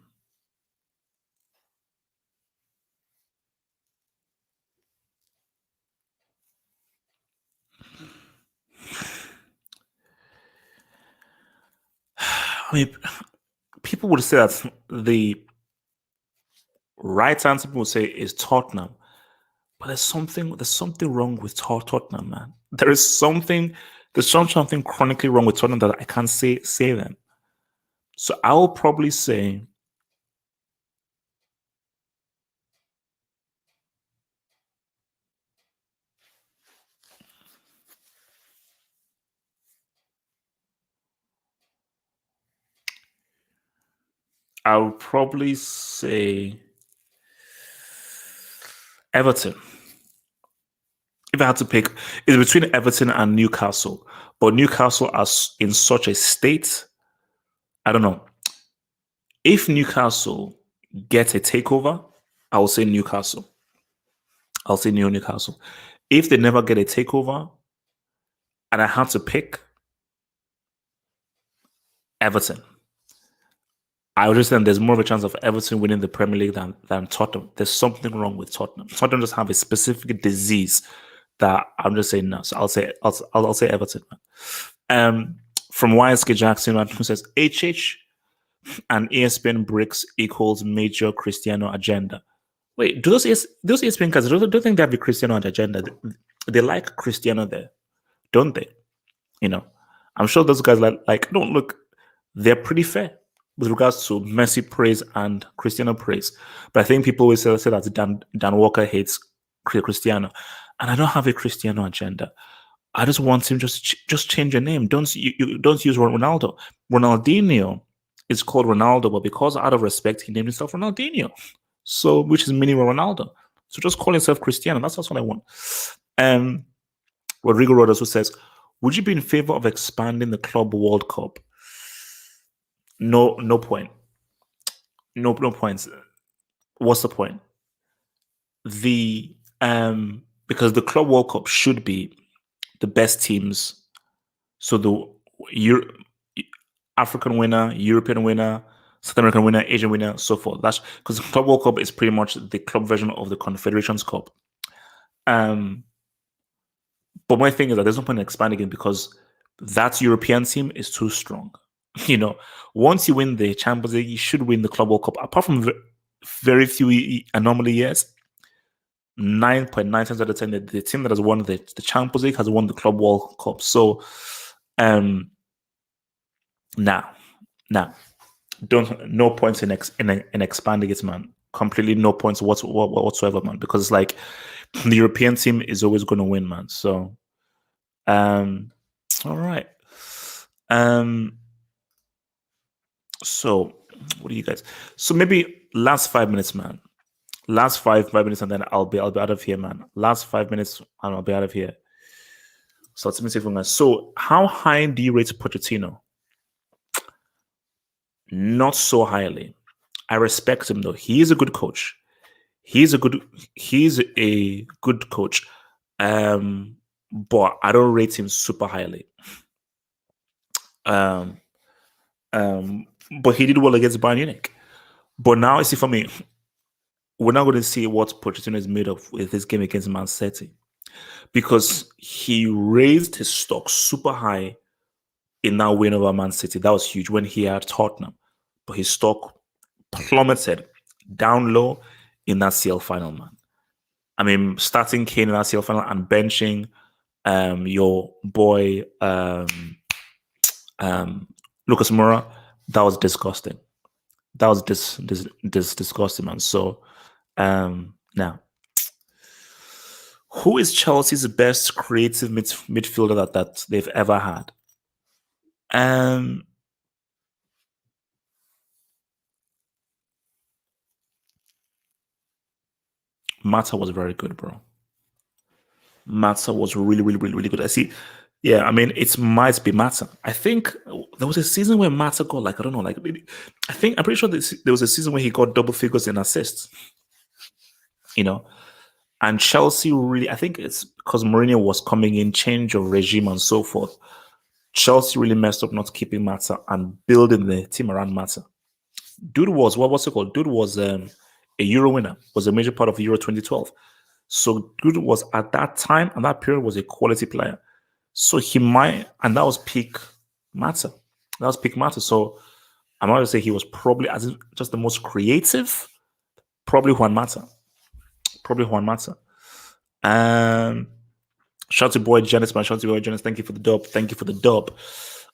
I mean people would say that the right answer people would say is Tottenham. But there's something wrong with Tottenham, man. There's something chronically wrong with Tottenham that I can't say them. So I will probably say I'll probably say Everton. If I had to pick, it's between Everton and Newcastle. But Newcastle are in such a state. I don't know. If Newcastle get a takeover, I will say Newcastle. I'll say Newcastle. If they never get a takeover and I have to pick Everton, I would just say there's more of a chance of Everton winning the Premier League than Tottenham. There's something wrong with Tottenham. Tottenham just have a specific disease that I'm just saying no. So I'll say Everton. From YSK Jackson, who says HH and ESPN bricks equals major Cristiano agenda. Wait, do those ESPN guys don't think they have a Cristiano agenda? They like Cristiano there, don't they? You know, I'm sure those guys like don't look. They're pretty fair with regards to Messi praise and Cristiano praise. But I think people always say that Dan Walker hates Cristiano, and I don't have a Cristiano agenda. I just want him just change your name. Don't use Ronaldo. Ronaldinho is called Ronaldo, but because out of respect, he named himself Ronaldinho. So which is mini Ronaldo. So just call himself Cristiano. That's what I want. Rodrigo Rodas who says, would you be in favor of expanding the Club World Cup? No point. No points. What's the point? Because the Club World Cup should be the best teams. So the African winner, European winner, South American winner, Asian winner, so forth. That's because the Club World Cup is pretty much the club version of the Confederations Cup. But my thing is that there's no point in expanding it because that European team is too strong. You know, once you win the Champions League, you should win the Club World Cup. Apart from very few anomaly years, 9.9 times out of 10, the team that has won the Champions League has won the Club World Cup. So, now, no points in expanding it, man. Completely no points whatsoever, man. Because it's like the European team is always going to win, man. So, all right. So, what do you guys? So maybe last 5 minutes, man. Last five minutes, and then I'll be out of here, man. Last 5 minutes, and I'll be out of here. So let me see if we can. So, how high do you rate Pochettino? Not so highly. I respect him though. He is a good coach. He's a good coach. But I don't rate him super highly. But he did well against Bayern Munich. But now, see, for me, we're not going to see what Pochettino is made of with this game against Man City, because he raised his stock super high in that win over Man City. That was huge when he had Tottenham, but his stock plummeted down low in that CL final, man. I mean, starting Kane in that CL final and benching your boy Lucas Moura, that was disgusting. That was disgusting, man. So, now, who is Chelsea's best creative midfielder that they've ever had? Um, Mata was very good, bro. Mata was really, really, really, really good. I see. Yeah, I mean, it might be Mata. I think there was a season where Mata got like I don't know, like maybe I'm pretty sure there was a season where he got double figures in assists. You know, and Chelsea really, I think it's because Mourinho was coming in, change of regime and so forth. Chelsea really messed up not keeping Mata and building the team around Mata. Dude was what's it called? Dude was a Euro winner, was a major part of Euro 2012. So Dude was at that time and that period was a quality player. So he might, and that was peak Mata. That was peak Mata. So I'm not going to say he was probably as in just the most creative. Probably Juan Mata. Probably Juan Mata. Um, Shout to boy Janice, man. Shout to boy Janice. Thank you for the dub. Thank you for the dub.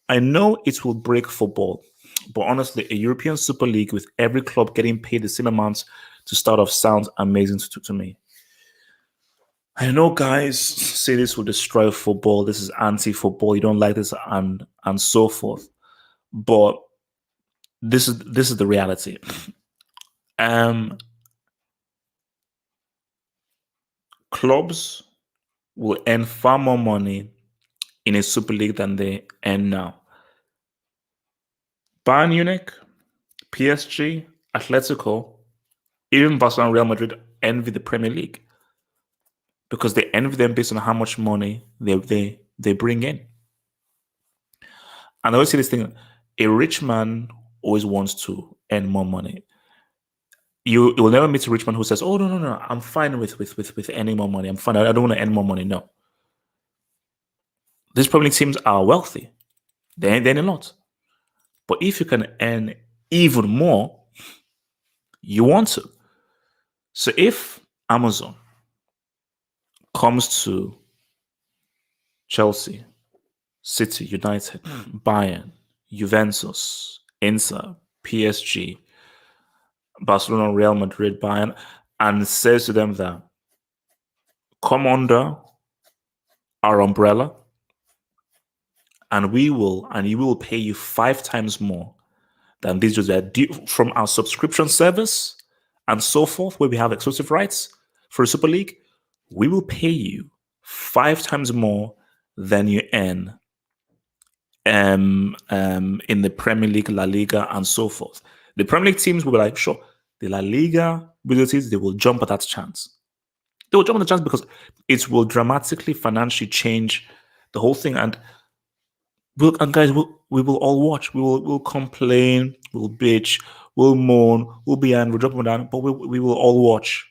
I know it will break football, but honestly, a European Super League with every club getting paid the same amount to start off sounds amazing to me. I know guys say this will destroy football. This is anti-football. You don't like this and so forth. But this is the reality. Um, Clubs will earn far more money in a Super League than they earn now. Bayern Munich, PSG, Atletico, even Barcelona and Real Madrid envy the Premier League because they envy them based on how much money they bring in. And I always say this thing: a rich man always wants to earn more money. You will never meet a rich man who says, "Oh no, I'm fine with earning more money. I'm fine. I don't want to earn more money." No, these Premier League teams are wealthy. They earn a lot. But if you can earn even more, you want to. So if Amazon comes to Chelsea, City, United, Bayern, Juventus, Inter, PSG, Barcelona, Real Madrid, Bayern, and says to them that come under our umbrella and you will pay you 5 times more than these that from our subscription service and so forth, where we have exclusive rights for a Super League, we will pay you 5 times more than you earn in the Premier League, La Liga, and so forth. The Premier League teams will be like, sure, the La Liga abilities, they will jump at that chance. They will jump at the chance because it will dramatically financially change the whole thing. And guys, we will all watch. We'll complain, we'll bitch, we'll moan, we'll be angry, we'll jump down, but we will all watch.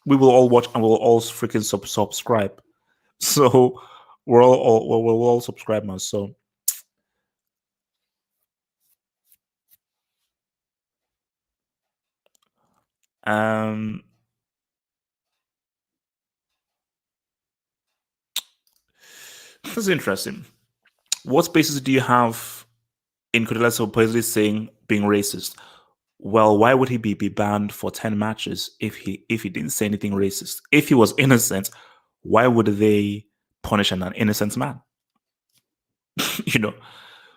We will all watch and we'll all freaking subscribe. So we'll all subscribe now. So um this is interesting. What spaces do you have in Cordelia supposedly saying being racist? Well, why would he be banned for 10 matches if he didn't say anything racist? If he was innocent, why would they punish an innocent man? you know.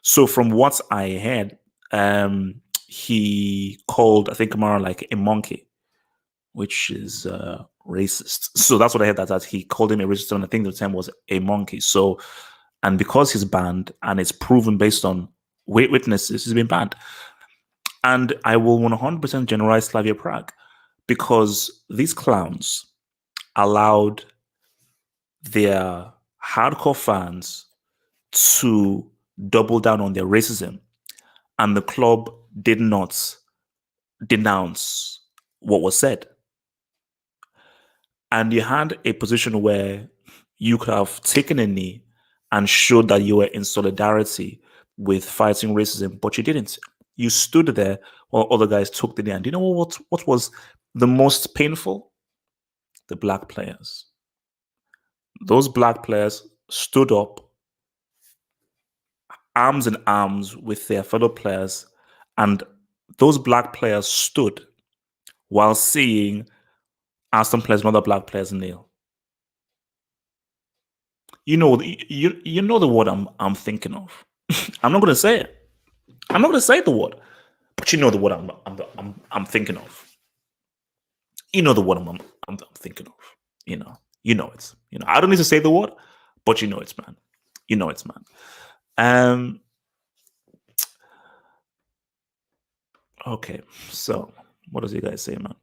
So from what I heard, he called I think Kamara like a monkey, which is racist. So that's what I heard that he called him a racist, and I think the term was a monkey. So, and because he's banned and it's proven based on witnesses, he's been banned. And I will 100% generalize Slavia Prague because these clowns allowed their hardcore fans to double down on their racism, and the club did not denounce what was said. And you had a position where you could have taken a knee and showed that you were in solidarity with fighting racism, but you didn't. You stood there while other guys took the knee. And do you know what was the most painful? The black players. Those black players stood up arms in arms with their fellow players, and those black players stood while seeing Aston players and other black players kneel. You know the word I'm thinking of. I'm not gonna say it. I'm not gonna say the word, but you know the word I'm thinking of. You know the word I'm thinking of. You know it. I don't need to say the word, but you know it's man. You know it's man. Okay, so what does you guys say, man?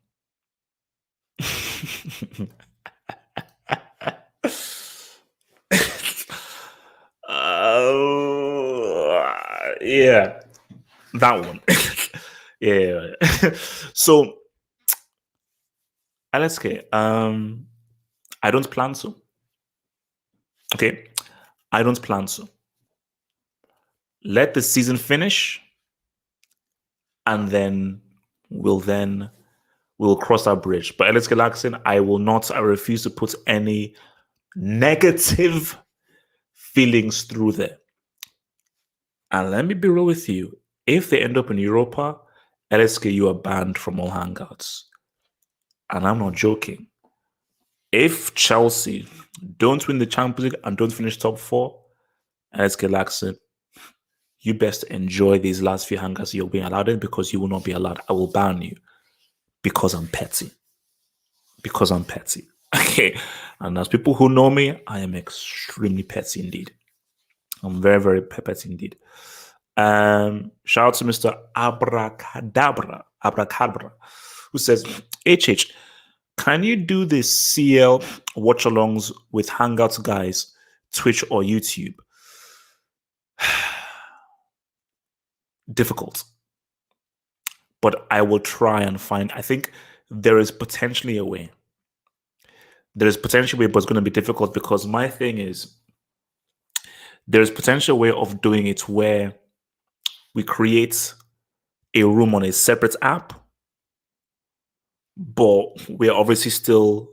Yeah, that one. Yeah. So, LSK, I don't plan to. Okay, I don't plan to. Let the season finish, and we'll cross that bridge. But LSK Laxon, I will not. I refuse to put any negative feelings through there. And let me be real with you. If they end up in Europa, LSK, you are banned from all hangouts. And I'm not joking. If Chelsea don't win the Champions League and don't finish top 4, LSK Laxon, you best enjoy these last few hangouts you're being allowed in, because you will not be allowed. I will ban you because I'm petty. Because I'm petty. Okay. And as people who know me, I am extremely petty indeed. I'm very, very petty indeed. Shout out to Mr. Abracadabra, who says, HH, can you do the CL watch alongs with Hangouts guys, Twitch or YouTube? Difficult. But I will try and find, I think there is potentially a way. There is potentially a way, but it's going to be difficult, because my thing is, there's potential way of doing it where we create a room on a separate app, but we're obviously still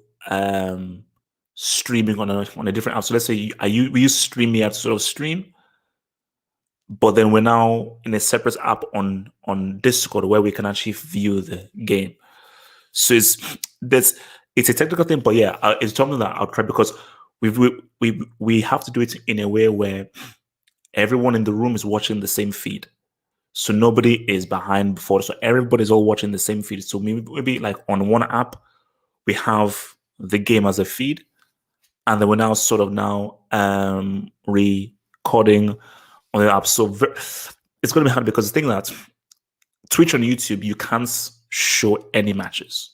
streaming on a different app. So let's say we use StreamYard to sort of stream, but then we're now in a separate app on Discord where we can actually view the game. So it's a technical thing, but yeah, it's something that I'll try, because we have to do it in a way where everyone in the room is watching the same feed. So nobody is behind before. So everybody's all watching the same feed. So maybe like on one app, we have the game as a feed, and then we're now sort of recording on the app. So it's going to be hard, because the thing that Twitch and YouTube, you can't show any matches,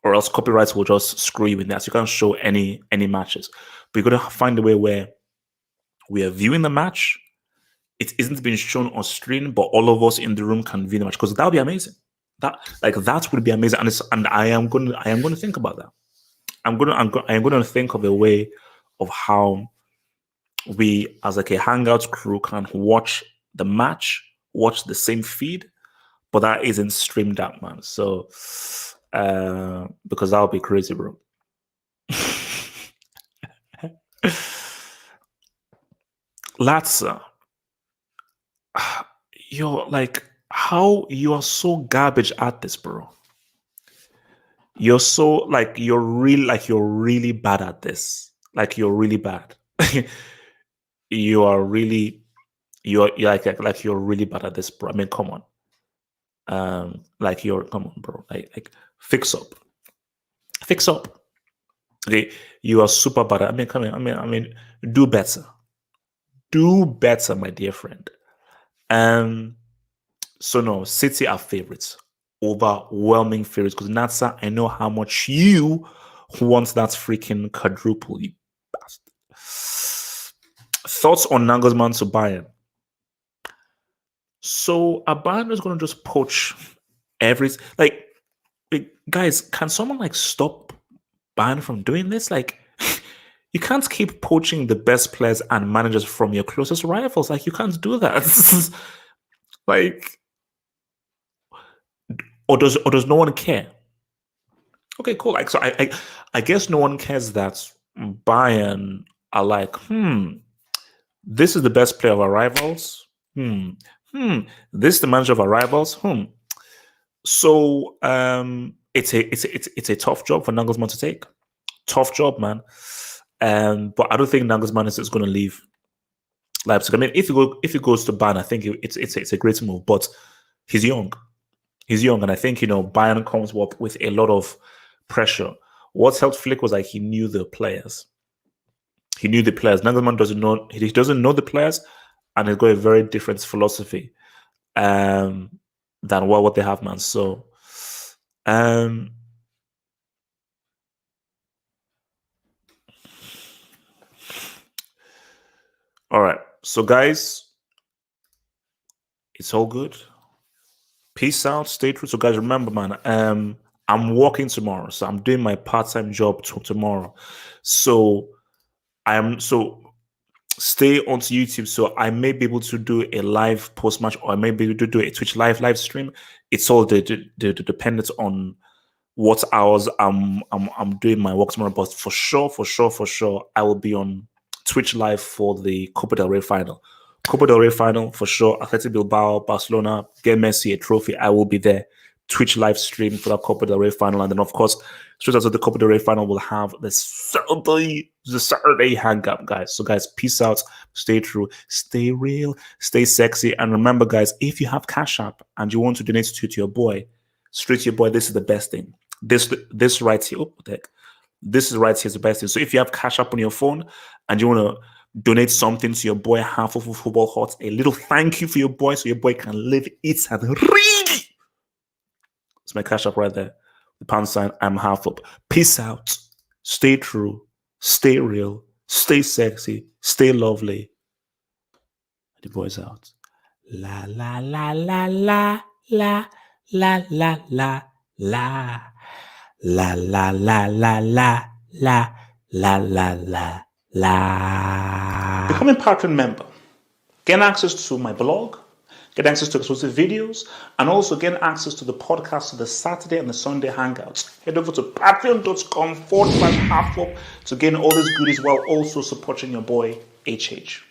or else copyrights will just screw you in that. So you can't show any matches. But you're going to find a way where we are viewing the match. It isn't being shown on screen, but all of us in the room can view the match, because that would be amazing. That would be amazing, and I am going to think about that. I'm going to think of a way of how we, as like a Hangout crew, can watch the match, watch the same feed, but that isn't streamed out, man. So, because that would be crazy, bro. Latza, you're like, how you are so garbage at this, bro. You're so you're really bad at this. Like, you're really bad. You are really you're really bad at this, bro. I mean, come on. Come on, bro. Like fix up. Fix up. Okay, you are super bad at, I mean, come on. I mean, do better. Do better, my dear friend. So no, City are favorites. Overwhelming favorites. Because Natsa, I know how much you want that freaking quadruple, you bastard. Thoughts on Nagelsmann to Bayern? So Bayern is going to just poach guys, can someone stop Bayern from doing this? You can't keep poaching the best players and managers from your closest rivals. You can't do that. Or does no one care? Okay, cool. So I guess no one cares that Bayern are This is the best player of our rivals. This is the manager of our rivals. So it's a tough job for Nagelsmann to take. Tough job, man. But I don't think Nagelsmann is going to leave Leipzig. I mean, if he goes to Bayern, I think it's a great move. But he's young. He's young, and I think Bayern comes up with a lot of pressure. What helped Flick was like he knew the players. He knew the players. Nagelsmann doesn't know. He doesn't know the players, and he's got a very different philosophy than what they have, man. So, all right. So, guys, it's all good. Peace out. Stay true. So, guys, remember, man. I'm working tomorrow, so I'm doing my part-time job tomorrow. So stay onto YouTube. So I may be able to do a live post-match, or I may be able to do a Twitch live stream. It's all dependent on what hours I'm doing my work tomorrow. But for sure, I will be on Twitch live for the Copa del Rey final. Copa del Rey final for sure. Athletic Bilbao, Barcelona, get Messi a trophy. I will be there. Twitch live stream for that Copa del Rey final, and then of course, straight after the Copa del Rey final, we'll have the Saturday hangout, guys. So, guys, peace out. Stay true, stay real, stay sexy, and remember, guys, if you have Cash App and you want to donate to your boy, straight to your boy, this is the best thing. This right here, this is right here is the best thing. So, if you have Cash App on your phone and you want to donate something to your boy, half of Football Hot, a little thank you for your boy, so your boy can live, eat, and read. It's my Cash App right there. The £, I'm half up. Peace out. Stay true. Stay real. Stay sexy. Stay lovely. The boys out. La la la la la la la la la la la la la la la la la la. Become a Patreon member. Gain access to my blog. Get access to exclusive videos, and also get access to the podcast of the Saturday and the Sunday hangouts. Head over to patreon.com/halfup to gain all these goodies while also supporting your boy HH.